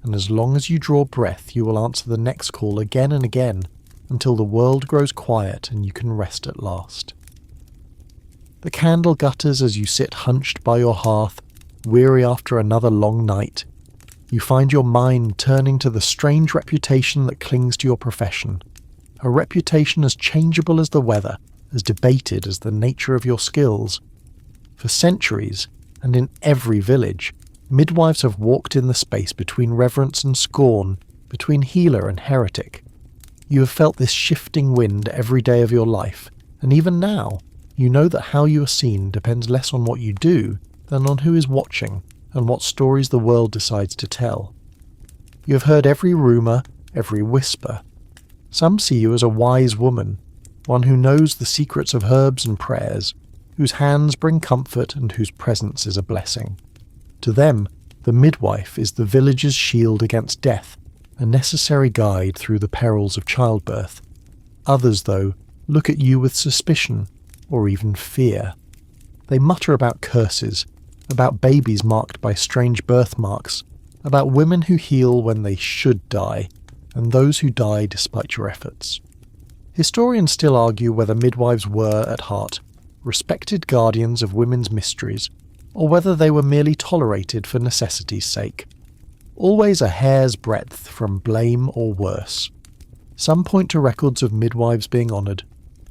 and as long as you draw breath you will answer the next call again and again, until the world grows quiet and you can rest at last. The candle gutters as you sit hunched by your hearth, weary after another long night. You find your mind turning to the strange reputation that clings to your profession, a reputation as changeable as the weather, as debated as the nature of your skills. For centuries, and in every village, midwives have walked in the space between reverence and scorn, between healer and heretic. You have felt this shifting wind every day of your life, and even now, you know that how you are seen depends less on what you do than on who is watching and what stories the world decides to tell. You have heard every rumour, every whisper. Some see you as a wise woman, one who knows the secrets of herbs and prayers, whose hands bring comfort and whose presence is a blessing. To them, the midwife is the village's shield against death, a necessary guide through the perils of childbirth. Others, though, look at you with suspicion, or even fear. They mutter about curses, about babies marked by strange birthmarks, about women who heal when they should die, and those who die despite your efforts. Historians still argue whether midwives were, at heart, respected guardians of women's mysteries, or whether they were merely tolerated for necessity's sake. Always a hair's breadth from blame or worse. Some point to records of midwives being honoured,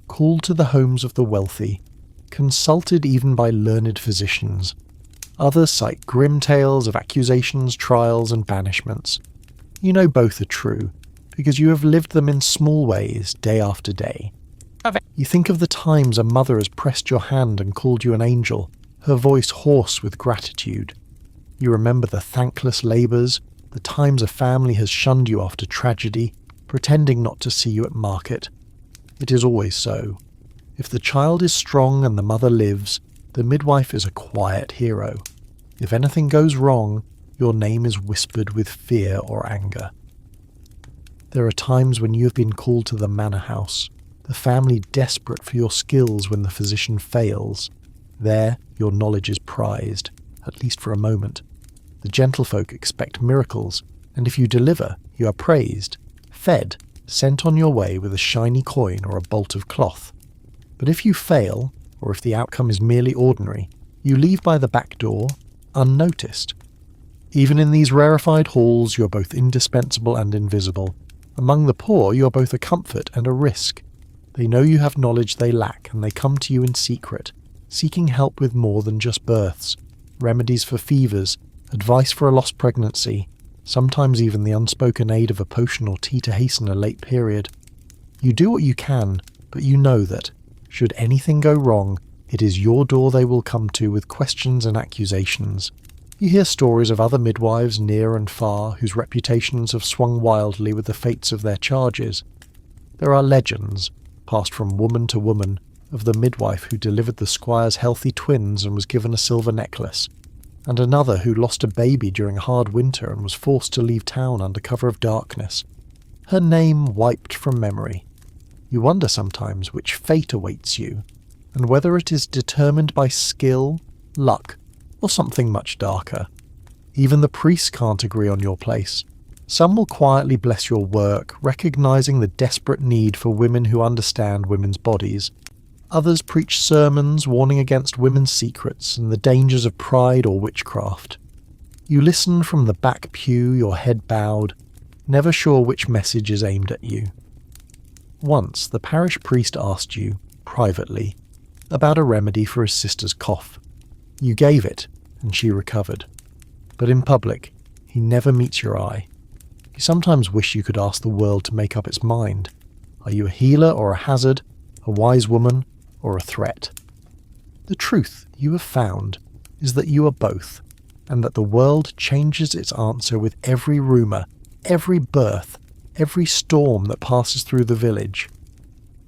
called to the homes of the wealthy, consulted even by learned physicians. Others cite grim tales of accusations, trials and banishments. You know both are true, because you have lived them in small ways day after day. You think of the times a mother has pressed your hand and called you an angel, her voice hoarse with gratitude. You remember the thankless labours, the times a family has shunned you after tragedy, pretending not to see you at market. It is always so. If the child is strong and the mother lives, the midwife is a quiet hero. If anything goes wrong, your name is whispered with fear or anger. There are times when you have been called to the manor house, the family desperate for your skills when the physician fails. There, your knowledge is prized, at least for a moment. The gentlefolk expect miracles, and if you deliver, you are praised, fed, sent on your way with a shiny coin or a bolt of cloth. But if you fail, or if the outcome is merely ordinary, you leave by the back door, unnoticed. Even in these rarefied halls, you are both indispensable and invisible. Among the poor, you are both a comfort and a risk. They know you have knowledge they lack, and they come to you in secret, seeking help with more than just births, remedies for fevers, advice for a lost pregnancy, sometimes even the unspoken aid of a potion or tea to hasten a late period. You do what you can, but you know that, should anything go wrong, it is your door they will come to with questions and accusations. You hear stories of other midwives near and far whose reputations have swung wildly with the fates of their charges. There are legends, passed from woman to woman, of the midwife who delivered the squire's healthy twins and was given a silver necklace, and another who lost a baby during a hard winter and was forced to leave town under cover of darkness. Her name wiped from memory. You wonder sometimes which fate awaits you, and whether it is determined by skill, luck, or something much darker. Even the priests can't agree on your place. Some will quietly bless your work, recognizing the desperate need for women who understand women's bodies. Others preach sermons warning against women's secrets and the dangers of pride or witchcraft. You listen from the back pew, your head bowed, never sure which message is aimed at you. Once the parish priest asked you, privately, about a remedy for his sister's cough. You gave it, and she recovered. But in public, he never meets your eye. You sometimes wish you could ask the world to make up its mind. Are you a healer or a hazard, a wise woman or a threat? The truth you have found is that you are both, and that the world changes its answer with every rumour, every birth, every storm that passes through the village.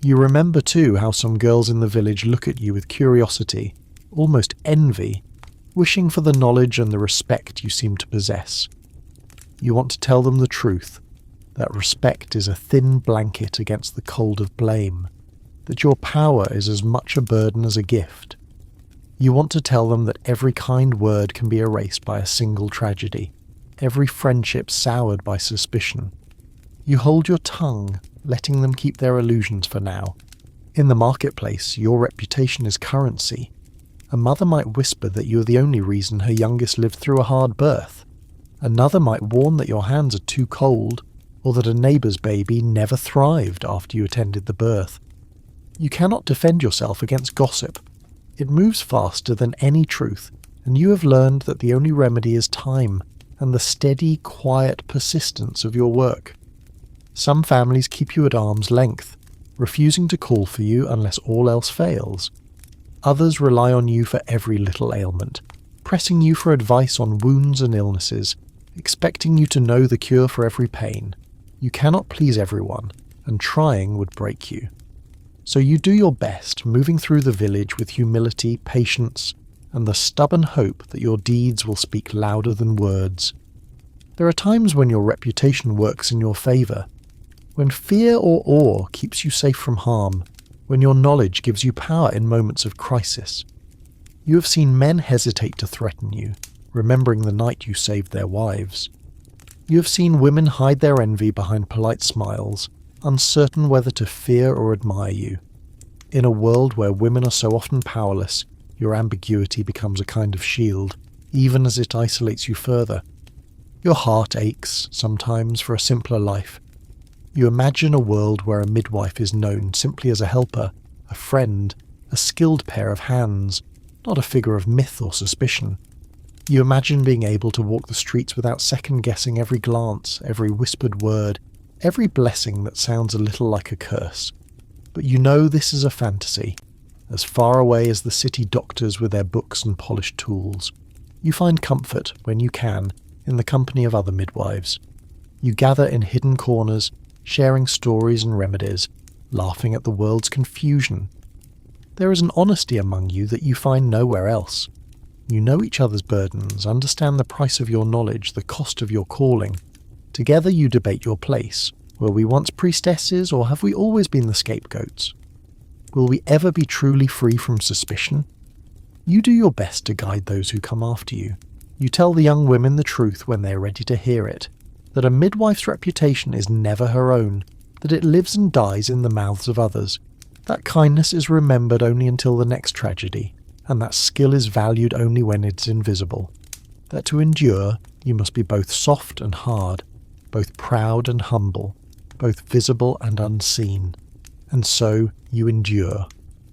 You remember too how some girls in the village look at you with curiosity, almost envy, wishing for the knowledge and the respect you seem to possess. You want to tell them the truth, that respect is a thin blanket against the cold of blame, that your power is as much a burden as a gift. You want to tell them that every kind word can be erased by a single tragedy, every friendship soured by suspicion. You hold your tongue, letting them keep their illusions for now. In the marketplace, your reputation is currency. A mother might whisper that you are the only reason her youngest lived through a hard birth. Another might warn that your hands are too cold, or that a neighbour's baby never thrived after you attended the birth. You cannot defend yourself against gossip. It moves faster than any truth, and you have learned that the only remedy is time, and the steady, quiet persistence of your work. Some families keep you at arm's length, refusing to call for you unless all else fails. Others rely on you for every little ailment, pressing you for advice on wounds and illnesses, expecting you to know the cure for every pain. You cannot please everyone, and trying would break you. So you do your best, moving through the village with humility, patience, and the stubborn hope that your deeds will speak louder than words. There are times when your reputation works in your favour, when fear or awe keeps you safe from harm, when your knowledge gives you power in moments of crisis. You have seen men hesitate to threaten you, remembering the night you saved their wives. You have seen women hide their envy behind polite smiles, uncertain whether to fear or admire you. In a world where women are so often powerless, your ambiguity becomes a kind of shield, even as it isolates you further. Your heart aches, sometimes, for a simpler life. You imagine a world where a midwife is known simply as a helper, a friend, a skilled pair of hands, not a figure of myth or suspicion. You imagine being able to walk the streets without second-guessing every glance, every whispered word, every blessing that sounds a little like a curse. But you know this is a fantasy, as far away as the city doctors with their books and polished tools. You find comfort, when you can, in the company of other midwives. You gather in hidden corners, sharing stories and remedies, laughing at the world's confusion. There is an honesty among you that you find nowhere else. You know each other's burdens, understand the price of your knowledge, the cost of your calling. Together you debate your place. Were we once priestesses, or have we always been the scapegoats? Will we ever be truly free from suspicion? You do your best to guide those who come after you. You tell the young women the truth when they are ready to hear it, that a midwife's reputation is never her own, that it lives and dies in the mouths of others, that kindness is remembered only until the next tragedy, and that skill is valued only when it's invisible, that to endure you must be both soft and hard, both proud and humble, both visible and unseen. And so you endure.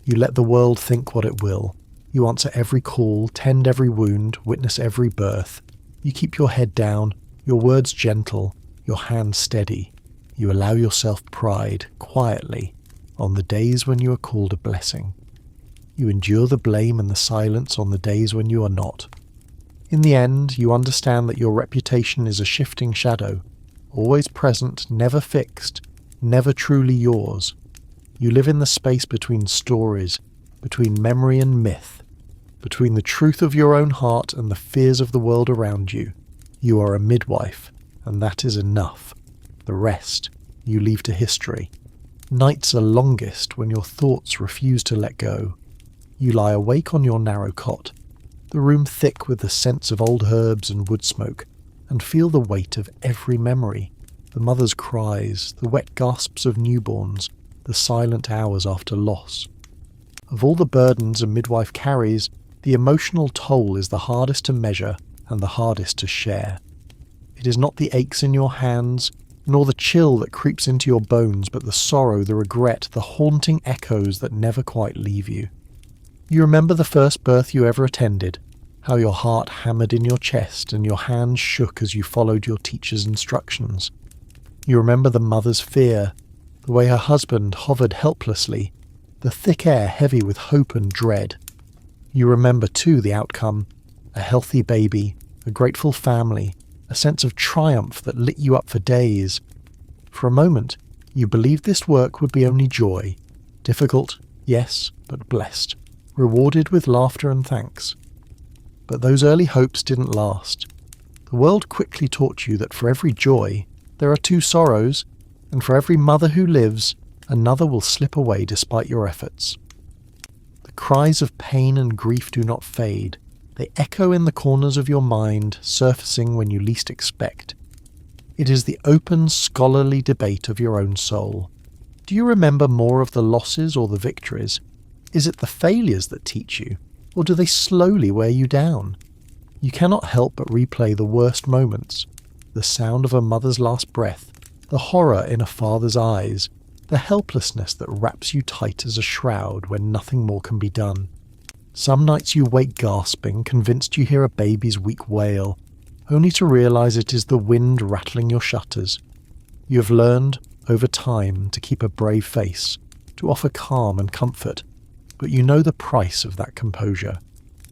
You let the world think what it will. You answer every call, tend every wound, witness every birth. You keep your head down, your words gentle, your hands steady. You allow yourself pride, quietly, on the days when you are called a blessing. You endure the blame and the silence on the days when you are not. In the end, you understand that your reputation is a shifting shadow, always present, never fixed, never truly yours. You live in the space between stories, between memory and myth, between the truth of your own heart and the fears of the world around you. You are a midwife, and that is enough. The rest you leave to history. Nights are longest when your thoughts refuse to let go. You lie awake on your narrow cot, the room thick with the scents of old herbs and wood smoke, and feel the weight of every memory, the mother's cries, the wet gasps of newborns, the silent hours after loss. Of all the burdens a midwife carries, the emotional toll is the hardest to measure and the hardest to share. It is not the aches in your hands, nor the chill that creeps into your bones, but the sorrow, the regret, the haunting echoes that never quite leave you. You remember the first birth you ever attended, how your heart hammered in your chest and your hands shook as you followed your teacher's instructions. You remember the mother's fear, the way her husband hovered helplessly, the thick air heavy with hope and dread. You remember too the outcome, a healthy baby, a grateful family, a sense of triumph that lit you up for days. For a moment, you believed this work would be only joy, difficult, yes, but blessed, rewarded with laughter and thanks. But those early hopes didn't last. The world quickly taught you that for every joy, there are two sorrows, and for every mother who lives, another will slip away despite your efforts. The cries of pain and grief do not fade. They echo in the corners of your mind, surfacing when you least expect. It is the open, scholarly debate of your own soul. Do you remember more of the losses or the victories? Is it the failures that teach you, or do they slowly wear you down? You cannot help but replay the worst moments, the sound of a mother's last breath, the horror in a father's eyes, the helplessness that wraps you tight as a shroud when nothing more can be done. Some nights you wake gasping, convinced you hear a baby's weak wail, only to realize it is the wind rattling your shutters. You have learned, over time, to keep a brave face, to offer calm and comfort, but you know the price of that composure.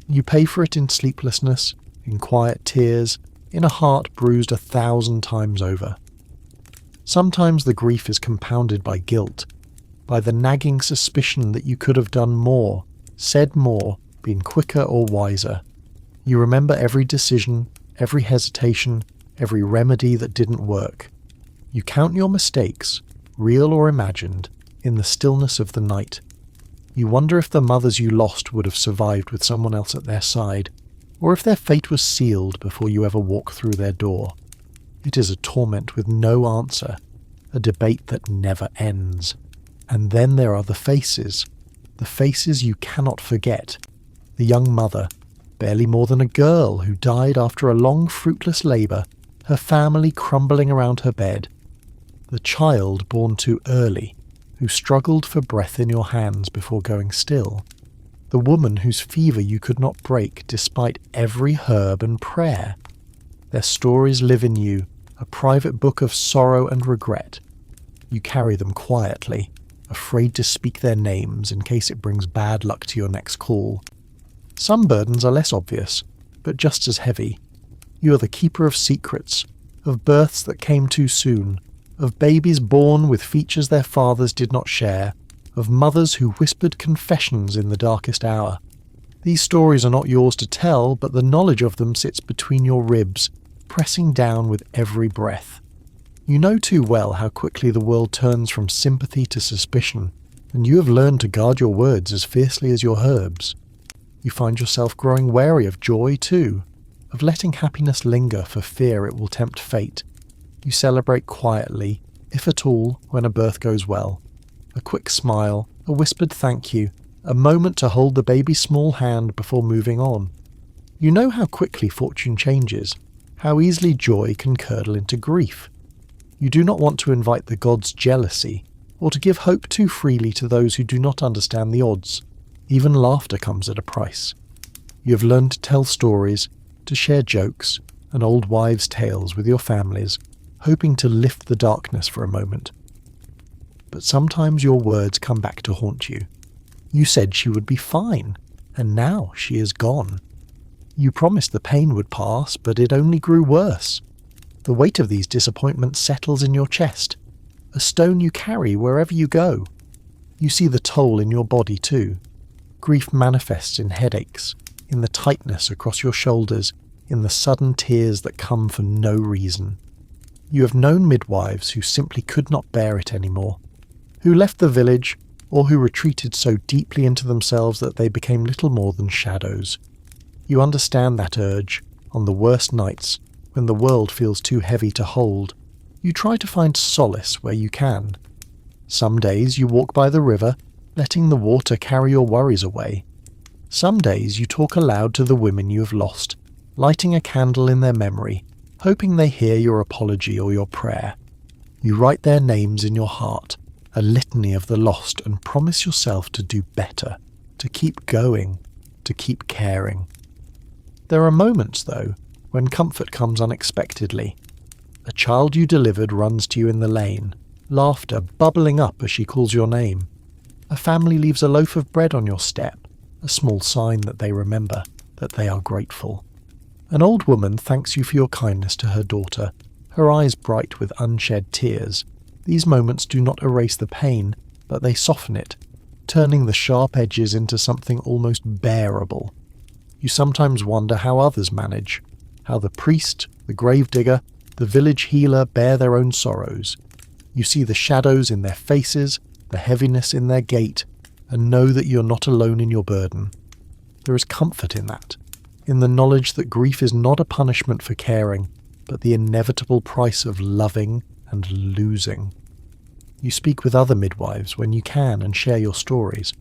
You pay for it in sleeplessness, in quiet tears, in a heart bruised 1,000 times over. Sometimes the grief is compounded by guilt, by the nagging suspicion that you could have done more, said more, been quicker or wiser. You remember every decision, every hesitation, every remedy that didn't work. You count your mistakes, real or imagined, in the stillness of the night. You wonder if the mothers you lost would have survived with someone else at their side, or if their fate was sealed before you ever walk through their door. It is a torment with no answer, a debate that never ends. And then there are the faces you cannot forget. The young mother, barely more than a girl, who died after a long fruitless labour, her family crumbling around her bed. The child born too early, who struggled for breath in your hands before going still. The woman whose fever you could not break despite every herb and prayer. Their stories live in you, a private book of sorrow and regret. You carry them quietly, afraid to speak their names in case it brings bad luck to your next call. Some burdens are less obvious, but just as heavy. You are the keeper of secrets, of births that came too soon, of babies born with features their fathers did not share, of mothers who whispered confessions in the darkest hour. These stories are not yours to tell, but the knowledge of them sits between your ribs, pressing down with every breath. You know too well how quickly the world turns from sympathy to suspicion, and you have learned to guard your words as fiercely as your herbs. You find yourself growing wary of joy too, of letting happiness linger for fear it will tempt fate. You celebrate quietly, if at all, when a birth goes well. A quick smile, a whispered thank you, a moment to hold the baby's small hand before moving on. You know how quickly fortune changes, how easily joy can curdle into grief. You do not want to invite the gods' jealousy, or to give hope too freely to those who do not understand the odds. Even laughter comes at a price. You have learned to tell stories, to share jokes and old wives' tales with your families, hoping to lift the darkness for a moment. But sometimes your words come back to haunt you. You said she would be fine, and now she is gone. You promised the pain would pass, but it only grew worse. The weight of these disappointments settles in your chest, a stone you carry wherever you go. You see the toll in your body too. Grief manifests in headaches, in the tightness across your shoulders, in the sudden tears that come for no reason. You have known midwives who simply could not bear it anymore, who left the village, or who retreated so deeply into themselves that they became little more than shadows. You understand that urge, on the worst nights, when the world feels too heavy to hold. You try to find solace where you can. Some days you walk by the river, letting the water carry your worries away. Some days you talk aloud to the women you have lost, lighting a candle in their memory, hoping they hear your apology or your prayer. You write their names in your heart, a litany of the lost, and promise yourself to do better, to keep going, to keep caring. There are moments, though, when comfort comes unexpectedly. A child you delivered runs to you in the lane, laughter bubbling up as she calls your name. A family leaves a loaf of bread on your step, a small sign that they remember, that they are grateful. An old woman thanks you for your kindness to her daughter, her eyes bright with unshed tears. These moments do not erase the pain, but they soften it, turning the sharp edges into something almost bearable. You sometimes wonder how others manage, how the priest, the gravedigger, the village healer bear their own sorrows. You see the shadows in their faces, the heaviness in their gait, and know that you're not alone in your burden. There is comfort in that, in the knowledge that grief is not a punishment for caring, but the inevitable price of loving and losing. You speak with other midwives when you can and share your stories.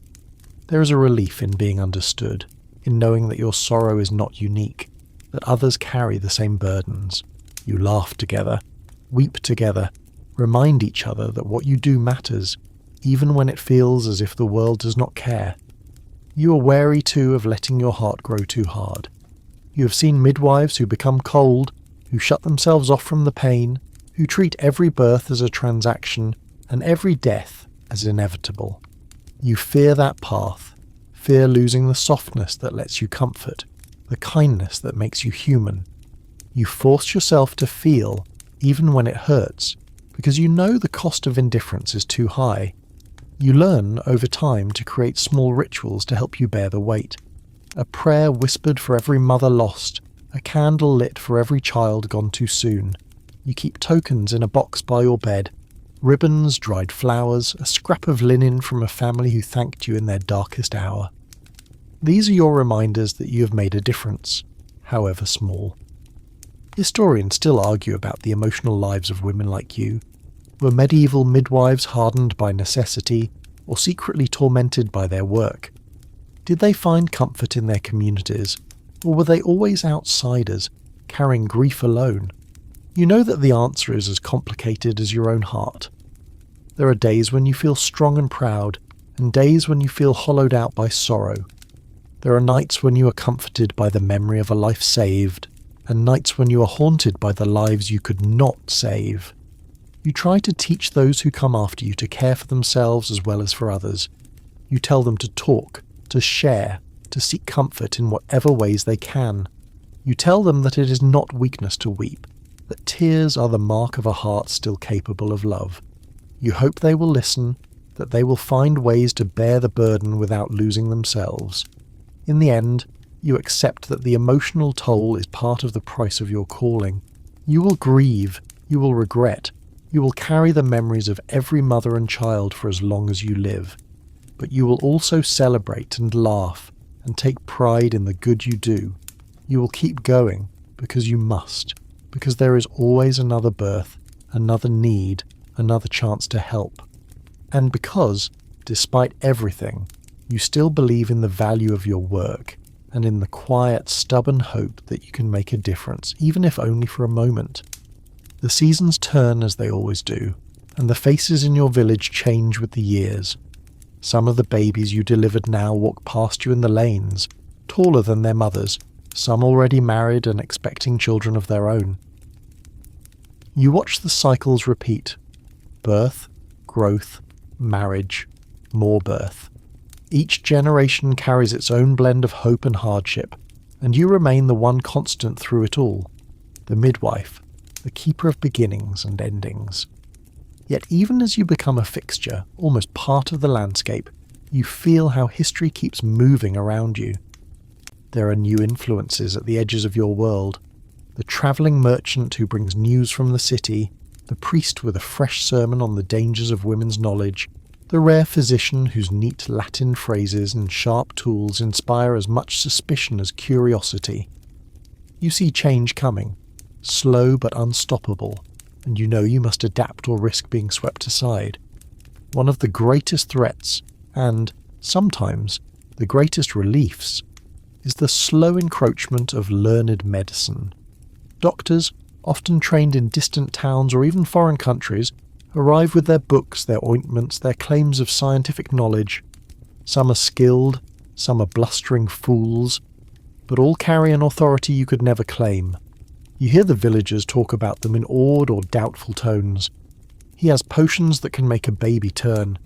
There is a relief in being understood, in knowing that your sorrow is not unique, that others carry the same burdens. You laugh together, weep together, remind each other that what you do matters, even when it feels as if the world does not care. You are wary too of letting your heart grow too hard. You have seen midwives who become cold, who shut themselves off from the pain, who treat every birth as a transaction and every death as inevitable. You fear that path, fear losing the softness that lets you comfort, the kindness that makes you human. You force yourself to feel, even when it hurts, because you know the cost of indifference is too high. You learn over time to create small rituals to help you bear the weight. A prayer whispered for every mother lost, a candle lit for every child gone too soon. You keep tokens in a box by your bed, ribbons, dried flowers, a scrap of linen from a family who thanked you in their darkest hour. These are your reminders that you have made a difference, however small. Historians still argue about the emotional lives of women like you. Were medieval midwives hardened by necessity, or secretly tormented by their work? Did they find comfort in their communities, or were they always outsiders, carrying grief alone? You know that the answer is as complicated as your own heart. There are days when you feel strong and proud, and days when you feel hollowed out by sorrow. There are nights when you are comforted by the memory of a life saved, and nights when you are haunted by the lives you could not save. You try to teach those who come after you to care for themselves as well as for others. You tell them to talk, to share, to seek comfort in whatever ways they can. You tell them that it is not weakness to weep, that tears are the mark of a heart still capable of love. You hope they will listen, that they will find ways to bear the burden without losing themselves. In the end, you accept that the emotional toll is part of the price of your calling. You will grieve, you will regret, you will carry the memories of every mother and child for as long as you live. But you will also celebrate and laugh and take pride in the good you do. You will keep going because you must, because there is always another birth, another need, another chance to help. And because, despite everything, you still believe in the value of your work and in the quiet, stubborn hope that you can make a difference, even if only for a moment. The seasons turn as they always do, and the faces in your village change with the years. Some of the babies you delivered now walk past you in the lanes, taller than their mothers, some already married and expecting children of their own. You watch the cycles repeat: birth, growth, marriage, more birth. Each generation carries its own blend of hope and hardship, and you remain the one constant through it all, the midwife, the keeper of beginnings and endings. Yet even as you become a fixture, almost part of the landscape, you feel how history keeps moving around you. There are new influences at the edges of your world. The travelling merchant who brings news from the city, the priest with a fresh sermon on the dangers of women's knowledge, the rare physician whose neat Latin phrases and sharp tools inspire as much suspicion as curiosity. You see change coming, slow but unstoppable, and you know you must adapt or risk being swept aside. One of the greatest threats, and, sometimes, the greatest reliefs, is the slow encroachment of learned medicine. Doctors, often trained in distant towns or even foreign countries, arrive with their books, their ointments, their claims of scientific knowledge. Some are skilled, some are blustering fools, but all carry an authority you could never claim. You hear the villagers talk about them in awed or doubtful tones. He has potions that can make a baby turn.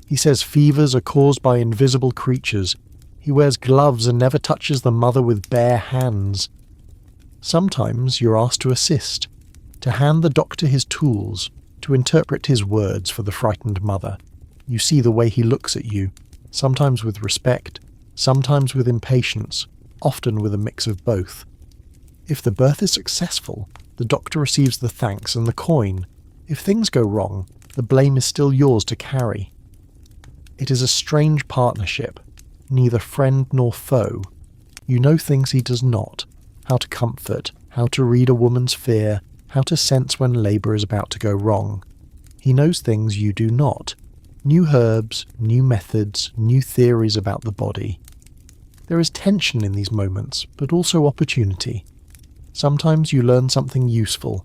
He says fevers are caused by invisible creatures. He wears gloves and never touches the mother with bare hands. Sometimes you're asked to assist, to hand the doctor his tools, to interpret his words for the frightened mother. You see the way he looks at you, sometimes with respect, sometimes with impatience, often with a mix of both. If the birth is successful, the doctor receives the thanks and the coin. If things go wrong, the blame is still yours to carry. It is a strange partnership, neither friend nor foe. You know things he does not, how to comfort, how to read a woman's fear, how to sense when labour is about to go wrong. He knows things you do not, new herbs, new methods, new theories about the body. There is tension in these moments, but also opportunity. Sometimes you learn something useful,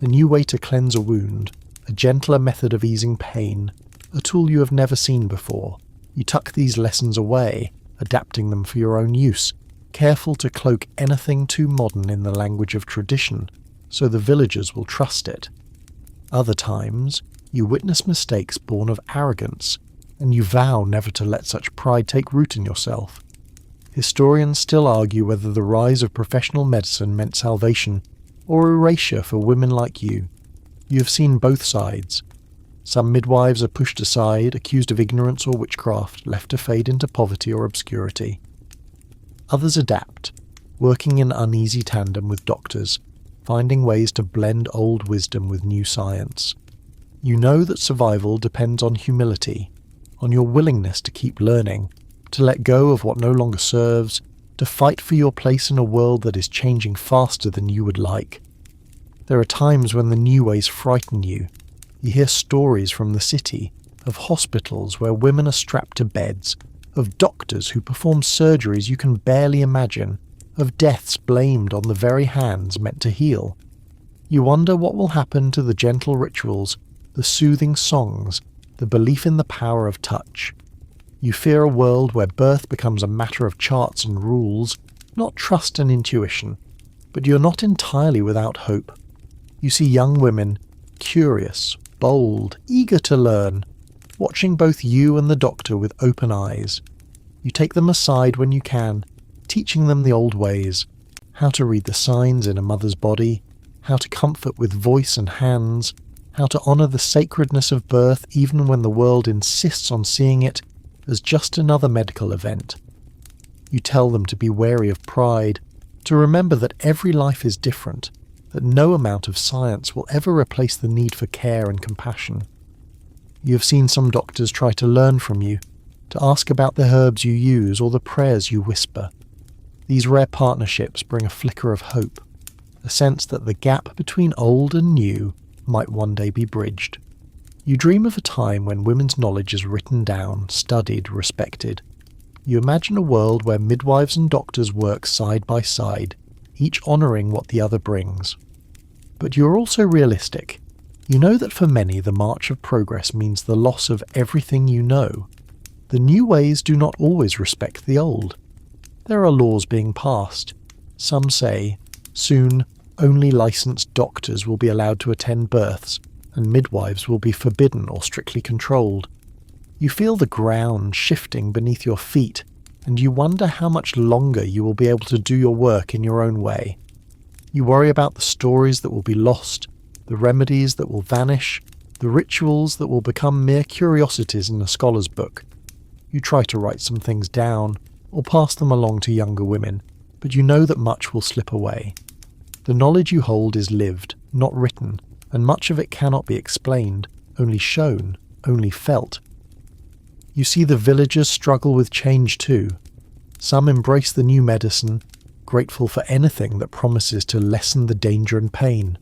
a new way to cleanse a wound, a gentler method of easing pain, a tool you have never seen before. You tuck these lessons away, adapting them for your own use, careful to cloak anything too modern in the language of tradition, so the villagers will trust it. Other times, you witness mistakes born of arrogance, and you vow never to let such pride take root in yourself. Historians still argue whether the rise of professional medicine meant salvation or erasure for women like you. You have seen both sides. Some midwives are pushed aside, accused of ignorance or witchcraft, left to fade into poverty or obscurity. Others adapt, working in uneasy tandem with doctors, finding ways to blend old wisdom with new science. You know that survival depends on humility, on your willingness to keep learning, to let go of what no longer serves, to fight for your place in a world that is changing faster than you would like. There are times when the new ways frighten you. You hear stories from the city, of hospitals where women are strapped to beds, of doctors who perform surgeries you can barely imagine, of deaths blamed on the very hands meant to heal. You wonder what will happen to the gentle rituals, the soothing songs, the belief in the power of touch. You fear a world where birth becomes a matter of charts and rules, not trust and intuition, but you're not entirely without hope. You see young women, curious, bold, eager to learn, watching both you and the doctor with open eyes. You take them aside when you can, teaching them the old ways, how to read the signs in a mother's body, how to comfort with voice and hands, how to honour the sacredness of birth even when the world insists on seeing it as just another medical event. You tell them to be wary of pride, to remember that every life is different, that no amount of science will ever replace the need for care and compassion. You have seen some doctors try to learn from you, to ask about the herbs you use or the prayers you whisper. These rare partnerships bring a flicker of hope, a sense that the gap between old and new might one day be bridged. You dream of a time when women's knowledge is written down, studied, respected. You imagine a world where midwives and doctors work side by side, each honouring what the other brings. But you are also realistic. You know that for many the march of progress means the loss of everything you know. The new ways do not always respect the old. There are laws being passed. Some say, soon, only licensed doctors will be allowed to attend births, and midwives will be forbidden or strictly controlled. You feel the ground shifting beneath your feet, and you wonder how much longer you will be able to do your work in your own way. You worry about the stories that will be lost, the remedies that will vanish, the rituals that will become mere curiosities in a scholar's book. You try to write some things down, or pass them along to younger women, but you know that much will slip away. The knowledge you hold is lived, not written, and much of it cannot be explained, only shown, only felt. You see the villagers struggle with change too. Some embrace the new medicine, grateful for anything that promises to lessen the danger and pain.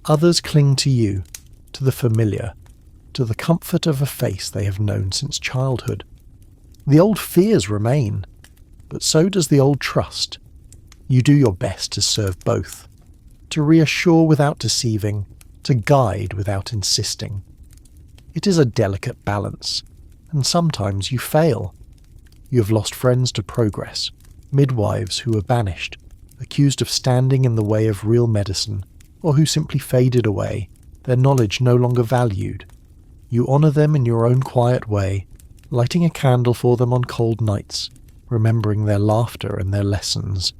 Others cling to you, to the familiar, to the comfort of a face they have known since childhood. The old fears remain, but so does the old trust. You do your best to serve both, to reassure without deceiving, to guide without insisting. It is a delicate balance, and sometimes you fail. You have lost friends to progress, midwives who were banished, accused of standing in the way of real medicine, or who simply faded away, their knowledge no longer valued. You honour them in your own quiet way, lighting a candle for them on cold nights, remembering their laughter and their lessons.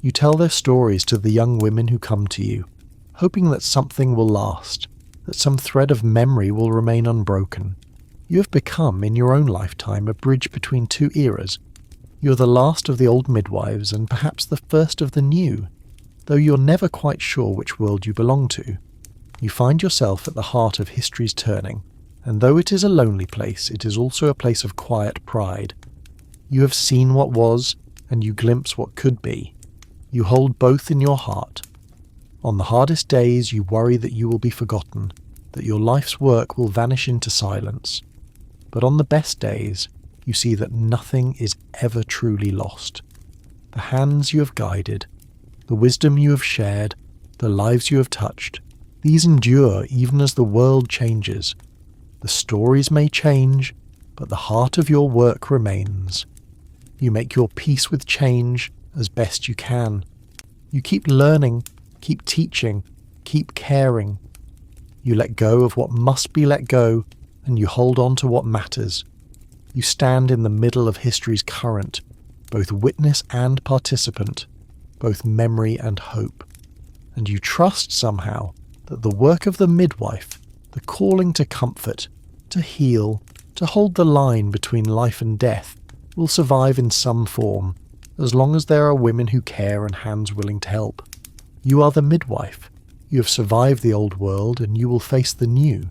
You tell their stories to the young women who come to you, hoping that something will last, that some thread of memory will remain unbroken. You have become, in your own lifetime, a bridge between two eras. You're the last of the old midwives and perhaps the first of the new, though you're never quite sure which world you belong to. You find yourself at the heart of history's turning, and though it is a lonely place, it is also a place of quiet pride. You have seen what was, and you glimpse what could be. You hold both in your heart. On the hardest days you worry that you will be forgotten, that your life's work will vanish into silence. But on the best days, you see that nothing is ever truly lost. The hands you have guided, the wisdom you have shared, the lives you have touched, these endure even as the world changes. The stories may change, but the heart of your work remains. You make your peace with change as best you can. You keep learning, keep teaching, keep caring. You let go of what must be let go, and you hold on to what matters. You stand in the middle of history's current, both witness and participant, both memory and hope. And you trust somehow that the work of the midwife, the calling to comfort, to heal, to hold the line between life and death, will survive in some form, as long as there are women who care and hands willing to help. You are the midwife. You have survived the old world and you will face the new.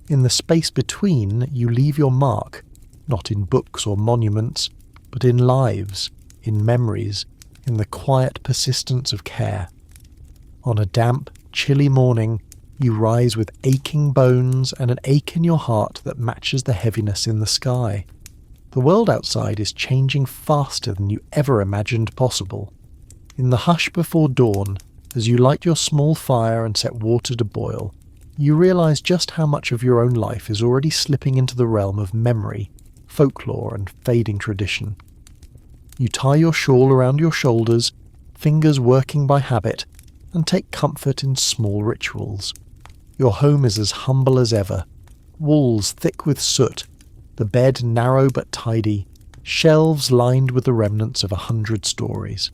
In the space between, you leave your mark, not in books or monuments, but in lives, in memories, in the quiet persistence of care. On a damp, chilly morning, you rise with aching bones and an ache in your heart that matches the heaviness in the sky. The world outside is changing faster than you ever imagined possible. In the hush before dawn, as you light your small fire and set water to boil, you realize just how much of your own life is already slipping into the realm of memory, folklore, and fading tradition. You tie your shawl around your shoulders, fingers working by habit, and take comfort in small rituals. Your home is as humble as ever, walls thick with soot, the bed narrow but tidy, shelves lined with the remnants of 100 stories.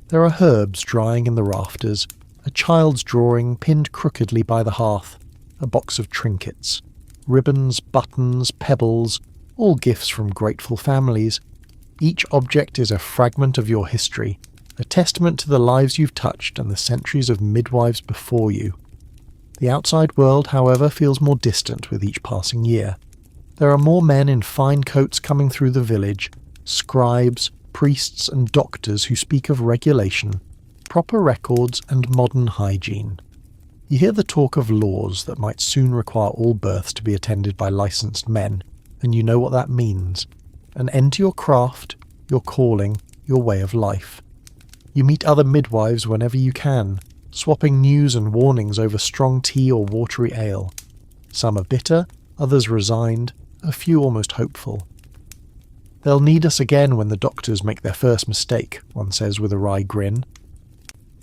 There are herbs drying in the rafters, a child's drawing pinned crookedly by the hearth, a box of trinkets, ribbons, buttons, pebbles, all gifts from grateful families. Each object is a fragment of your history, a testament to the lives you've touched and the centuries of midwives before you. The outside world, however, feels more distant with each passing year. There are more men in fine coats coming through the village, scribes, priests and doctors who speak of regulation, proper records and modern hygiene. You hear the talk of laws that might soon require all births to be attended by licensed men, and you know what that means. An end to your craft, your calling, your way of life. You meet other midwives whenever you can, swapping news and warnings over strong tea or watery ale. Some are bitter, others resigned, a few almost hopeful. "They'll need us again when the doctors make their first mistake," one says with a wry grin.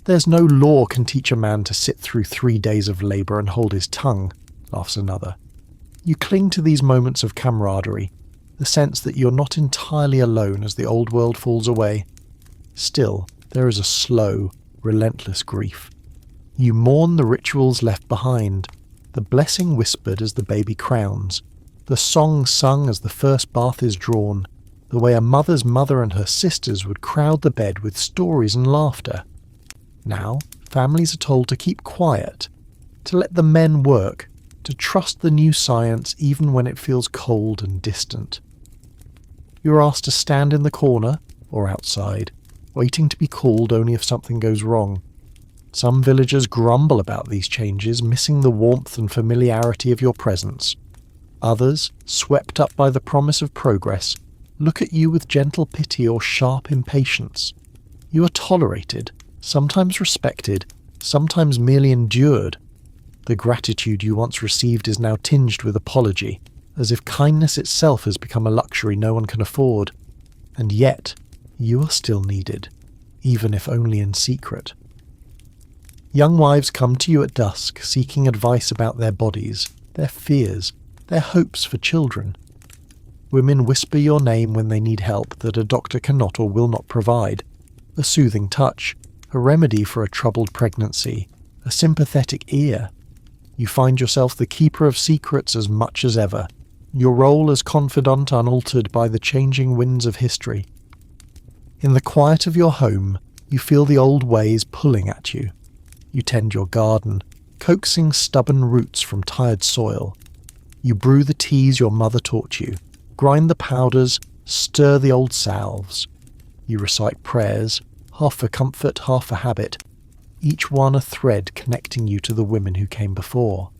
"There's no law can teach a man to sit through 3 days of labour and hold his tongue," laughs another. You cling to these moments of camaraderie, the sense that you're not entirely alone as the old world falls away. Still, there is a slow, relentless grief. You mourn the rituals left behind, the blessing whispered as the baby crowns, the song sung as the first bath is drawn, the way a mother's mother and her sisters would crowd the bed with stories and laughter. Now, families are told to keep quiet, to let the men work, to trust the new science even when it feels cold and distant. You're asked to stand in the corner, or outside, waiting to be called only if something goes wrong. Some villagers grumble about these changes, missing the warmth and familiarity of your presence. Others, swept up by the promise of progress, look at you with gentle pity or sharp impatience. You are tolerated, sometimes respected, sometimes merely endured. The gratitude you once received is now tinged with apology, as if kindness itself has become a luxury no one can afford. And yet, you are still needed, even if only in secret. Young wives come to you at dusk, seeking advice about their bodies, their fears, their hopes for children. Women whisper your name when they need help that a doctor cannot or will not provide. A soothing touch, a remedy for a troubled pregnancy, a sympathetic ear. You find yourself the keeper of secrets as much as ever, your role as confidant unaltered by the changing winds of history. In the quiet of your home, you feel the old ways pulling at you. You tend your garden, coaxing stubborn roots from tired soil. You brew the teas your mother taught you, grind the powders, stir the old salves. You recite prayers, half for comfort, half for habit, each one a thread connecting you to the women who came before.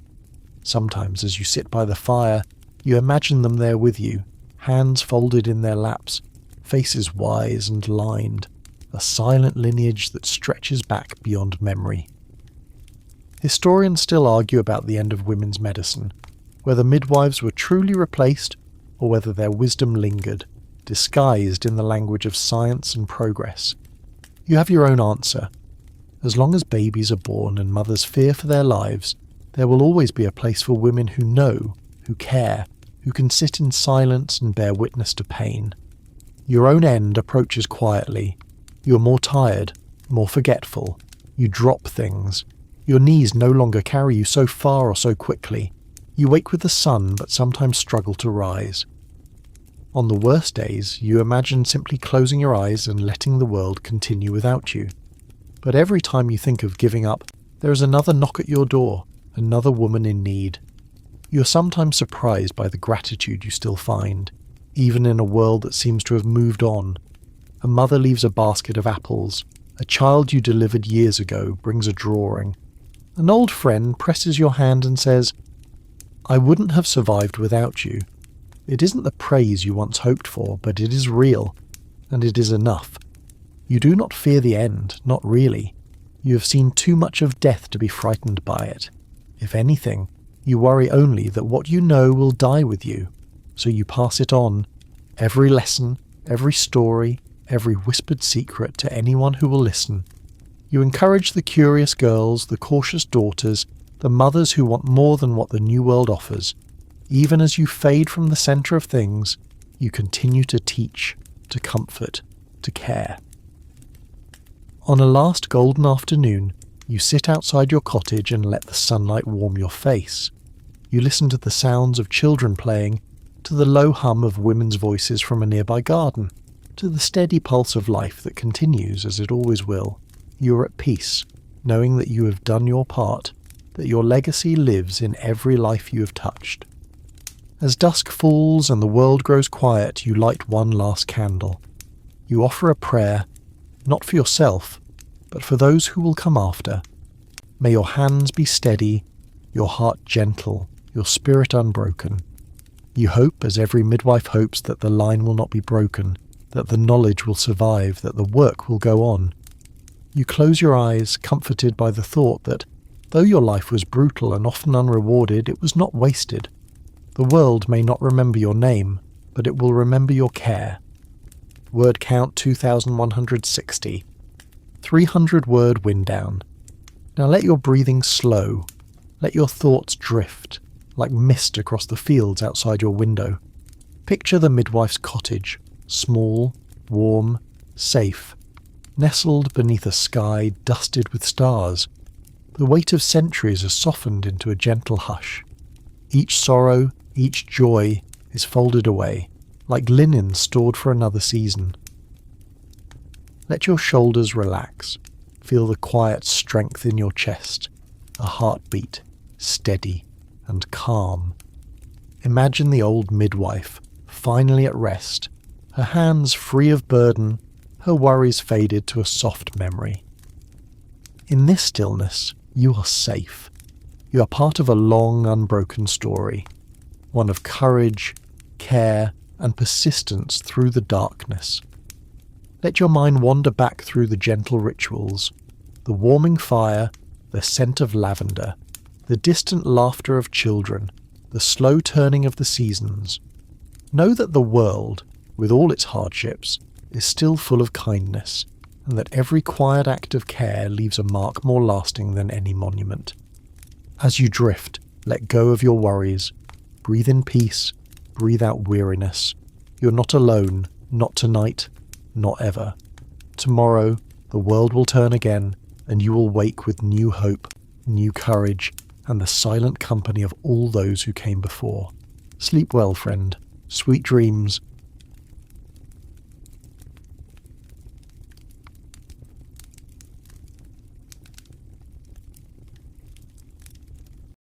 Sometimes as you sit by the fire, you imagine them there with you, hands folded in their laps, faces wise and lined, a silent lineage that stretches back beyond memory. Historians still argue about the end of women's medicine, whether midwives were truly replaced or whether their wisdom lingered, disguised in the language of science and progress. You have your own answer. As long as babies are born and mothers fear for their lives, there will always be a place for women who know, who care, who can sit in silence and bear witness to pain. Your own end approaches quietly. You are more tired, more forgetful. You drop things. Your knees no longer carry you so far or so quickly. You wake with the sun but sometimes struggle to rise. On the worst days, you imagine simply closing your eyes and letting the world continue without you. But every time you think of giving up, there is another knock at your door, another woman in need. You are sometimes surprised by the gratitude you still find, even in a world that seems to have moved on. A mother leaves a basket of apples. A child you delivered years ago brings a drawing. An old friend presses your hand and says, "I wouldn't have survived without you." It isn't the praise you once hoped for, but it is real, and it is enough. You do not fear the end, not really. You have seen too much of death to be frightened by it. If anything, you worry only that what you know will die with you, so you pass it on, every lesson, every story, every whispered secret to anyone who will listen. You encourage the curious girls, the cautious daughters, the mothers who want more than what the new world offers. Even as you fade from the centre of things, you continue to teach, to comfort, to care. On a last golden afternoon, you sit outside your cottage and let the sunlight warm your face. You listen to the sounds of children playing, to the low hum of women's voices from a nearby garden, to the steady pulse of life that continues as it always will. You are at peace, knowing that you have done your part, that your legacy lives in every life you have touched. As dusk falls and the world grows quiet, you light one last candle. You offer a prayer, not for yourself, but for those who will come after. May your hands be steady, your heart gentle, your spirit unbroken. You hope, as every midwife hopes, that the line will not be broken, that the knowledge will survive, that the work will go on. You close your eyes, comforted by the thought that, though your life was brutal and often unrewarded, it was not wasted. The world may not remember your name, but it will remember your care. Word count 2160. 300-word wind down. Now let your breathing slow. Let your thoughts drift, like mist across the fields outside your window. Picture the midwife's cottage, small, warm, safe, nestled beneath a sky dusted with stars. The weight of centuries has softened into a gentle hush. Each sorrow, each joy is folded away, like linen stored for another season. Let your shoulders relax. Feel the quiet strength in your chest, a heartbeat, steady and calm. Imagine the old midwife, finally at rest, her hands free of burden, her worries faded to a soft memory. In this stillness, you are safe. You are part of a long, unbroken story, one of courage, care, and persistence through the darkness. Let your mind wander back through the gentle rituals, the warming fire, the scent of lavender, the distant laughter of children, the slow turning of the seasons. Know that the world, with all its hardships, is still full of kindness, and that every quiet act of care leaves a mark more lasting than any monument. As you drift, let go of your worries. Breathe in peace, breathe out weariness. You're not alone, not tonight, not ever. Tomorrow, the world will turn again, and you will wake with new hope, new courage, and the silent company of all those who came before. Sleep well, friend. Sweet dreams,